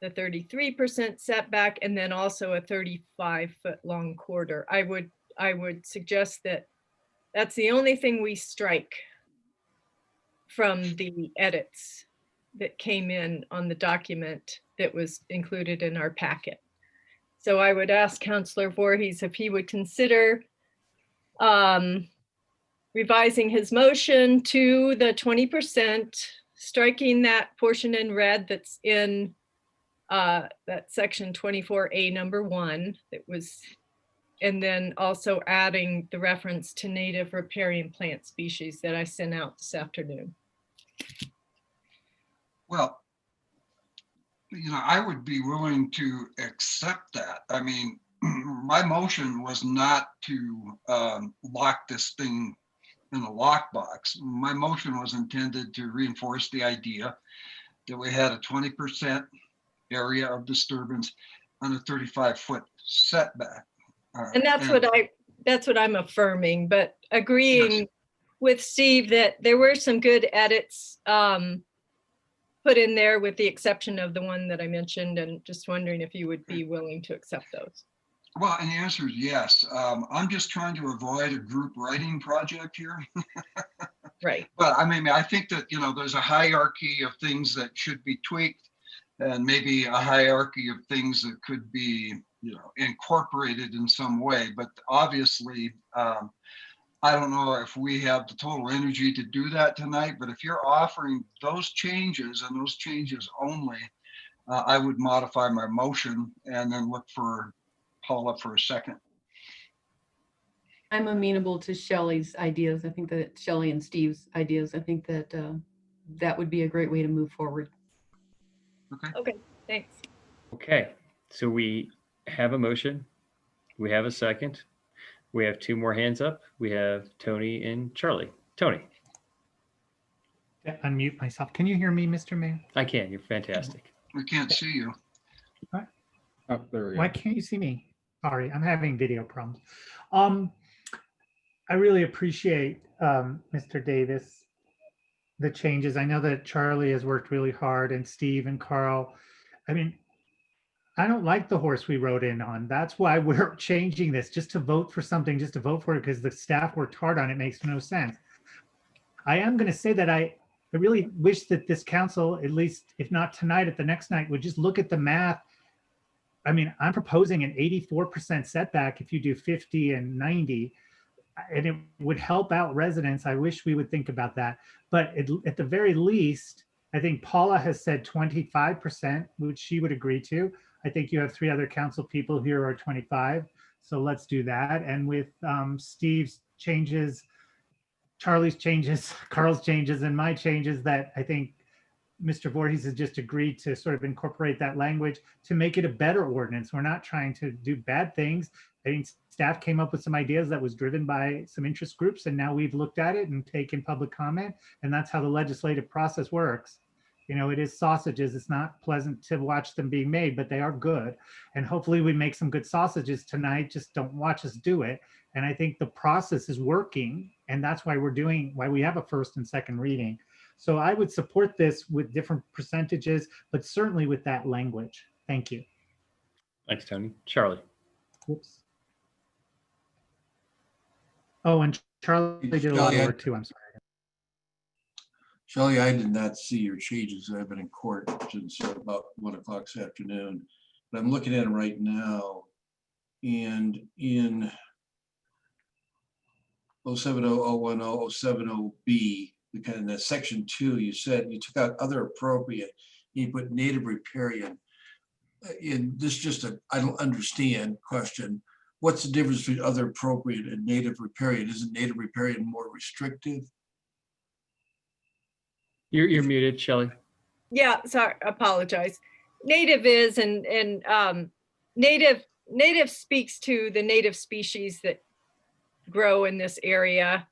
the 33% setback, and then also a 35-foot long corridor. I would suggest that that's the only thing we strike from the edits that came in on the document that was included in our packet. So I would ask Councillor Voorhees if he would consider revising his motion to the 20%, striking that portion in red that's in that section 24A number 1 that was, and then also adding the reference to native riparian plant species that I sent out this afternoon. Well, you know, I would be willing to accept that. I mean, my motion was not to lock this thing in a lockbox. My motion was intended to reinforce the idea that we had a 20% area of disturbance on a 35-foot setback. And that's what I'm affirming, but agreeing yes. with Steve that there were some good edits put in there, with the exception of the one that I mentioned, and just wondering if you would be willing to accept those. Well, and the answer is yes. I'm just trying to avoid a group writing project here. Right. But I mean, I think that, you know, there's a hierarchy of things that should be tweaked, and maybe a hierarchy of things that could be, you know, incorporated in some way. But obviously, I don't know if we have the total energy to do that tonight, but if you're offering those changes and those changes only, I would modify my motion and then look for Paula for a second. I'm amenable to Shelley's ideas. I think that Shelley and Steve's ideas, I think that that would be a great way to move forward. Okay, thanks. Okay, so we have a motion. We have a second. We have 2 more hands up. We have Tony and Charlie. Tony. Unmute myself. Can you hear me, Mr. Mayor? I can. You're fantastic. We can't see you. What? Oh, there we go. Why can't you see me? Sorry, I'm having video problems. I really appreciate, Mr. Davis, the changes. I know that Charlie has worked really hard, and Steve and Carl. I mean, I don't like the horse we rode in on. That's why we're changing this, just to vote for something, just to vote for it, because the staff worked hard on it. Makes no sense. I am going to say that I really wish that this council, at least if not tonight, at the next night, would just look at the math. I mean, I'm proposing an 84% setback if you do 50 and 90, and it would help out residents. I wish we would think about that. But at the very least, I think Paula has said 25%, which she would agree to. I think you have 3 other council people here who are 25. So let's do that. And with Steve's changes, Charlie's changes, Carl's changes, and my changes, that I think Mr. Voorhees has just agreed to sort of incorporate that language to make it a better ordinance. We're not trying to do bad things. I think staff came up with some ideas that was driven by some interest groups, and now we've looked at it and taken public comment, and that's how the legislative process works. You know, it is sausages. It's not pleasant to watch them being made, but they are good. And hopefully we make some good sausages tonight. Just don't watch us do it. And I think the process is working, and that's why why we have a first and second reading. So I would support this with different percentages, but certainly with that language. Thank you. Thanks, Tony. Charlie. Whoops. Oh, and Charlie did a lot of work too. I'm sorry. Shelley, I did not see your changes. I've been in court since about 1 o'clock this afternoon, but I'm looking at them right now. And in 070-010-070B, the section 2, you said you took out other appropriate, you put native riparian. In this, just a I don't understand question. What's the difference between other appropriate and native riparian? Isn't native riparian more restrictive? You're muted, Shelley. Yeah, sorry, apologize. Native is, and native speaks to the native species that grow in this area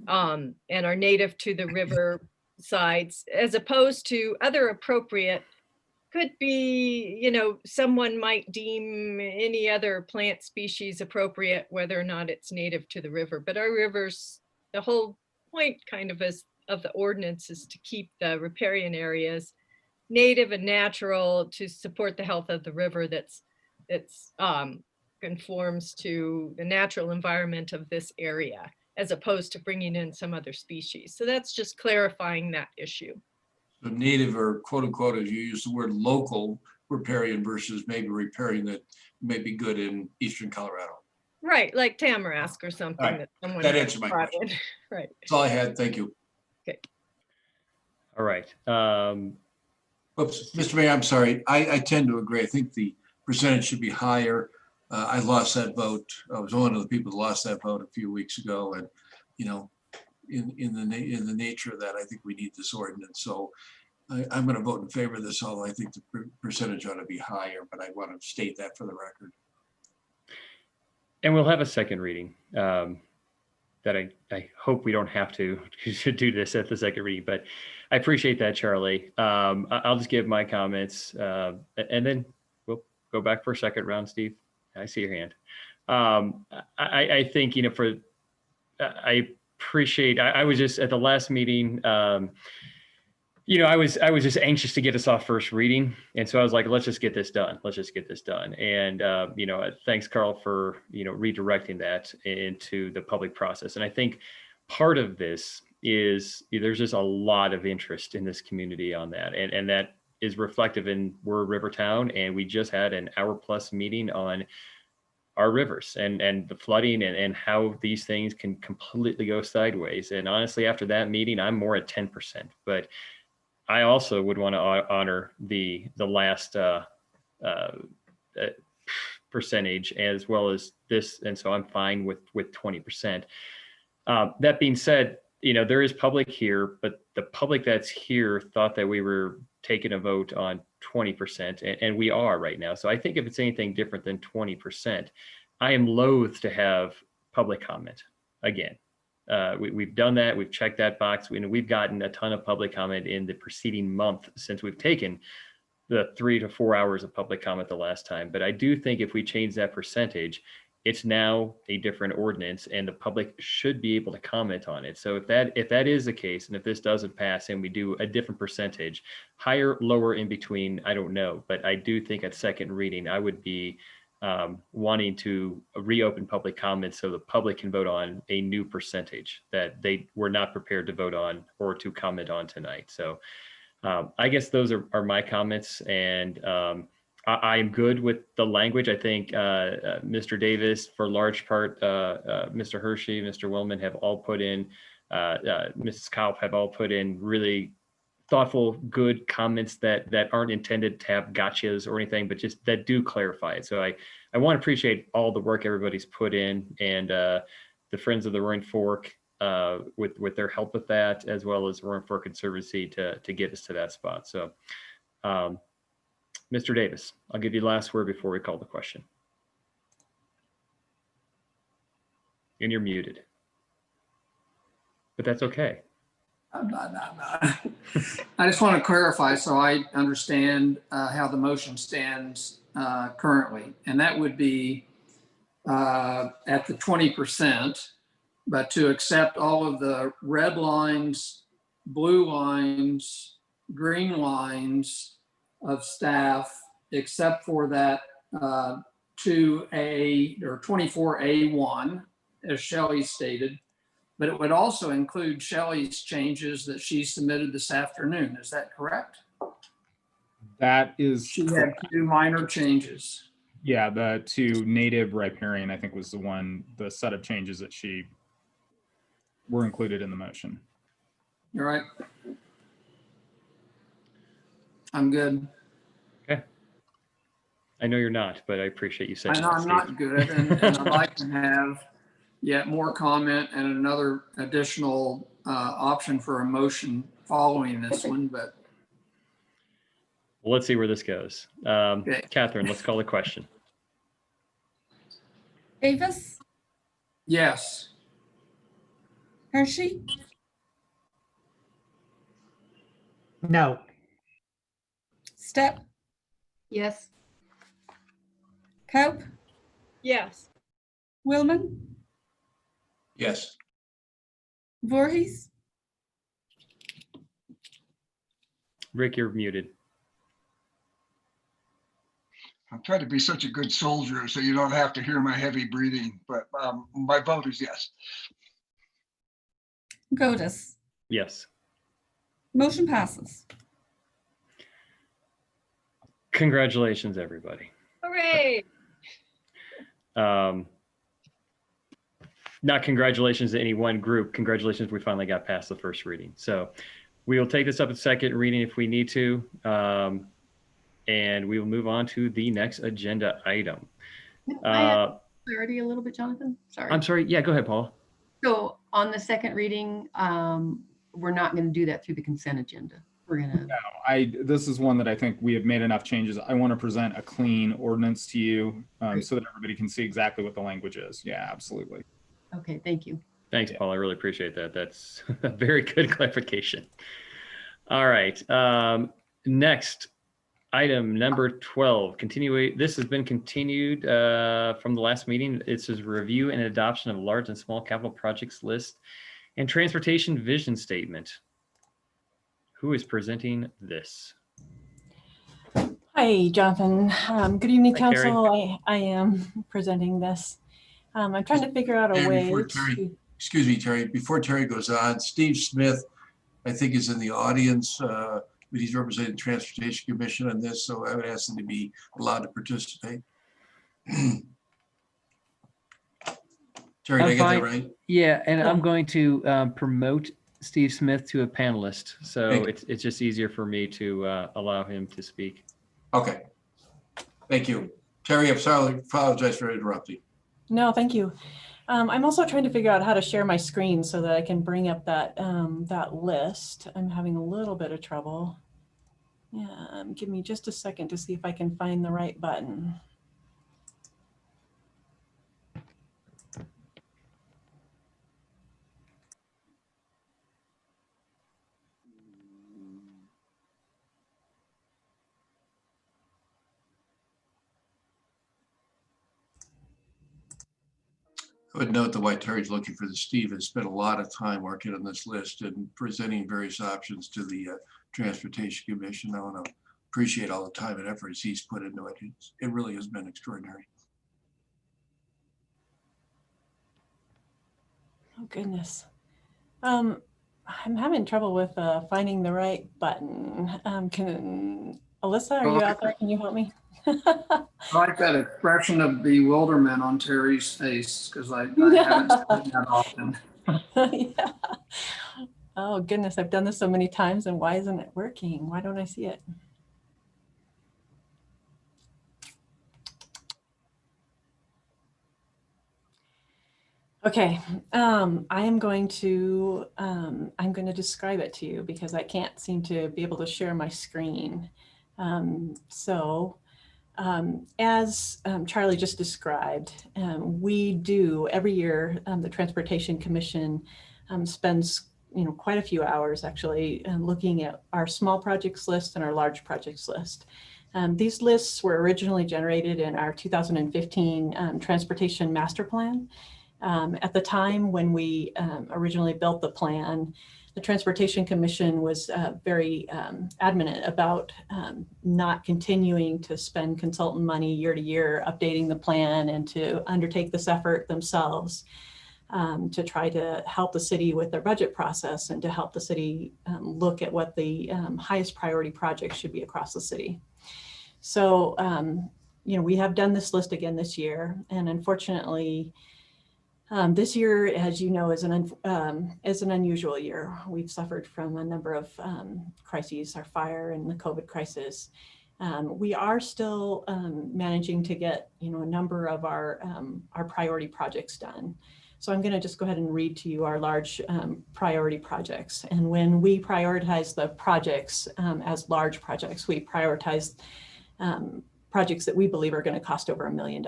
and are native to the river sides, as opposed to other appropriate could be, you know, someone might deem any other plant species appropriate, whether or not it's native to the river. But our rivers, the whole point kind of is of the ordinance is to keep the riparian areas native and natural to support the health of the river that's conforms to the natural environment of this area, as opposed to bringing in some other species. So that's just clarifying that issue. So native, or quote unquote, as you use the word, local riparian versus maybe riparian that may be good in eastern Colorado. Right, like tamarask or something. Right. That someone That answered my question. Right. That's all I had. Thank you. Okay. All right. Oops, Mr. Mayor, I'm sorry. I tend to agree. I think the percentage should be higher. I lost that vote. I was one of the people who lost that vote a few weeks ago, and you know, in the nature of that, I think we need this ordinance. So I'm going to vote in favor of this. Although I think the percentage ought to be higher, but I want to state that for the record. And we'll have a second reading. That I hope we don't have to do this at the second reading, but I appreciate that, Charlie. I'll just give my comments and then we'll go back for a second round. Steve, I see your hand. I think, you know, I appreciate, I was just at the last meeting, you know, I was just anxious to get us off first reading. And so I was like, let's just get this done. Let's just get this done. And, you know, thanks, Carl, for, you know, redirecting that into the public process. And I think part of this is there's just a lot of interest in this community on that. And that is reflective in we're a river town, and we just had an hour-plus meeting on our rivers and the flooding and how these things can completely go sideways. And honestly, after that meeting, I'm more at 10%, but I also would want to honor the last percentage as well as this. And so I'm fine with 20%. That being said, you know, there is public here, but the public that's here thought that we were taking a vote on 20%, and we are right now. So I think if it's anything different than 20%, I am loath to have public comment again. We've done that. We've checked that box. We've gotten a ton of public comment in the preceding month since we've taken the 3 to 4 hours of public comment the last time. But I do think if we change that percentage, it's now a different ordinance and the public should be able to comment on it. So if that is the case, and if this doesn't pass and we do a different percentage, higher, lower, in between, I don't know. But I do think at second reading, I would be wanting to reopen public comments so the public can vote on a new percentage that they were not prepared to vote on or to comment on tonight. So I guess those are my comments, and I'm good with the language. I think Mr. Davis, for large part, Mr. Hershey, Mr. Willman have all put in, Mrs. Kaup have all put in really thoughtful, good comments that aren't intended to have gotchas or anything, but just that do clarify it. So I want to appreciate all the work everybody's put in, and the Friends of the Roaring Fork with their help with that, as well as Roaring Fork Conservancy to get us to that spot. So Mr. Davis, I'll give you the last word before we call the question. And you're muted. But that's okay. I just want to clarify so I understand how the motion stands currently. And that would be at the 20%, but to accept all of the red lines, blue lines, green lines of staff, except for that 2A or 24A1, as Shelley stated. But it would also include Shelley's changes that she submitted this afternoon. Is that correct? That is. She had 2 minor changes. Yeah, the 2 native riparian, I think, was the set of changes that were included in the motion. You're right. I'm good. Okay. I know you're not, but I appreciate you saying I know that, I'm Steve. not good, and I'd like to have yet more comment and another additional option for a motion following this one, but. Well, let's see where this goes. Okay. Catherine, let's call the question. Davis, Yes. Hershey, No. Step, Yes. Kaup, Yes. Willman, Yes. Voorhees, Rick, you're muted. I'm trying to be such a good soldier so you don't have to hear my heavy breathing, but my vote is yes. Godus. Yes. Motion passes. Congratulations, everybody. Hooray. Not congratulations to any one group. Congratulations, we finally got past the first reading. So we will take this up at second reading if we need to. And we will move on to the next agenda item. I have clarity a little bit, Jonathan. Sorry. I'm sorry. Yeah, go ahead, Paula. So on the second reading, we're not going to do that through the consent agenda. We're going to. No, this is one that I think we have made enough changes. I want to present a clean ordinance to you so that everybody can see exactly what the language is. Yeah, absolutely. Okay, thank you. Thanks, Paul. I really appreciate that. That's a very good clarification. All right. Next, item number 12. This has been continued from the last meeting. It's a review and adoption of large and small capital projects list and transportation vision statement. Who is presenting this? Hi, Jonathan. Good evening, Hi, Terry. Council. I am presenting this. I'm trying to figure out a Terry, way before to. Terry, excuse me, Terry, before Terry goes on, Steve Smith, I think, is in the audience, but he's representing the Transportation Commission on this, so I would ask him to be allowed to participate. Terry, did I get that right? Yeah, and I'm going to promote Steve Smith to a panelist, so it's just easier for me to allow him to speak. Okay. Thank you. Terry, I'm sorry, apologize for interrupting. No, thank you. I'm also trying to figure out how to share my screen so that I can bring up that that list. I'm having a little bit of trouble. Yeah, give me just a second to see if I can find the right button. would note that while Terry's looking for the Steve has spent a lot of time working on this list and presenting various options to the Transportation Commission. I want to appreciate all the time and efforts he's put into it. It really has been extraordinary. Oh, goodness. I'm having trouble with finding the right button. Alyssa, are you out there? Can you help me? I like that expression of bewilderment on Terry's face because I haven't seen that often. Yeah. Oh, goodness. I've done this so many times, and why isn't it working? Why don't I see it? Okay, I'm going to describe it to you because I can't seem to be able to share my screen. As Charlie just described, we do every year, the Transportation Commission spends quite a few hours actually looking at our small projects list and our large projects list. These lists were originally generated in our 2015 Transportation Master Plan. At the time when we originally built the plan, the Transportation Commission was very adamant about not continuing to spend consultant money year to year updating the plan and to undertake this effort themselves to try to help the city with their budget process and to help the city look at what the highest priority projects should be across the city. So, we have done this list again this year, and unfortunately, this year, as you know, is an unusual year. We've suffered from a number of crises, our fire and the COVID crisis. We are still managing to get a number of our priority projects done. So I'm going to just go ahead and read to you our large priority projects. And when we prioritize the projects as large projects, we prioritize projects that we believe are going to cost over $1 million.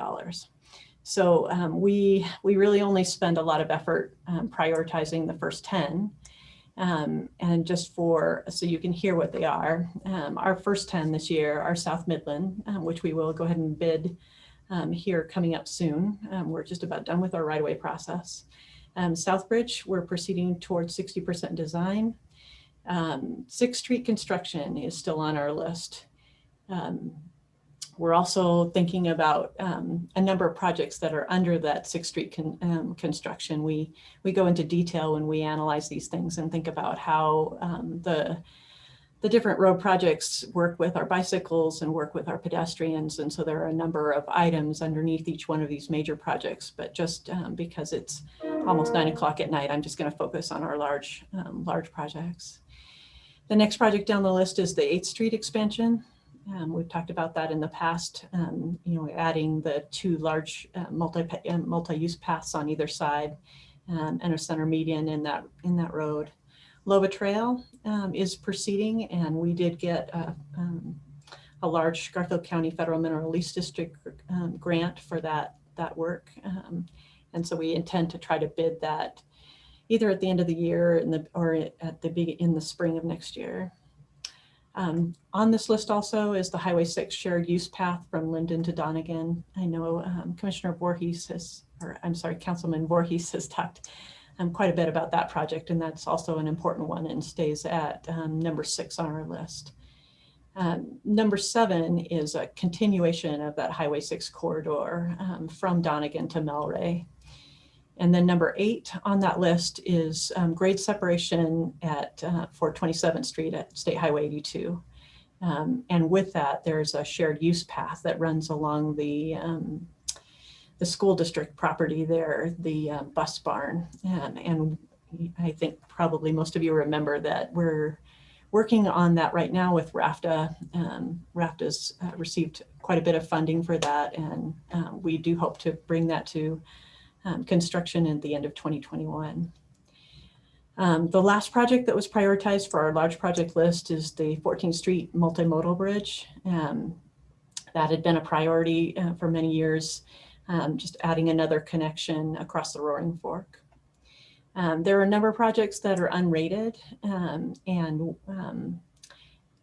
So we really only spend a lot of effort prioritizing the first 10. And just so you can hear what they are, our first 10 this year are South Midland, which we will go ahead and bid here coming up soon. We're just about done with our right-of-way process. Southbridge, we're proceeding towards 60% design. 6th Street construction is still on our list. We're also thinking about a number of projects that are under that 6th Street construction. We go into detail when we analyze these things and think about how the different road projects work with our bicycles and work with our pedestrians. And so there are a number of items underneath each one of these major projects, but just because it's almost 9 o'clock at night, I'm just going to focus on our large projects. The next project down the list is the 8th Street expansion. We've talked about that in the past, adding the 2 large multi-use paths on either side and a center median in that road. Loba Trail is proceeding, and we did get a large Garfield County Federal Mineral Lease District grant for that work. And so we intend to try to bid that either at the end of the year or in the spring of next year. On this list also is the Highway 6 shared use path from Linden to Donegan. I know Councilman Voorhees has talked quite a bit about that project, and that's also an important one and stays at number 6 on our list. Number 7 is a continuation of that Highway 6 corridor from Donegan to Melray. And then number 8 on that list is grade separation for 27th Street at State Highway 82. And with that, there's a shared use path that runs along the school district property there, the bus barn. And I think probably most of you remember that we're working on that right now with RAFTA. RAFTA's received quite a bit of funding for that, and we do hope to bring that to construction at the end of 2021. The last project that was prioritized for our large project list is the 14th Street multimodal bridge. That had been a priority for many years, just adding another connection across the Roaring Fork. There are a number of projects that are unrated and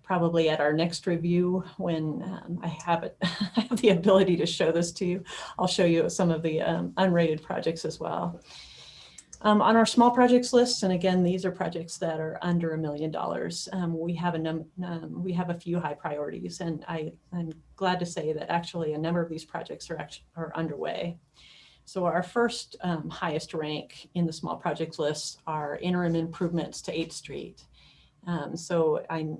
probably at our next review, when I have it, I have the ability to show this to you, I'll show you some of the unrated projects as well. On our small projects list, and again, these are projects that are under $1 million. We have a few high priorities, and I'm glad to say that actually a number of these projects are underway. So our first highest rank in the small projects list are interim improvements to 8th Street. So a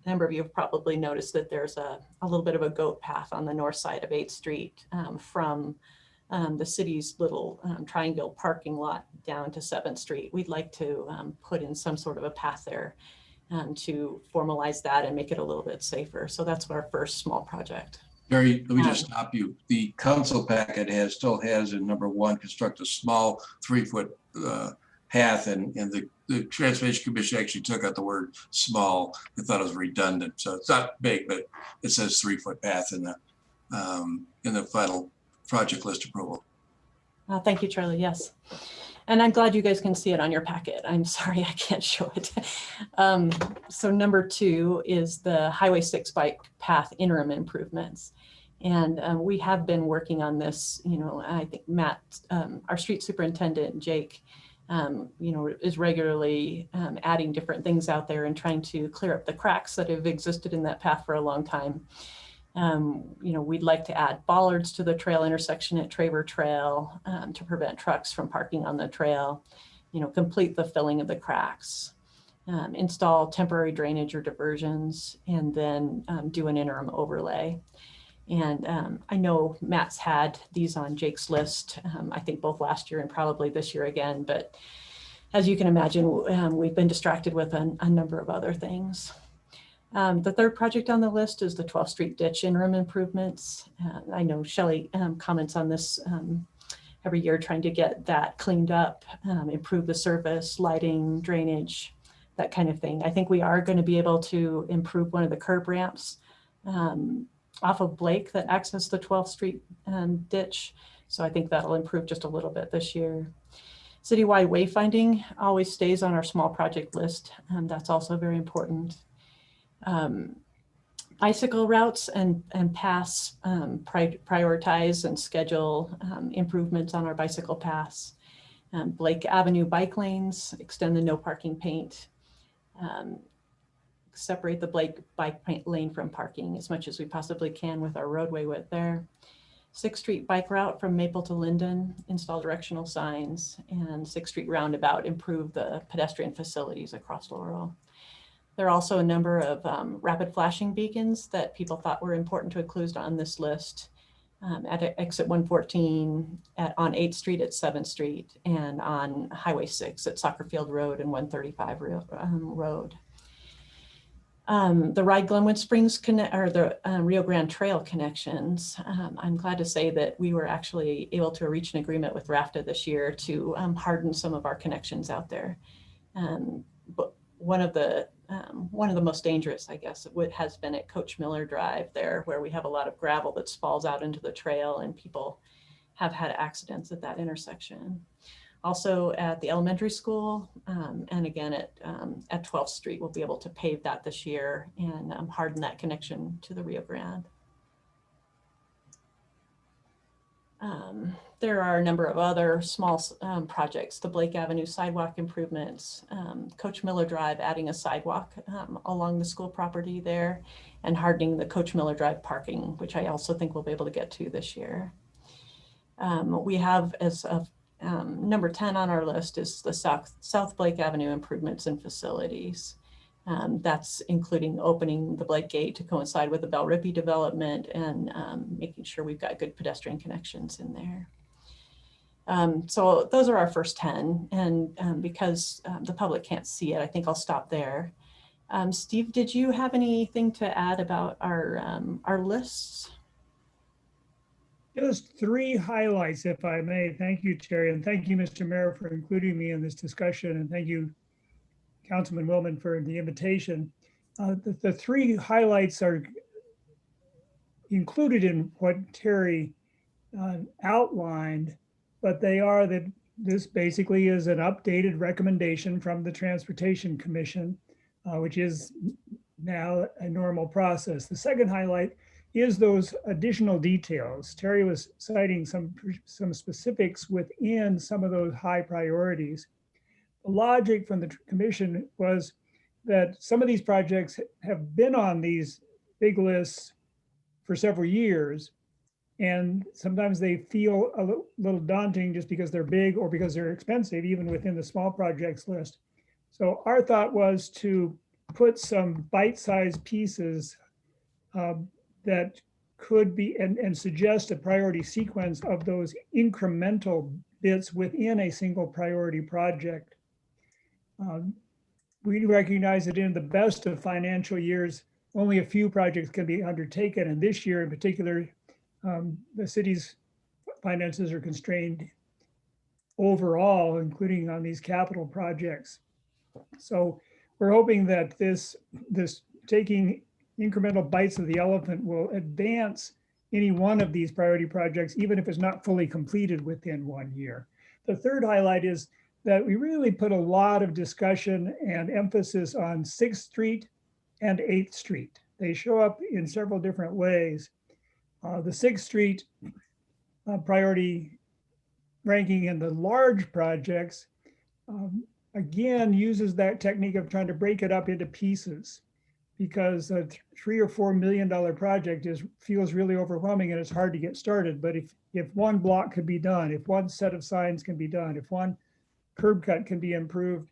number of you have probably noticed that there's a little bit of a goat path on the north side of 8th Street from the city's little triangle parking lot down to 7th Street. We'd like to put in some sort of a path there to formalize that and make it a little bit safer. So that's our first small project. Mary, let me just stop you. The council packet still has in number 1, construct a small 3-foot path, and the Transportation Commission actually took out the word small. They thought it was redundant. So it's not big, but it says 3-foot path in the final project list approval. Thank you, Charlie. Yes. And I'm glad you guys can see it on your packet. I'm sorry I can't show it. So number 2 is the Highway 6 bike path interim improvements. And we have been working on this, I think Matt, our street superintendent, Jake, is regularly adding different things out there and trying to clear up the cracks that have existed in that path for a long time. We'd like to add bollards to the trail intersection at Traver Trail to prevent trucks from parking on the trail, complete the filling of the cracks, install temporary drainage or diversions, and then do an interim overlay. And I know Matt's had these on Jake's list, I think both last year and probably this year again, but as you can imagine, we've been distracted with a number of other things. The third project on the list is the 12th Street ditch interim improvements. I know Shelley comments on this every year, trying to get that cleaned up, improve the surface, lighting, drainage, that kind of thing. I think we are going to be able to improve one of the curb ramps off of Blake that access the 12th Street ditch. So I think that'll improve just a little bit this year. Citywide wayfinding always stays on our small project list. That's also very important. Bicycle routes and paths, prioritize and schedule improvements on our bicycle paths. Blake Avenue bike lanes, extend the no parking paint. Separate the Blake bike lane from parking as much as we possibly can with our roadway width there. 6th Street bike route from Maple to Linden, install directional signs, and 6th Street roundabout, improve the pedestrian facilities across Laurel. There are also a number of rapid flashing beacons that people thought were important to include on this list at exit 114, on 8th Street at 7th Street, and on Highway 6 at Soccer Field Road and 135 Road. The Ride Glenwood Springs the Rio Grande Trail connections. I'm glad to say that we were actually able to reach an agreement with RAFTA this year to harden some of our connections out there. But one of the most dangerous, I guess, has been at Coach Miller Drive there, where we have a lot of gravel that falls out into the trail, and people have had accidents at that intersection. Also at the elementary school, and again at 12th Street, we'll be able to pave that this year and harden that connection to the Rio Grande. There are a number of other small projects, the Blake Avenue sidewalk improvements, Coach Miller Drive, adding a sidewalk along the school property there, and hardening the Coach Miller Drive parking, which I also think we'll be able to get to this year. We have, as of number 10 on our list, is the South Blake Avenue improvements and facilities. That's including opening the Blake Gate to coincide with the Bell Rippey development and making sure we've got good pedestrian connections in there. So those are our first 10. And because the public can't see it, I think I'll stop there. Steve, did you have anything to add about our lists? Just 3 highlights, if I may. Thank you, Terry, and thank you, Mr. Mayor, for including me in this discussion, and thank you, Councilman Willman, for the invitation. The 3 highlights are included in what Terry outlined, but they are that this basically is an updated recommendation from the Transportation Commission, which is now a normal process. The second highlight is those additional details. Terry was citing some specifics within some of those high priorities. The logic from the commission was that some of these projects have been on these big lists for several years, and sometimes they feel a little daunting just because they're big or because they're expensive, even within the small projects list. So our thought was to put some bite-sized pieces that could be, and suggest a priority sequence of those incremental bits within a single priority project. We recognize that in the best of financial years, only a few projects can be undertaken. And this year in particular, the city's finances are constrained overall, including on these capital projects. So we're hoping that this taking incremental bites of the elephant will advance any one of these priority projects, even if it's not fully completed within 1 year. The third highlight is that we really put a lot of discussion and emphasis on 6th Street and 8th Street. They show up in several different ways. The 6th Street priority ranking in the large projects, again, uses that technique of trying to break it up into pieces, because a $3 or $4 million project feels really overwhelming and it's hard to get started. But if one block could be done, if one set of signs can be done, if one curb cut can be improved,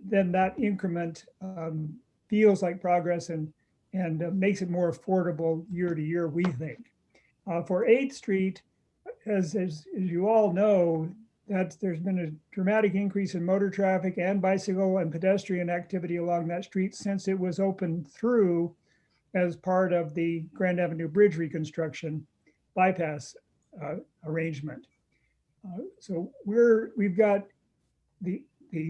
then that increment feels like progress and makes it more affordable year to year, we think. For 8th Street, as you all know, that there's been a dramatic increase in motor traffic and bicycle and pedestrian activity along that street since it was opened through as part of the Grand Avenue Bridge reconstruction bypass arrangement. So we've got the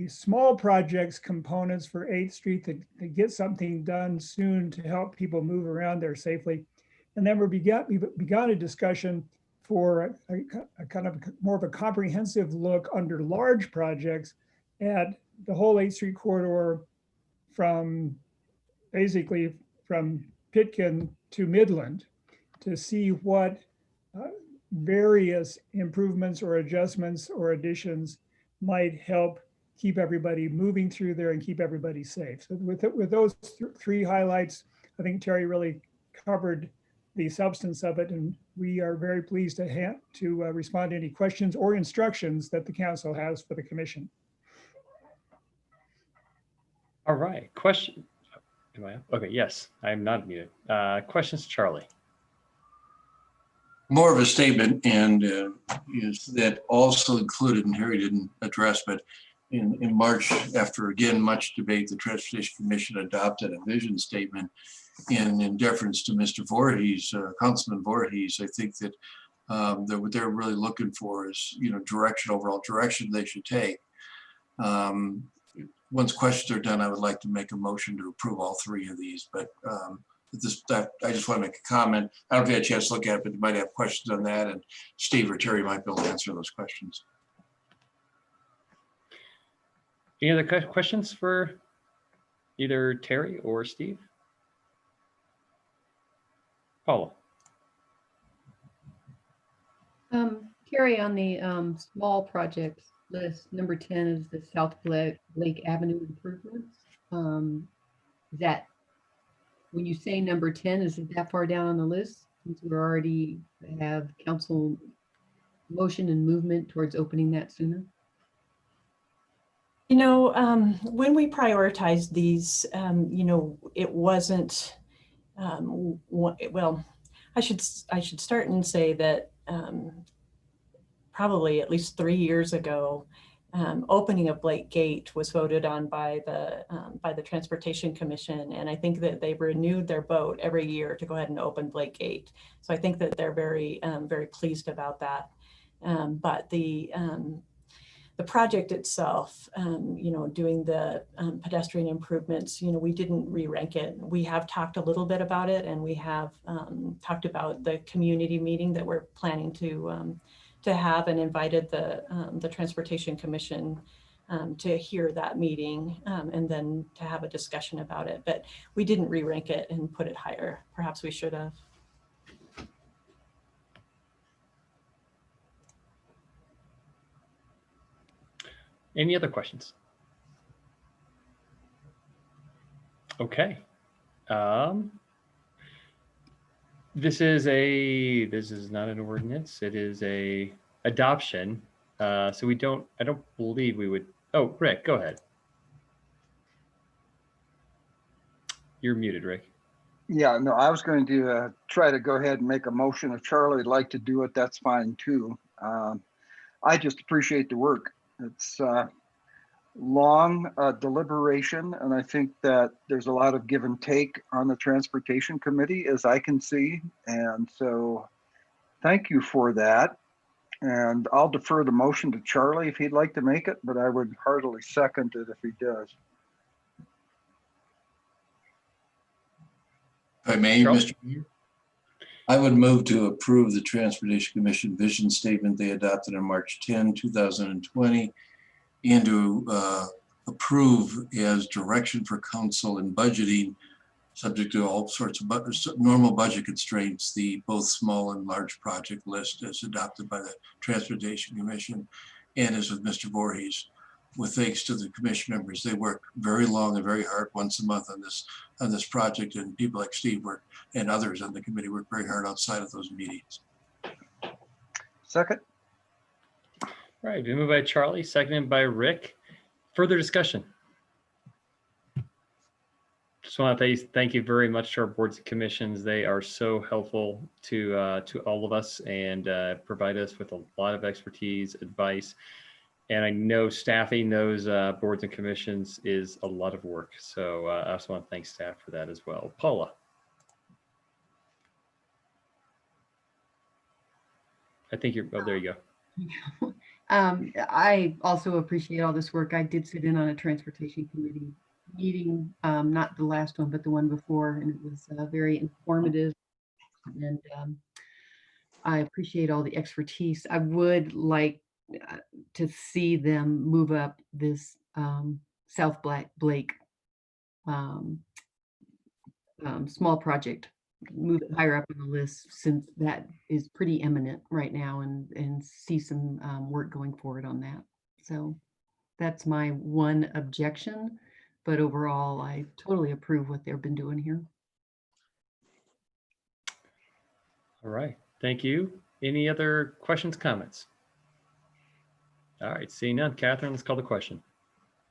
small projects components for 8th Street that get something done soon to help people move around there safely. And then we've begun a discussion for a kind of more of a comprehensive look under large projects at the whole 8th Street corridor from basically from Pitkin to Midland, to see what various improvements or adjustments or additions might help keep everybody moving through there and keep everybody safe. So with those three highlights, I think Terry really covered the substance of it, and we are very pleased to respond to any questions or instructions that the council has for the commission. All right, question. Am I up? Okay, yes, I'm not muted. Questions, Charlie? More of a statement, and is that also included, and Harry didn't address, but in March, after again much debate, the Transportation Commission adopted a vision statement in deference to Mr. Voorhees, Councilman Voorhees. I think that what they're really looking for is, overall direction they should take. Once questions are done, I would like to make a motion to approve all three of these, but I just want to make a comment. I don't think I had a chance to look at it, but you might have questions on that, and Steve or Terry might be able to answer those questions. Any other questions for either Terry or Steve? Paula. Terry, on the small projects list, number 10 is the South Lake Avenue improvements. Is that, when you say number 10, is it that far down on the list, since we already have council motion and movement towards opening that sooner? When we prioritized these, it wasn't, well, I should start and say that probably at least 3 years ago, opening of Blake Gate was voted on by the Transportation Commission, and I think that they renewed their vote every year to go ahead and open Blake Gate. So I think that they're very pleased about that. But the project itself, doing the pedestrian improvements, we didn't re-rank it. We have talked a little bit about it, and we have talked about the community meeting that we're planning to have, and invited the Transportation Commission to hear that meeting and then to have a discussion about it. But we didn't re-rank it and put it higher. Perhaps we should have. Any other questions? Okay. This is not an ordinance. It is a adoption. So I don't believe we would. Oh, Rick, go ahead. You're muted, Rick. Yeah, no, I was going to try to go ahead and make a motion. If Charlie would like to do it, that's fine too. I just appreciate the work. It's long deliberation, and I think that there's a lot of give and take on the Transportation Committee, as I can see. And so thank you for that. And I'll defer the motion to Charlie if he'd like to make it, but I would heartily second it if he does. If I may, Mr. Mayor, I would move to approve the Transportation Commission vision statement they adopted on March 10, 2020, and to approve as direction for council in budgeting, subject to all sorts of normal budget constraints, the both small and large project list as adopted by the Transportation Commission, and as with Mr. Voorhees. With thanks to the commission members, they work very long and very hard once a month on this project, and people like Steve work and others on the committee work very hard outside of those meetings. Second. Right, moved by Charlie, seconded by Rick. Further discussion? Just want to thank you very much to our boards and commissions. They are so helpful to all of us and provide us with a lot of expertise, advice. And I know staffing those boards and commissions is a lot of work. So I also want to thank staff for that as well. Paula. I think you're, oh, there you go. I also appreciate all this work. I did sit in on a transportation committee meeting, not the last one, but the one before, and it was very informative. And I appreciate all the expertise. I would like to see them move up this South Blake small project, move it higher up on the list, since that is pretty imminent right now, and see some work going forward on that. So that's my one objection, but overall I totally approve what they've been doing here. All right, thank you. Any other questions, comments? All right, seeing none. Catherine, let's call the question.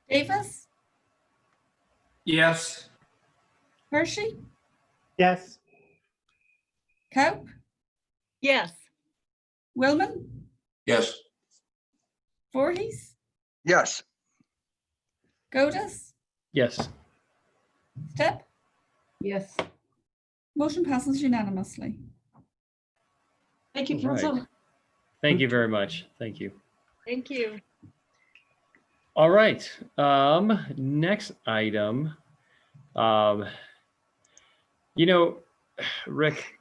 Davis, Yes. Hershey, Yes. Cope, Yes. Willman, Yes. Voorhees, Yes. Godus, Yes. Stepp. Yes. Motion passes unanimously. Thank you, All right. Council. Thank you very much. Thank you. Thank you. All right, next item. You know, Rick,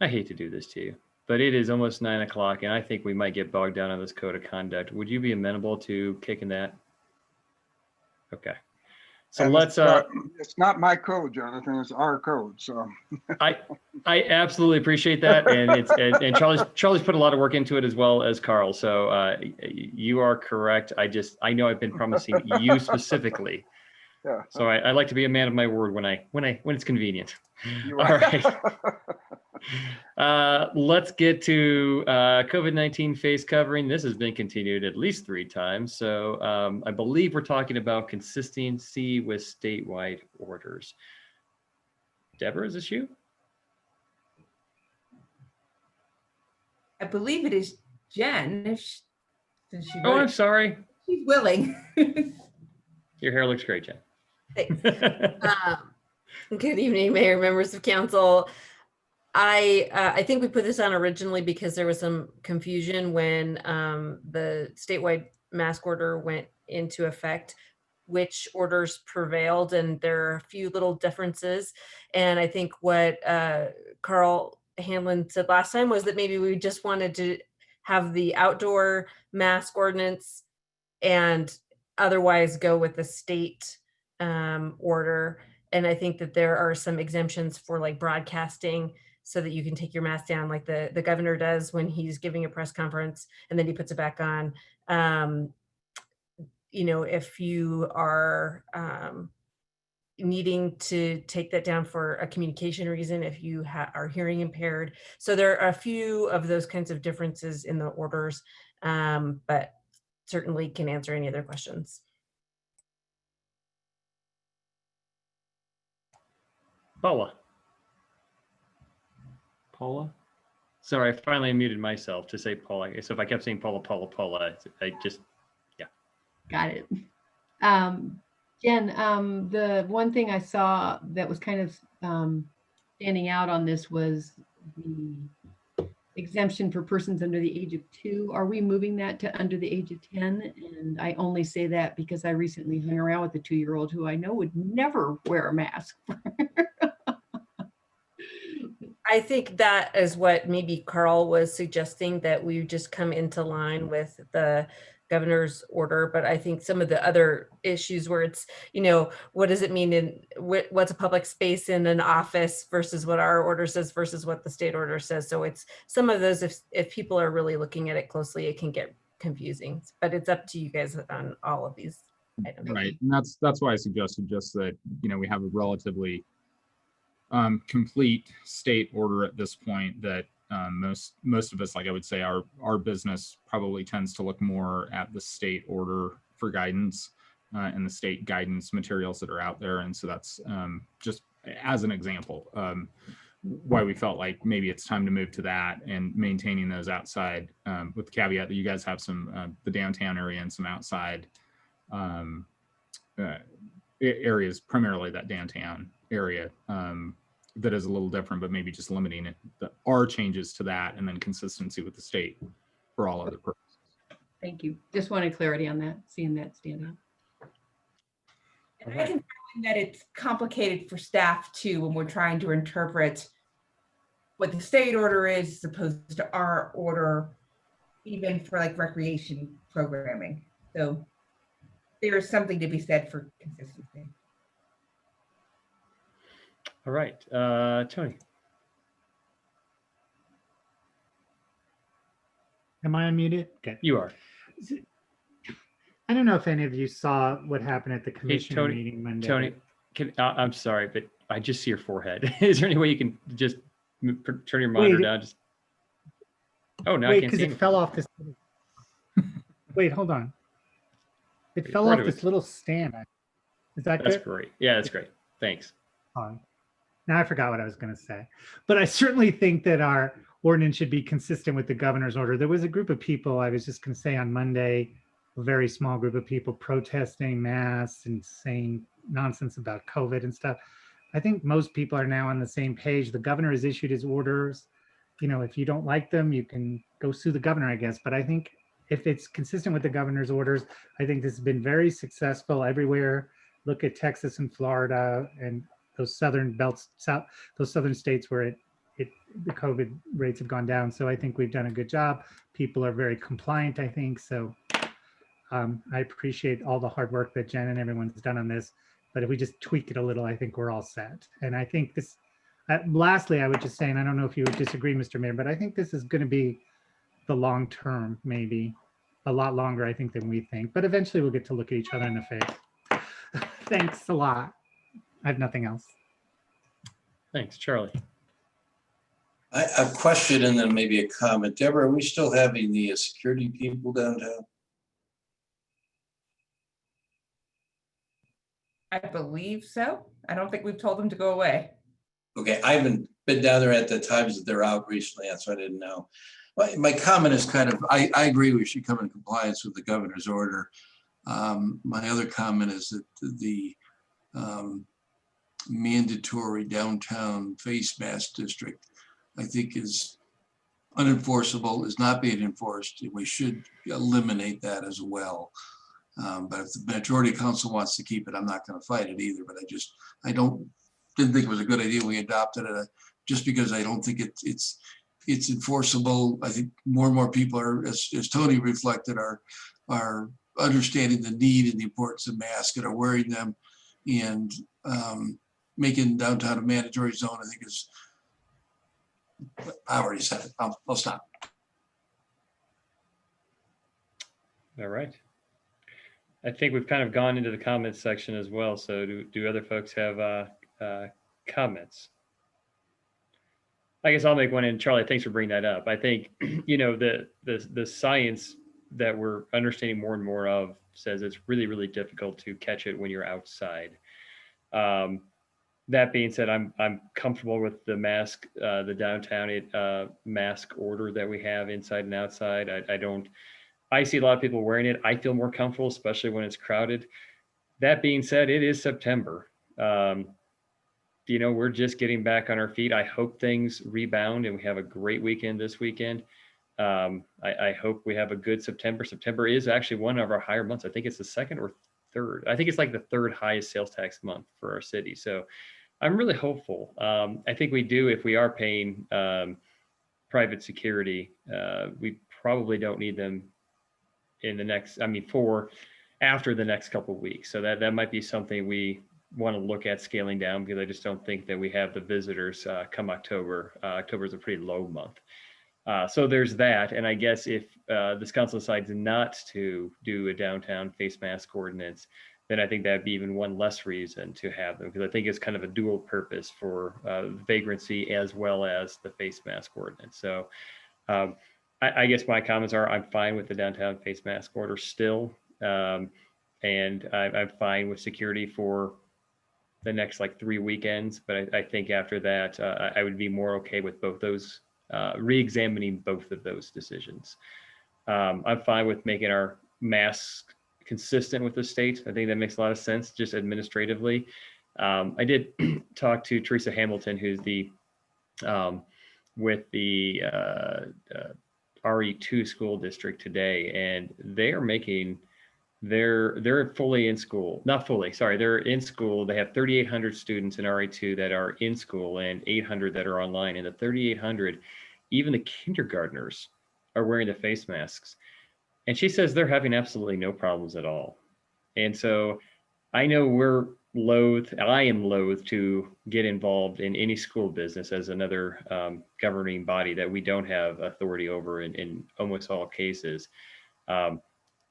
I hate to do this to you, but it is almost 9 o'clock and I think we might get bogged down on this code of conduct. Would you be amenable to kicking that? Okay. So And let's, it's not my code, Jonathan, it's our code, so. I absolutely appreciate that. And and Charlie's put a lot of work into it as well as Carl. So you are correct. I know I've been promising you specifically. Yeah. So I like to be a man of my word when it's convenient. You're All right. right. Let's get to COVID-19 face covering. This has been continued at least 3 times. So I believe we're talking about consistency with statewide orders. Deborah, is this you? I believe it is Jen. Since she Oh, wrote I'm it. sorry. She's willing. Your hair looks great, Jen. Thanks. Good evening, Mayor, members of council. I think we put this on originally because there was some confusion when the statewide mask order went into effect, which orders prevailed, and there are a few little differences. And I think what Carl Hanlon said last time was that maybe we just wanted to have the outdoor mask ordinance and otherwise go with the state order. And I think that there are some exemptions for like broadcasting, so that you can take your mask down like the governor does when he's giving a press conference and then he puts it back on. You know, if you are needing to take that down for a communication reason, if you are hearing impaired. So there are a few of those kinds of differences in the orders, but certainly can answer any other questions. Paula. Sorry, I finally muted myself to say Paula. So if I kept saying Paula, I just, yeah. Got it. Jen, the one thing I saw that was kind of standing out on this was the exemption for persons under the age of 2. Are we moving that to under the age of 10? And I only say that because I recently hung around with a 2-year-old who I know would never wear a mask. I think that is what maybe Carl was suggesting, that we just come into line with the governor's order. But I think some of the other issues where it's, you know, what does it mean in what's a public space in an office versus what our order says versus what the state order says. So it's some of those, if people are really looking at it closely, it can get confusing, but it's up to you guys on all of these items. Right, and that's why I suggested just that, you know, we have a relatively complete state order at this point that most of us, like I would say, our business probably tends to look more at the state order for guidance and the state guidance materials that are out there. And so that's just as an example why we felt like maybe it's time to move to that and maintaining those outside with the caveat that you guys have some the downtown area and some outside areas, primarily that downtown area that is a little different, but maybe just limiting it. Our changes to that and then consistency with the state for all other purposes. Thank you. Just wanted clarity on that, seeing that stand out. And I can find that it's complicated for staff too when we're trying to interpret what the state order is as opposed to our order, even for like recreation programming. So there is something to be said for consistency. All right, Tony. Am I unmuted? Okay. You are. I don't know if any of you saw what happened at the commission Tony, meeting Monday. Tony, I'm sorry, but I just see your forehead. Is there any way you can just turn your monitor down? Just. Oh, no, I can't see. Because it fell off this. Wait, hold on. It fell off this little stand. Is that good? That's great. Yeah, that's great. Thanks. Now I forgot what I was going to say, but I certainly think that our ordinance should be consistent with the governor's order. There was a group of people, I was just going to say on Monday, a very small group of people protesting masks and saying nonsense about COVID and stuff. I think most people are now on the same page. The governor has issued his orders. You know, if you don't like them, you can go sue the governor, I guess. But I think if it's consistent with the governor's orders, I think this has been very successful everywhere. Look at Texas and Florida and those southern belts, those southern states where the COVID rates have gone down. So I think we've done a good job. People are very compliant, I think. So I appreciate all the hard work that Jen and everyone's done on this. But if we just tweak it a little, I think we're all set. And I think this, lastly, I would just say, and I don't know if you would disagree, Mr. Mayor, but I think this is going to be the long term, maybe a lot longer, I think, than we think. But eventually we'll get to look at each other in the face. Thanks a lot. I have nothing else. Thanks, Charlie. A question and then maybe a comment. Deborah, are we still having the security people downtown? I believe so. I don't think we've told them to go away. Okay, I haven't been down there at the times that they're out recently, so I didn't know. My comment is kind of, I agree we should come in compliance with the governor's order. My other comment is that the mandatory downtown face mask district, I think, is unenforceable, is not being enforced. We should eliminate that as well. But if the majority council wants to keep it, I'm not going to fight it either. But I didn't think it was a good idea when we adopted it, just because I don't think it's enforceable. I think more and more people are, as Tony reflected, are understanding the need and the importance of masks and are wearing them, and making downtown a mandatory zone, I think is, I already said it. I'll stop. All right. I think we've kind of gone into the comments section as well. So do other folks have comments? I guess I'll make one. And Charlie, thanks for bringing that up. I think, the science that we're understanding more and more of says it's really, really difficult to catch it when you're outside. That being said, I'm comfortable with the mask, the downtown mask order that we have inside and outside. I see a lot of people wearing it. I feel more comfortable, especially when it's crowded. That being said, it is September. We're just getting back on our feet. I hope things rebound and we have a great weekend this weekend. I hope we have a good September. September is actually one of our higher months. I think it's the second or third. I think it's like the third highest sales tax month for our city. So I'm really hopeful. I think we do, if we are paying private security, we probably don't need them in the next, after the next couple of weeks. So that might be something we want to look at scaling down, because I just don't think that we have the visitors come October. October is a pretty low month. So there's that. And I guess if this council decides not to do a downtown face mask ordinance, then I think that'd be even one less reason to have them, because I think it's kind of a dual purpose for vagrancy as well as the face mask ordinance. So I guess my comments are, I'm fine with the downtown face mask order still. And I'm fine with security for the next 3 weekends. But I think after that, I would be more okay with both those, re-examining both of those decisions. I'm fine with making our masks consistent with the state. I think that makes a lot of sense, just administratively. I did talk to Teresa Hamilton, who's with the RE2 school district today, and they are making, they're fully in school. Not fully, sorry, they're in school. They have 3,800 students in RE2 that are in school and 800 that are online. And the 3,800, even the kindergartners are wearing the face masks. And she says they're having absolutely no problems at all. And so I know I am loath to get involved in any school business as another governing body that we don't have authority over in almost all cases. And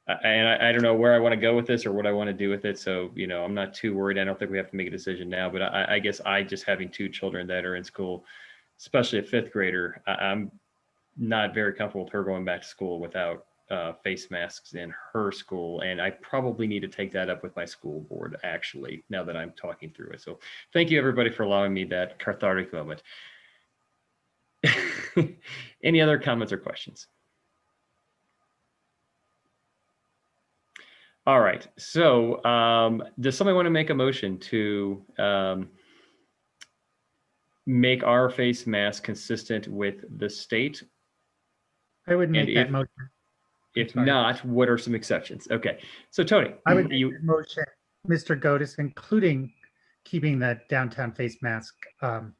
I don't know where I want to go with this or what I want to do with it. So, I'm not too worried. I don't think we have to make a decision now, but I guess just having 2 children that are in school, especially a 5th grader, I'm not very comfortable with her going back to school without face masks in her school. And I probably need to take that up with my school board, actually, now that I'm talking through it. So thank you, everybody, for allowing me that cathartic moment. Any other comments or questions? All right. So does somebody want to make a motion to make our face mask consistent with the state? I would make that motion. If not, what are some exceptions? Okay. So Tony, I would make that motion, Mr. Godis, including keeping that downtown face mask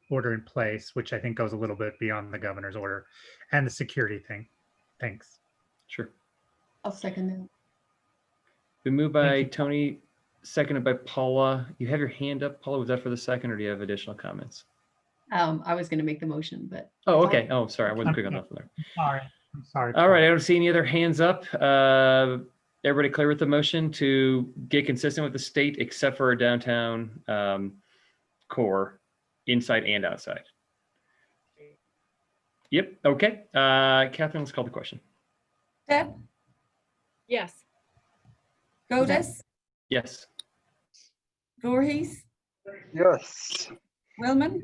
order in place, which I think goes a little bit beyond the governor's order, and the security thing. Thanks. Sure. I'll second that. Been moved by Tony, seconded by Paula. You have your hand up, Paula. Was that for the second, or do you have additional comments? I was going to make the motion, but. Oh, okay. Oh, sorry. I wasn't quick enough there. I'm sorry. All right. I don't see any other hands up. Everybody clear with the motion to get consistent with the state, except for our downtown core, inside and outside? Yep. Okay. Catherine, let's call the question. Deb, Yes. Godis, Yes. Voorhees, Yes. Willman,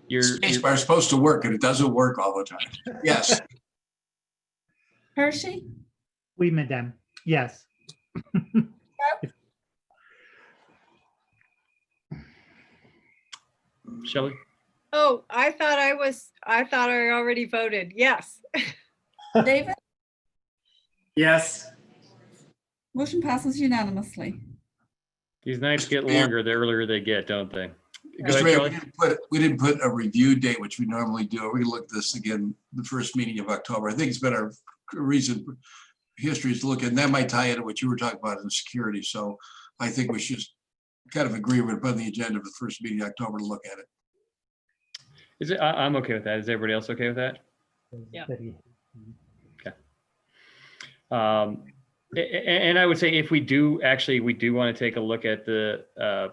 Spacebar is supposed to work, and it doesn't work all the time. Yes. Hershey, Oui, madame. Yes. Shelley? Oh, I thought I already voted. Yes. David, Yes. motion passes unanimously. These nights get longer the earlier they get, don't they? Go ahead, Mr. Mayor, Charlie. we didn't put a review date, which we normally do. We're gonna look at this again, the first meeting of October. I think it's been our recent history is to look at, and that might tie into what you were talking about in security. So I think we should kind of agree with put on the agenda for the first meeting in October to look at it. Is it? I'm okay with that. Is everybody else okay with that? Yeah. Okay. And I would say if we do want to take a look at the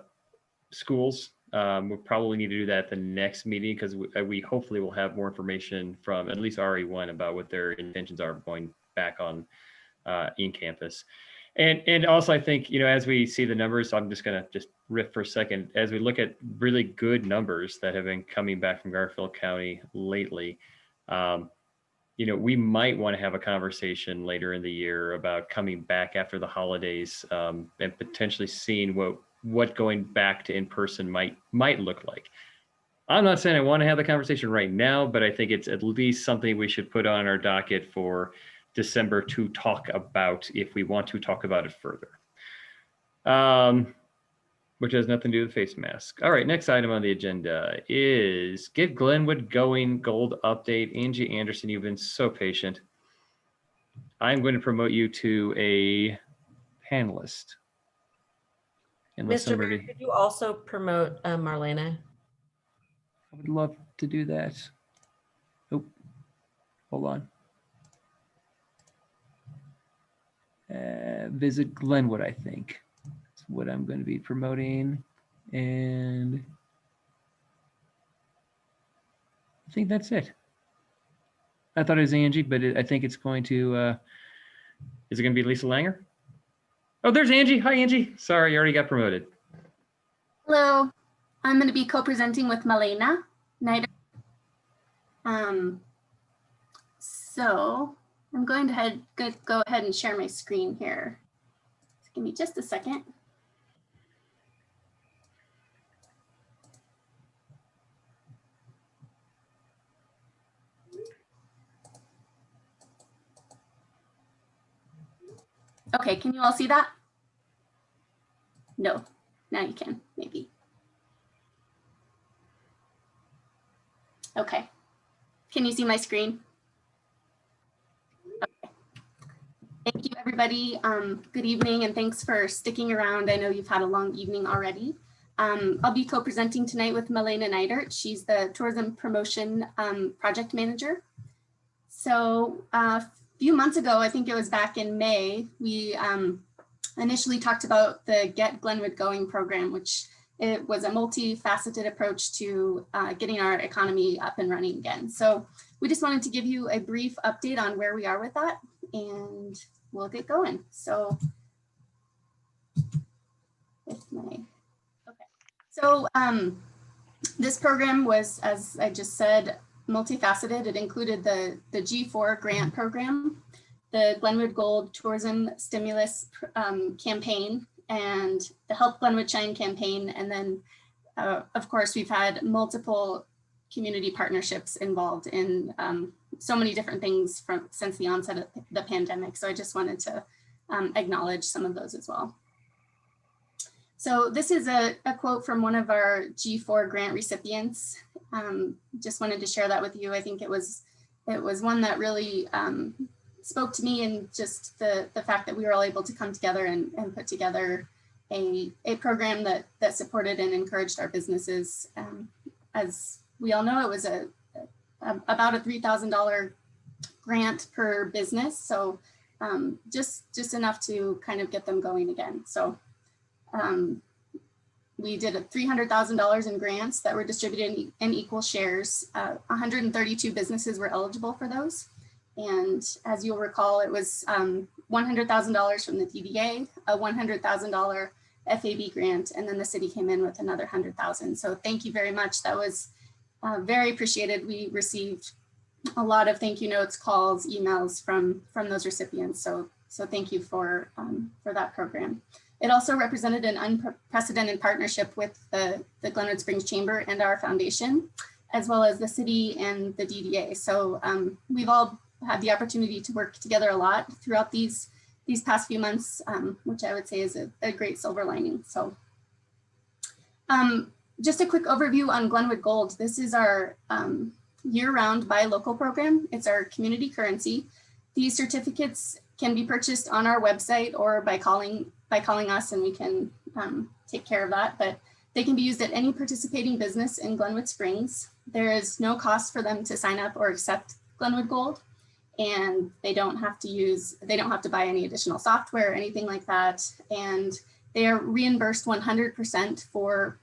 schools, we'll probably need to do that at the next meeting because we hopefully will have more information from at least RE1 about what their intentions are going back on in campus. And also I think, as we see the numbers, so I'm just going to riff for a second, as we look at really good numbers that have been coming back from Garfield County lately, we might want to have a conversation later in the year about coming back after the holidays and potentially seeing what going back to in-person might look like. I'm not saying I want to have the conversation right now, but I think it's at least something we should put on our docket for December to talk about if we want to talk about it further. Which has nothing to do with face mask. All right, next item on the agenda is Get Glenwood Going Gold Update. Angie Anderson, you've been so patient. I'm going to promote you to a panelist. Mr. Mayor, could you also promote Marlena? I would love to do that. Oh, hold on. Visit Glenwood, I think. That's what I'm going to be promoting. And I think that's it. I thought it was Angie, but I think it's going to, is it going to be Lisa Langer? Oh, there's Angie. Hi, Angie. Sorry, you already got promoted. Hello. I'm going to be co-presenting with Malena Nider. So I'm going to go ahead and share my screen here. Just give me just a second. Okay, can you all see that? No, now you can, maybe. Okay, can you see my screen? Okay. Thank you, everybody. Good evening, and thanks for sticking around. I know you've had a long evening already. I'll be co-presenting tonight with Malena Neidert. She's the Tourism Promotion Project Manager. So a few months ago, I think it was back in May, we initially talked about the Get Glenwood Going program, which it was a multifaceted approach to getting our economy up and running again. So we just wanted to give you a brief update on where we are with that, and we'll get going. So this program was, as I just said, multifaceted. It included the G4 grant program, the Glenwood Gold Tourism Stimulus campaign, and the Help Glenwood Shine campaign. And then, of course, we've had multiple community partnerships involved in so many different things since the onset of the pandemic. So I just wanted to acknowledge some of those as well. So this is a quote from one of our G4 grant recipients. Just wanted to share that with you. I think it was one that really spoke to me, and just the fact that we were all able to come together and put together a program that supported and encouraged our businesses. As we all know, it was about a $3,000 grant per business. So just enough to kind of get them going again. So we did $300,000 in grants that were distributed in equal shares. 132 businesses were eligible for those. And as you'll recall, it was $100,000 from the DDA, a $100,000 FAB grant, and then the city came in with another $100,000. So thank you very much. That was very appreciated. We received a lot of thank you notes, calls, emails from those recipients. So thank you for that program. It also represented an unprecedented partnership with the Glenwood Springs Chamber and our foundation, as well as the city and the DDA. So we've all had the opportunity to work together a lot throughout these past few months, which I would say is a great silver lining. So just a quick overview on Glenwood Gold. This is our year-round buy local program. It's our community currency. These certificates can be purchased on our website or by calling us, and we can take care of that. But they can be used at any participating business in Glenwood Springs. There is no cost for them to sign up or accept Glenwood Gold, and they don't have to buy any additional software or anything like that. And they are reimbursed 100% for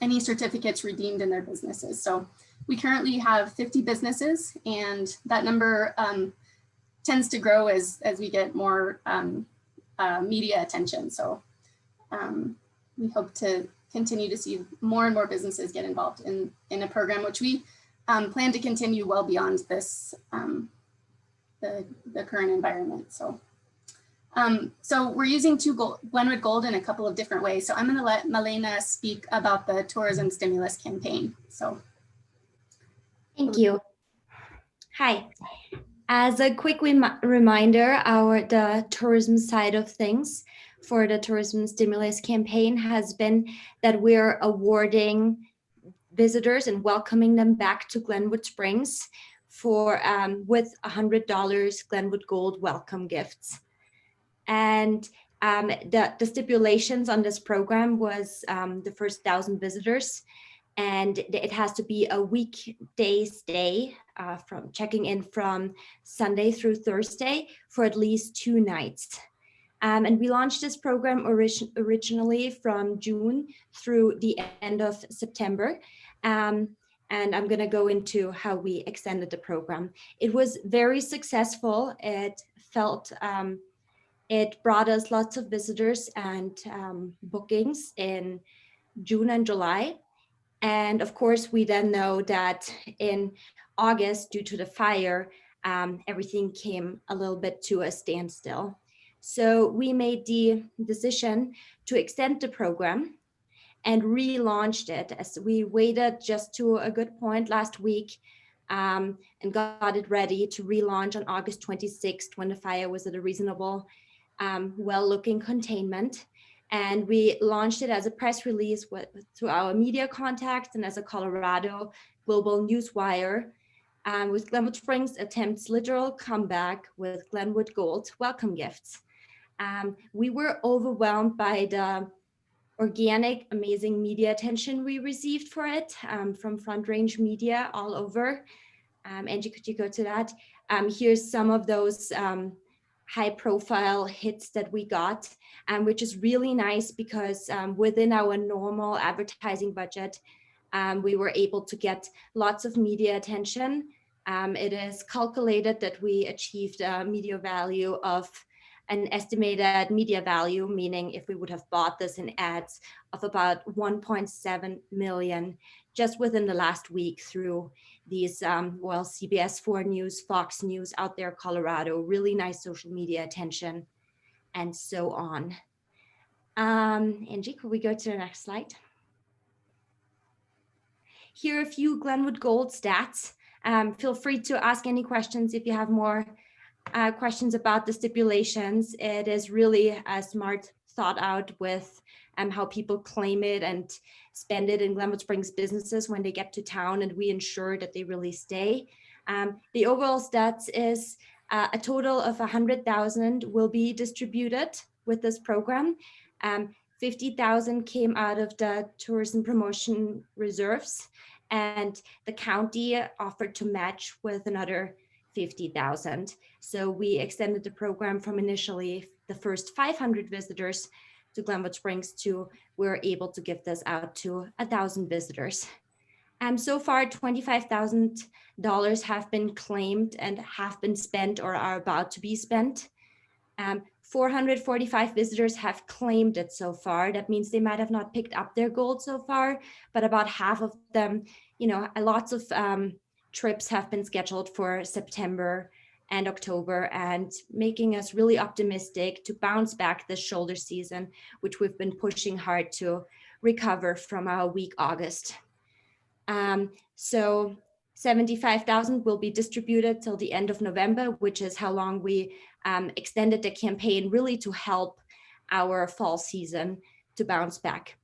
any certificates redeemed in their businesses. So we currently have 50 businesses, and that number tends to grow as we get more media attention. So we hope to continue to see more and more businesses get involved in a program, which we plan to continue well beyond this, the current environment. So so we're using Glenwood Gold in a couple of different ways. So I'm going to let Malena speak about the tourism stimulus campaign. So thank you. Hi. As a quick reminder, the tourism side of things for the tourism stimulus campaign has been that we're awarding visitors and welcoming them back to Glenwood Springs for with $100 Glenwood Gold welcome gifts. And the stipulations on this program was the first 1,000 visitors, and it has to be a weekday stay from checking in from Sunday through Thursday for at least 2 nights. And we launched this program originally from June through the end of September. And I'm going to go into how we extended the program. It was very successful. It brought us lots of visitors and bookings in June and July. And of course, we then know that in August, due to the fire, everything came a little bit to a standstill. So we made the decision to extend the program and relaunched it, as we waited just to a good point last week and got it ready to relaunch on August 26th when the fire was at a reasonable, well-looking containment. And we launched it as a press release through our media contacts and as a Colorado global news wire, with Glenwood Springs attempts literal comeback with Glenwood Gold welcome gifts. We were overwhelmed by the organic, amazing media attention we received for it from Front Range Media all over. Angie, could you go to that? Here's some of those high profile hits that we got, which is really nice because within our normal advertising budget, we were able to get lots of media attention. It is calculated that we achieved a media value of an estimated media value, meaning if we would have bought this in ads, of about 1.7 million just within the last week through these, well, CBS 4 News, Fox News out there, Colorado, really nice social media attention, and so on. Angie, could we go to the next slide? Here are a few Glenwood Gold stats. Feel free to ask any questions if you have more questions about the stipulations. It is really a smart thought out with how people claim it and spend it in Glenwood Springs businesses when they get to town, and we ensure that they really stay. The overall stats is a total of 100,000 will be distributed with this program. 50,000 came out of the tourism promotion reserves, and the county offered to match with another 50,000. So we extended the program from initially the first 500 visitors to Glenwood Springs to we're able to give this out to 1,000 visitors. So far, $25,000 have been claimed and have been spent or are about to be spent. 445 visitors have claimed it so far. That means they might have not picked up their gold so far, but about half of them, lots of trips have been scheduled for September and October, and making us really optimistic to bounce back this shoulder season, which we've been pushing hard to recover from our weak August. So 75,000 will be distributed till the end of November, which is how long we extended the campaign, really to help our fall season to bounce back.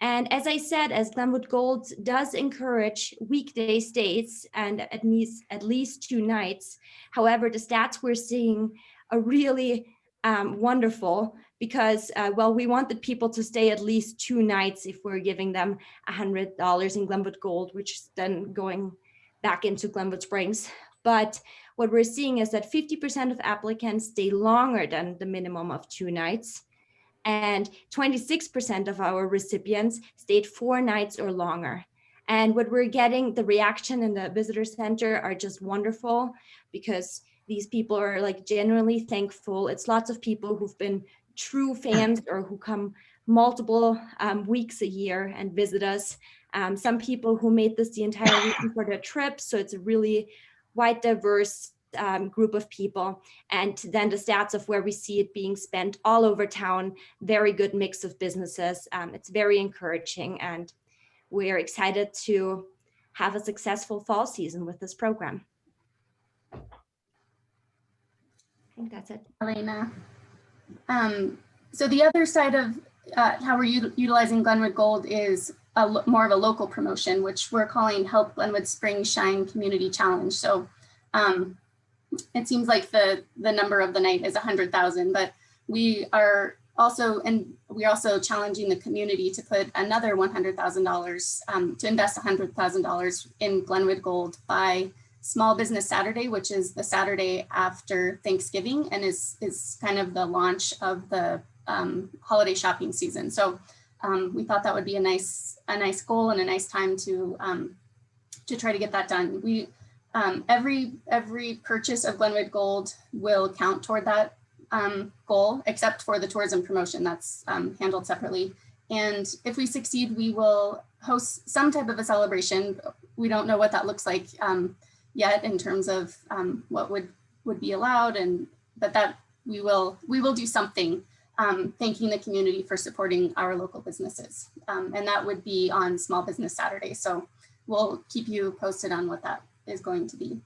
And as I said, as Glenwood Gold does encourage weekday stays and at least 2 nights. However, the stats we're seeing are really wonderful because, well, we want the people to stay at least 2 nights if we're giving them $100 in Glenwood Gold, which is then going back into Glenwood Springs. But what we're seeing is that 50% of applicants stay longer than the minimum of 2 nights. And 26% of our recipients stayed 4 nights or longer. And what we're getting, the reaction in the visitor center are just wonderful because these people are like genuinely thankful. It's lots of people who've been true fans or who come multiple weeks a year and visit us. Some people who made this the entire reason for their trip. So it's a really wide, diverse group of people. And then the stats of where we see it being spent all over town, very good mix of businesses. It's very encouraging, and we're excited to have a successful fall season with this program. I think that's it. Elena. So the other side of how we're utilizing Glenwood Gold is more of a local promotion, which we're calling Help Glenwood Springs Shine Community Challenge. So it seems like the number of the night is 100,000, but we are also challenging the community to put another $100,000 to invest $100,000 in Glenwood Gold by Small Business Saturday, which is the Saturday after Thanksgiving and is kind of the launch of the holiday shopping season. So we thought that would be a nice goal and a nice time to try to get that done. We every purchase of Glenwood Gold will count toward that goal, except for the tourism promotion that's handled separately. And if we succeed, we will host some type of a celebration. We don't know what that looks like yet in terms of what would be allowed, but that we will do something thanking the community for supporting our local businesses. And that would be on Small Business Saturday. So we'll keep you posted on what that is going to be.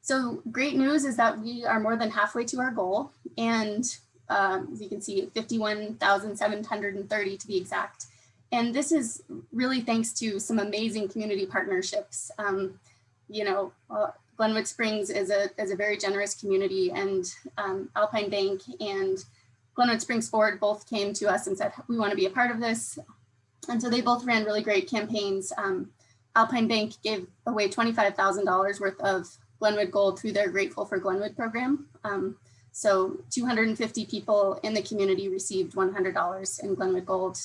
So great news is that we are more than halfway to our goal. And as you can see, 51,730 to be exact. And this is really thanks to some amazing community partnerships. Glenwood Springs is a very generous community, and Alpine Bank and Glenwood Springs Forward both came to us and said, we want to be a part of this. And so they both ran really great campaigns. Alpine Bank gave away $25,000 worth of Glenwood Gold through their Grateful for Glenwood program. So 250 people in the community received $100 in Glenwood Gold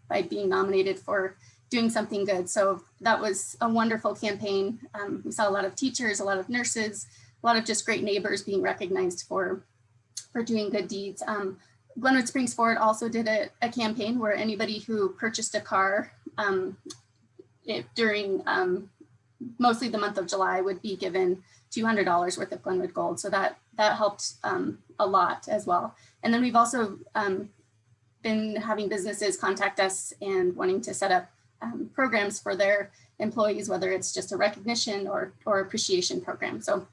by being nominated for doing something good. So that was a wonderful campaign. We saw a lot of teachers, a lot of nurses, a lot of just great neighbors being recognized for doing good deeds. Glenwood Springs Forward also did a campaign where anybody who purchased a car during mostly the month of July would be given $200 worth of Glenwood Gold. So that helped a lot as well. And then we've also been having businesses contact us and wanting to set up programs for their employees, whether it's just a recognition or appreciation program. So,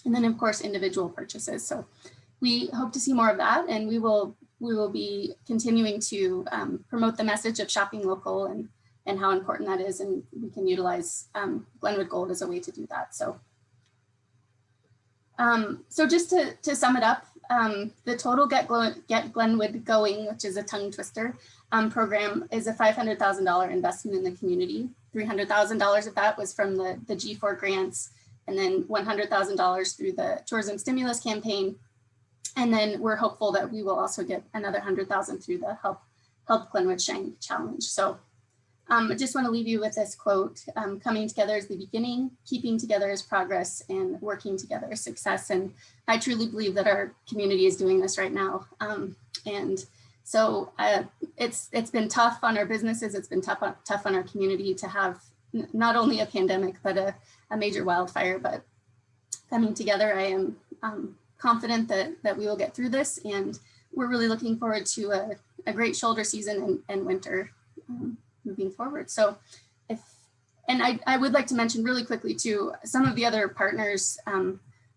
and then of course, individual purchases. So we hope to see more of that, and we will be continuing to promote the message of shopping local and how important that is, and we can utilize Glenwood Gold as a way to do that. So, so just to sum it up, the total Get Glenwood Going, which is a tongue twister, program is a $500,000 investment in the community. $300,000 of that was from the G4 grants, and then $100,000 through the tourism stimulus campaign. And then we're hopeful that we will also get another $100,000 through the Help Glenwood Shine Challenge. So I just want to leave you with this quote: coming together is the beginning, keeping together is progress, and working together is success. And I truly believe that our community is doing this right now. And so it's been tough on our businesses. It's been tough on our community to have not only a pandemic, but a major wildfire. But coming together, I am confident that we will get through this. And we're really looking forward to a great shoulder season and winter moving forward. So I would like to mention really quickly too, some of the other partners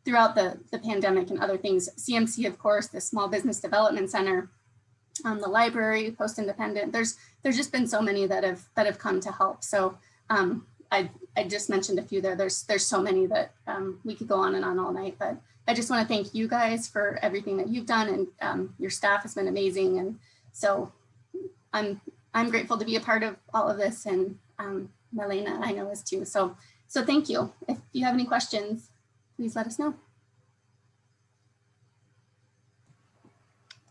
throughout the pandemic and other things. CMC, of course, the Small Business Development Center, the library, Post Independent. There's just been so many that have come to help. So I just mentioned a few there. There's so many that we could go on and on all night, but I just want to thank you guys for everything that you've done, and your staff has been amazing. And so I'm grateful to be a part of all of this, and Marlena, I know, is too. So thank you. If you have any questions, please let us know.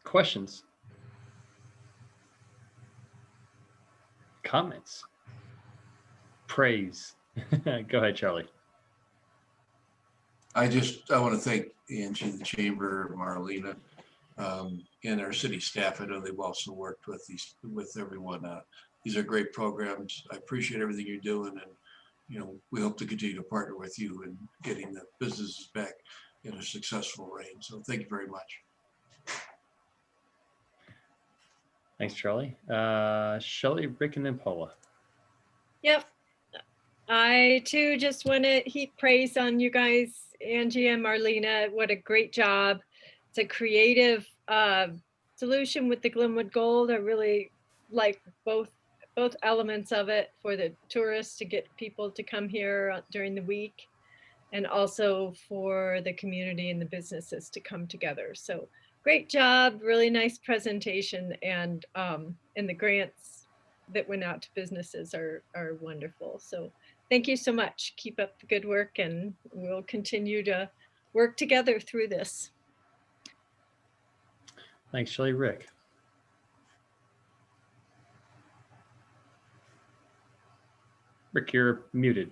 Questions? Comments? Praise? Go ahead, Charlie. I want to thank Angie, the chamber, Marlena, and our city staff. I know they've also worked with everyone. These are great programs. I appreciate everything you're doing, and we hope to continue to partner with you in getting the businesses back in a successful reign. So thank you very much. Thanks, Charlie. Shelley, Rick, and then Paula. Yep. I too just want to heap praise on you guys, Angie and Marlena. What a great job. It's a creative solution with the Glenwood Gold. I really like both elements of it, for the tourists to get people to come here during the week, and also for the community and the businesses to come together. So great job, really nice presentation, and the grants that went out to businesses are wonderful. So thank you so much. Keep up the good work, and we'll continue to work together through this. Thanks, Shelley. Rick. Rick, you're muted.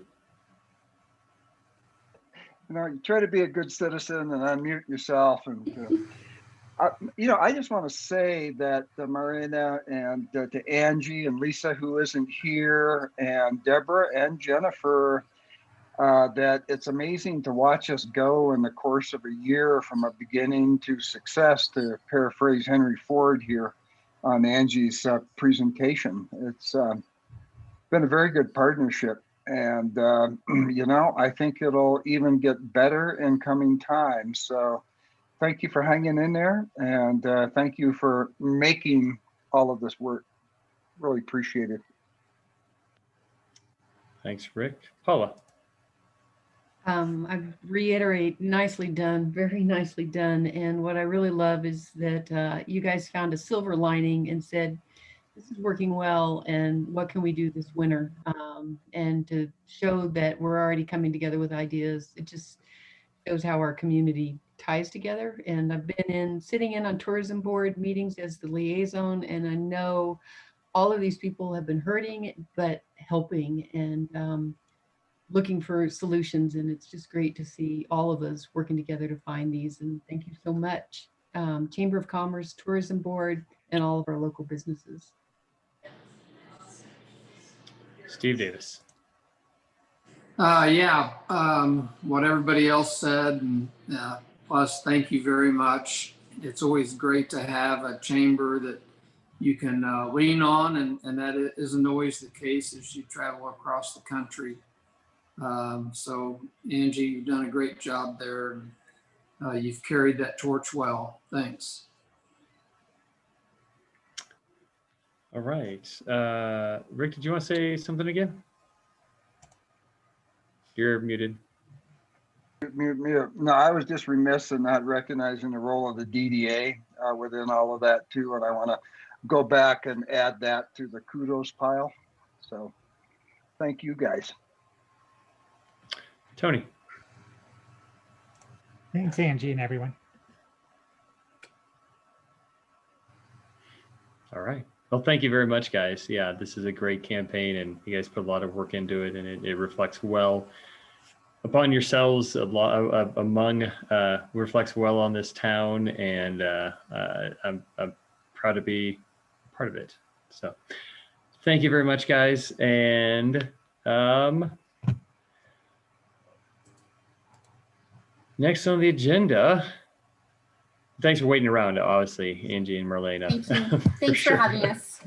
You try to be a good citizen and unmute yourself. And I just want to say that Marina and to Angie and Lisa, who isn't here, and Deborah and Jennifer, that it's amazing to watch us go in the course of a year from a beginning to success, to paraphrase Henry Ford here on Angie's presentation. It's been a very good partnership. And, I think it'll even get better in coming times. So thank you for hanging in there, and thank you for making all of this work. Really appreciate it. Thanks, Rick. Paula. I reiterate, nicely done, very nicely done. And what I really love is that you guys found a silver lining and said, this is working well, and what can we do this winter? And to show that we're already coming together with ideas, it just shows how our community ties together. And I've been sitting in on tourism board meetings as the liaison, and I know all of these people have been hurting, but helping and looking for solutions. And it's just great to see all of us working together to find these. And thank you so much, Chamber of Commerce, Tourism Board, and all of our local businesses. Steve Davis. What everybody else said, and plus thank you very much. It's always great to have a chamber that you can lean on, and that isn't always the case as you travel across the country. So Angie, you've done a great job there. You've carried that torch well. Thanks. All right. Rick, did you want to say something again? You're muted. No, I was just remiss in not recognizing the role of the DDA within all of that too. And I want to go back and add that to the kudos pile. So thank you guys. Tony. Thanks, Angie and everyone. All right. Well, thank you very much, guys. Yeah, this is a great campaign, and you guys put a lot of work into it, and it reflects well upon yourselves, reflects well on this town, and I'm proud to be part of it. So thank you very much, guys. And next on the agenda, thanks for waiting around, obviously, Angie and Marlena. Thank you. Thanks for having us.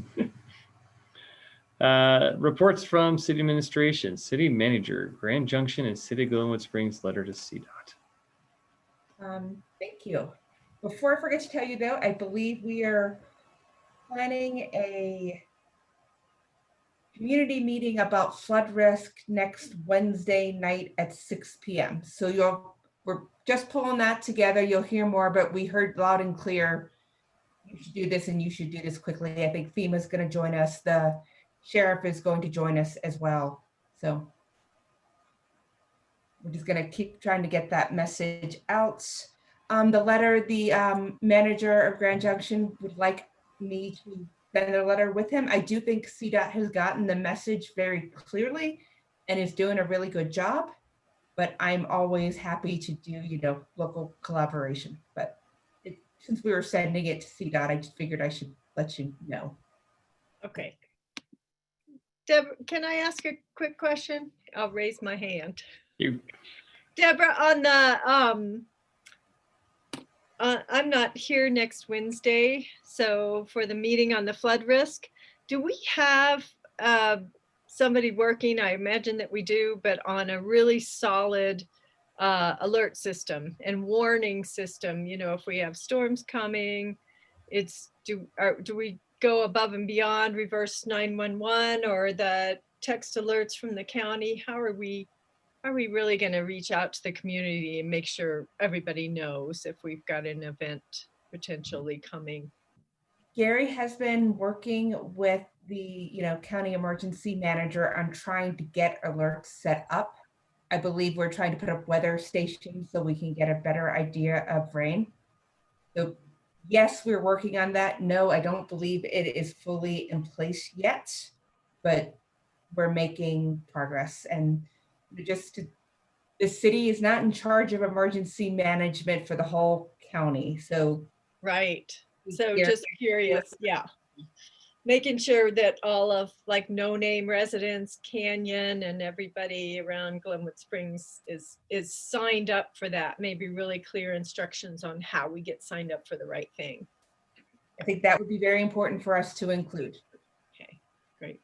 Reports from city administration, city manager, Grand Junction and City of Glenwood Springs letter to CDOT. Thank you. Before I forget to tell you though, I believe we are planning a community meeting about flood risk next Wednesday night at 6 p.m. So we're just pulling that together. You'll hear more, but we heard loud and clear, you should do this and you should do this quickly. I think FEMA's going to join us. The sheriff is going to join us as well. So we're just going to keep trying to get that message out. The letter, the manager of Grand Junction would like me to send a letter with him. I do think CDOT has gotten the message very clearly and is doing a really good job, but I'm always happy to do, local collaboration. But since we were sending it to CDOT, I just figured I should let you know. Okay. Deb, can I ask a quick question? I'll raise my hand. Deborah, on the I'm not here next Wednesday, so for the meeting on the flood risk, do we have somebody working? I imagine that we do, but on a really solid alert system and warning system. If we have storms coming, do we go above and beyond reverse 911 or the text alerts from the county? How are we really going to reach out to the community and make sure everybody knows if we've got an event potentially coming? Gary has been working with the county emergency manager on trying to get alerts set up. I believe we're trying to put up weather stations so we can get a better idea of rain. So yes, we're working on that. No, I don't believe it is fully in place yet, but we're making progress. And the city is not in charge of emergency management for the whole county. So right. So just curious, yeah. Making sure that all of No Name residents, Canyon, and everybody around Glenwood Springs is signed up for that. Maybe really clear instructions on how we get signed up for the right thing. I think that would be very important for us to include. Okay, great.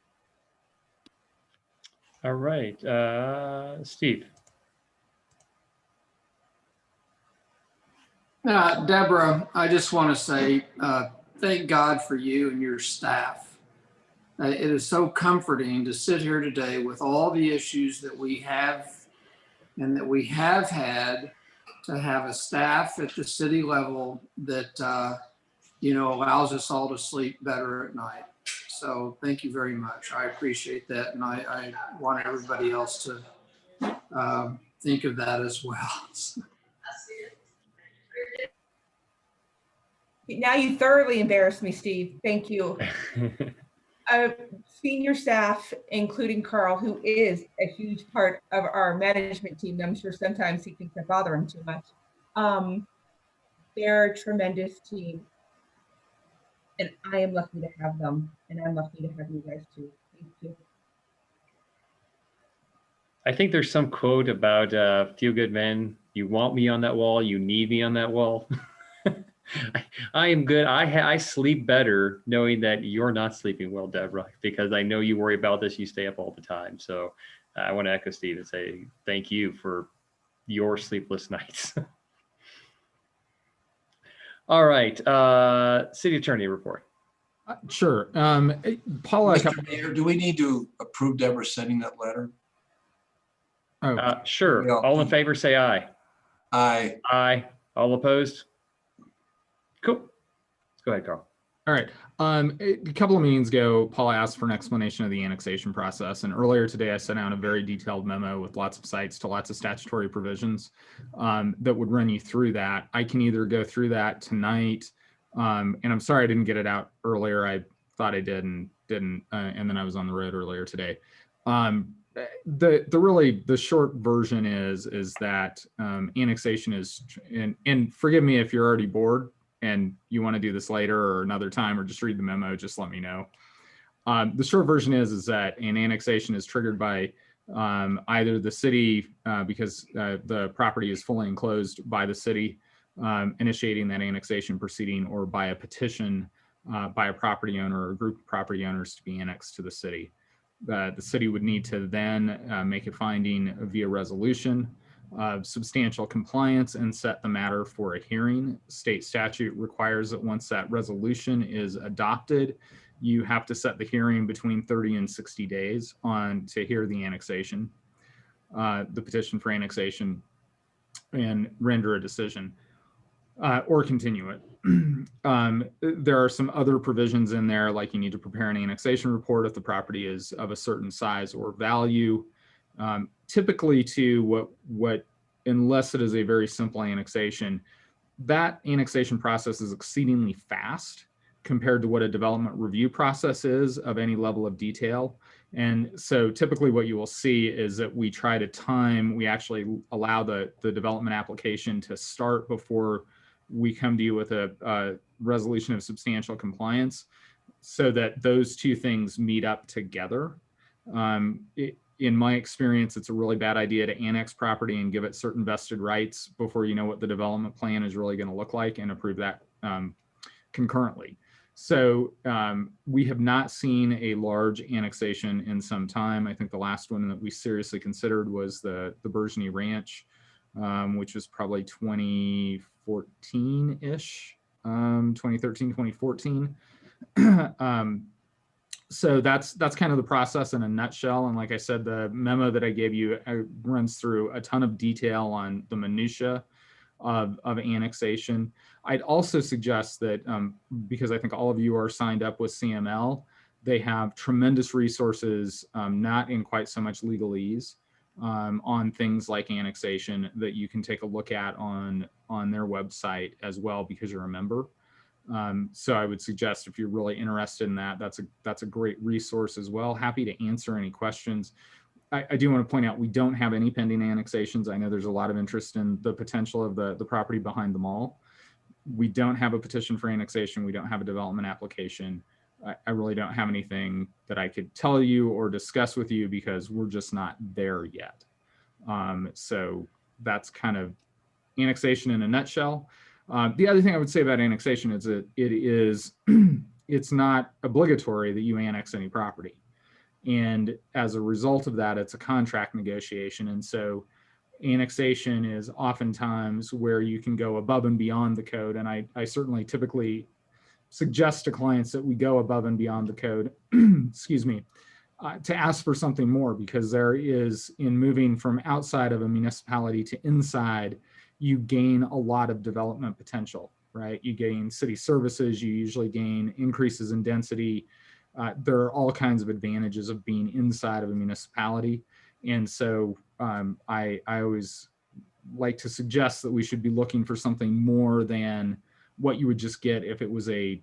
All right, Steve. Deborah, I just want to say thank God for you and your staff. It is so comforting to sit here today with all the issues that we have and that we have had, to have a staff at the city level that allows us all to sleep better at night. So thank you very much. I appreciate that, and I want everybody else to think of that as well. Now you thoroughly embarrassed me, Steve. Thank you. Senior staff, including Carl, who is a huge part of our management team. I'm sure sometimes he thinks I bother him too much. They're a tremendous team. And I am lucky to have them. And I'm lucky to have you guys too. Thank you. I think there's some quote about Feel Good Men. You want me on that wall. You need me on that wall. I am good. I sleep better knowing that you're not sleeping well, Deborah, because I know you worry about this. You stay up all the time. So I want to echo Steve and say thank you for your sleepless nights. All right. City Attorney report. Sure. Paula. Mr. Mayor, do we need to approve Deborah sending that letter? Sure. All in favor, say aye. Aye. Aye. All opposed? Cool. Let's go ahead, Carl. All right. A couple of meetings ago, Paula asked for an explanation of the annexation process. And earlier today, I sent out a very detailed memo with lots of sites to lots of statutory provisions that would run you through that. I can either go through that tonight, and I'm sorry I didn't get it out earlier. I thought I did and didn't, and then I was on the road earlier today. The short version is that annexation is, and forgive me if you're already bored and you want to do this later or another time or just read the memo, just let me know. The short version is that an annexation is triggered by either the city, because the property is fully enclosed by the city, initiating that annexation proceeding, or by a petition by a property owner or a group of property owners to be annexed to the city. The city would need to then make a finding via resolution. substantial compliance and set the matter for a hearing. State statute requires that once that resolution is adopted, you have to set the hearing between 30 and 60 days to hear the annexation, the petition for annexation, and render a decision or continue it. There are some other provisions in there, like you need to prepare an annexation report if the property is of a certain size or value. Typically to what, unless it is a very simple annexation, that annexation process is exceedingly fast compared to what a development review process is of any level of detail. And so typically what you will see is that we try to we actually allow the development application to start before we come to you with a resolution of substantial compliance, so that those two things meet up together. In my experience, it's a really bad idea to annex property and give it certain vested rights before you know what the development plan is really going to look like, and approve that concurrently. So we have not seen a large annexation in some time. I think the last one that we seriously considered was the Burgeony Ranch, which was probably 2014-ish, 2013, 2014. So that's kind of the process in a nutshell. And like I said, the memo that I gave you runs through a ton of detail on the minutia of annexation. I'd also suggest that because I think all of you are signed up with CML, they have tremendous resources, not in quite so much legalese, on things like annexation that you can take a look at on their website as well, because you're a member. So I would suggest, if you're really interested in that, that's a great resource as well. Happy to answer any questions. I do want to point out, we don't have any pending annexations. I know there's a lot of interest in the potential of the property behind the mall. We don't have a petition for annexation. We don't have a development application. I really don't have anything that I could tell you or discuss with you, because we're just not there yet. So that's kind of annexation in a nutshell. The other thing I would say about annexation is that it's not obligatory that you annex any property. And as a result of that, it's a contract negotiation. And so annexation is oftentimes where you can go above and beyond the code. And I certainly typically suggest to clients that we go above and beyond the code, excuse me, to ask for something more, because there is, in moving from outside of a municipality to inside, you gain a lot of development potential, right? You gain city services, you usually gain increases in density. There are all kinds of advantages of being inside of a municipality. And so I always like to suggest that we should be looking for something more than what you would just get if it was a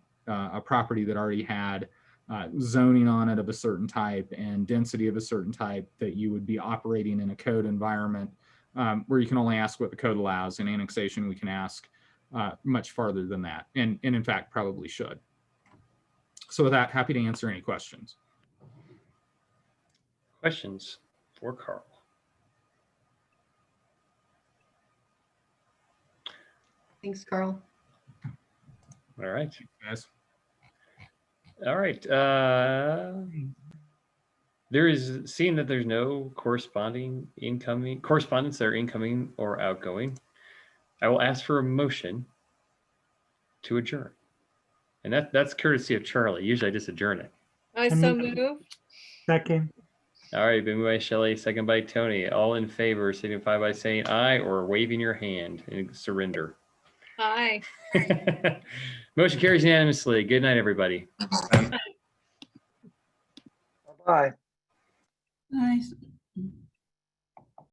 property that already had zoning on it of a certain type and density of a certain type, that you would be operating in a code environment where you can only ask what the code allows. In annexation, we can ask much farther than that, and in fact probably should. So with that, happy to answer any questions. Questions for Carl? Thanks, Carl. All right. Guys. All right. There is, seeing that there's no correspondence that are incoming or outgoing, I will ask for a motion to adjourn. And that's courtesy of Charlie. Usually I just adjourn it. I so move. Second. All right, been moved by Shelley, second by Tony. All in favor, signify by saying aye or waving your hand and surrender. Aye. Motion carries unanimously. Good night, everybody. Bye. Nice.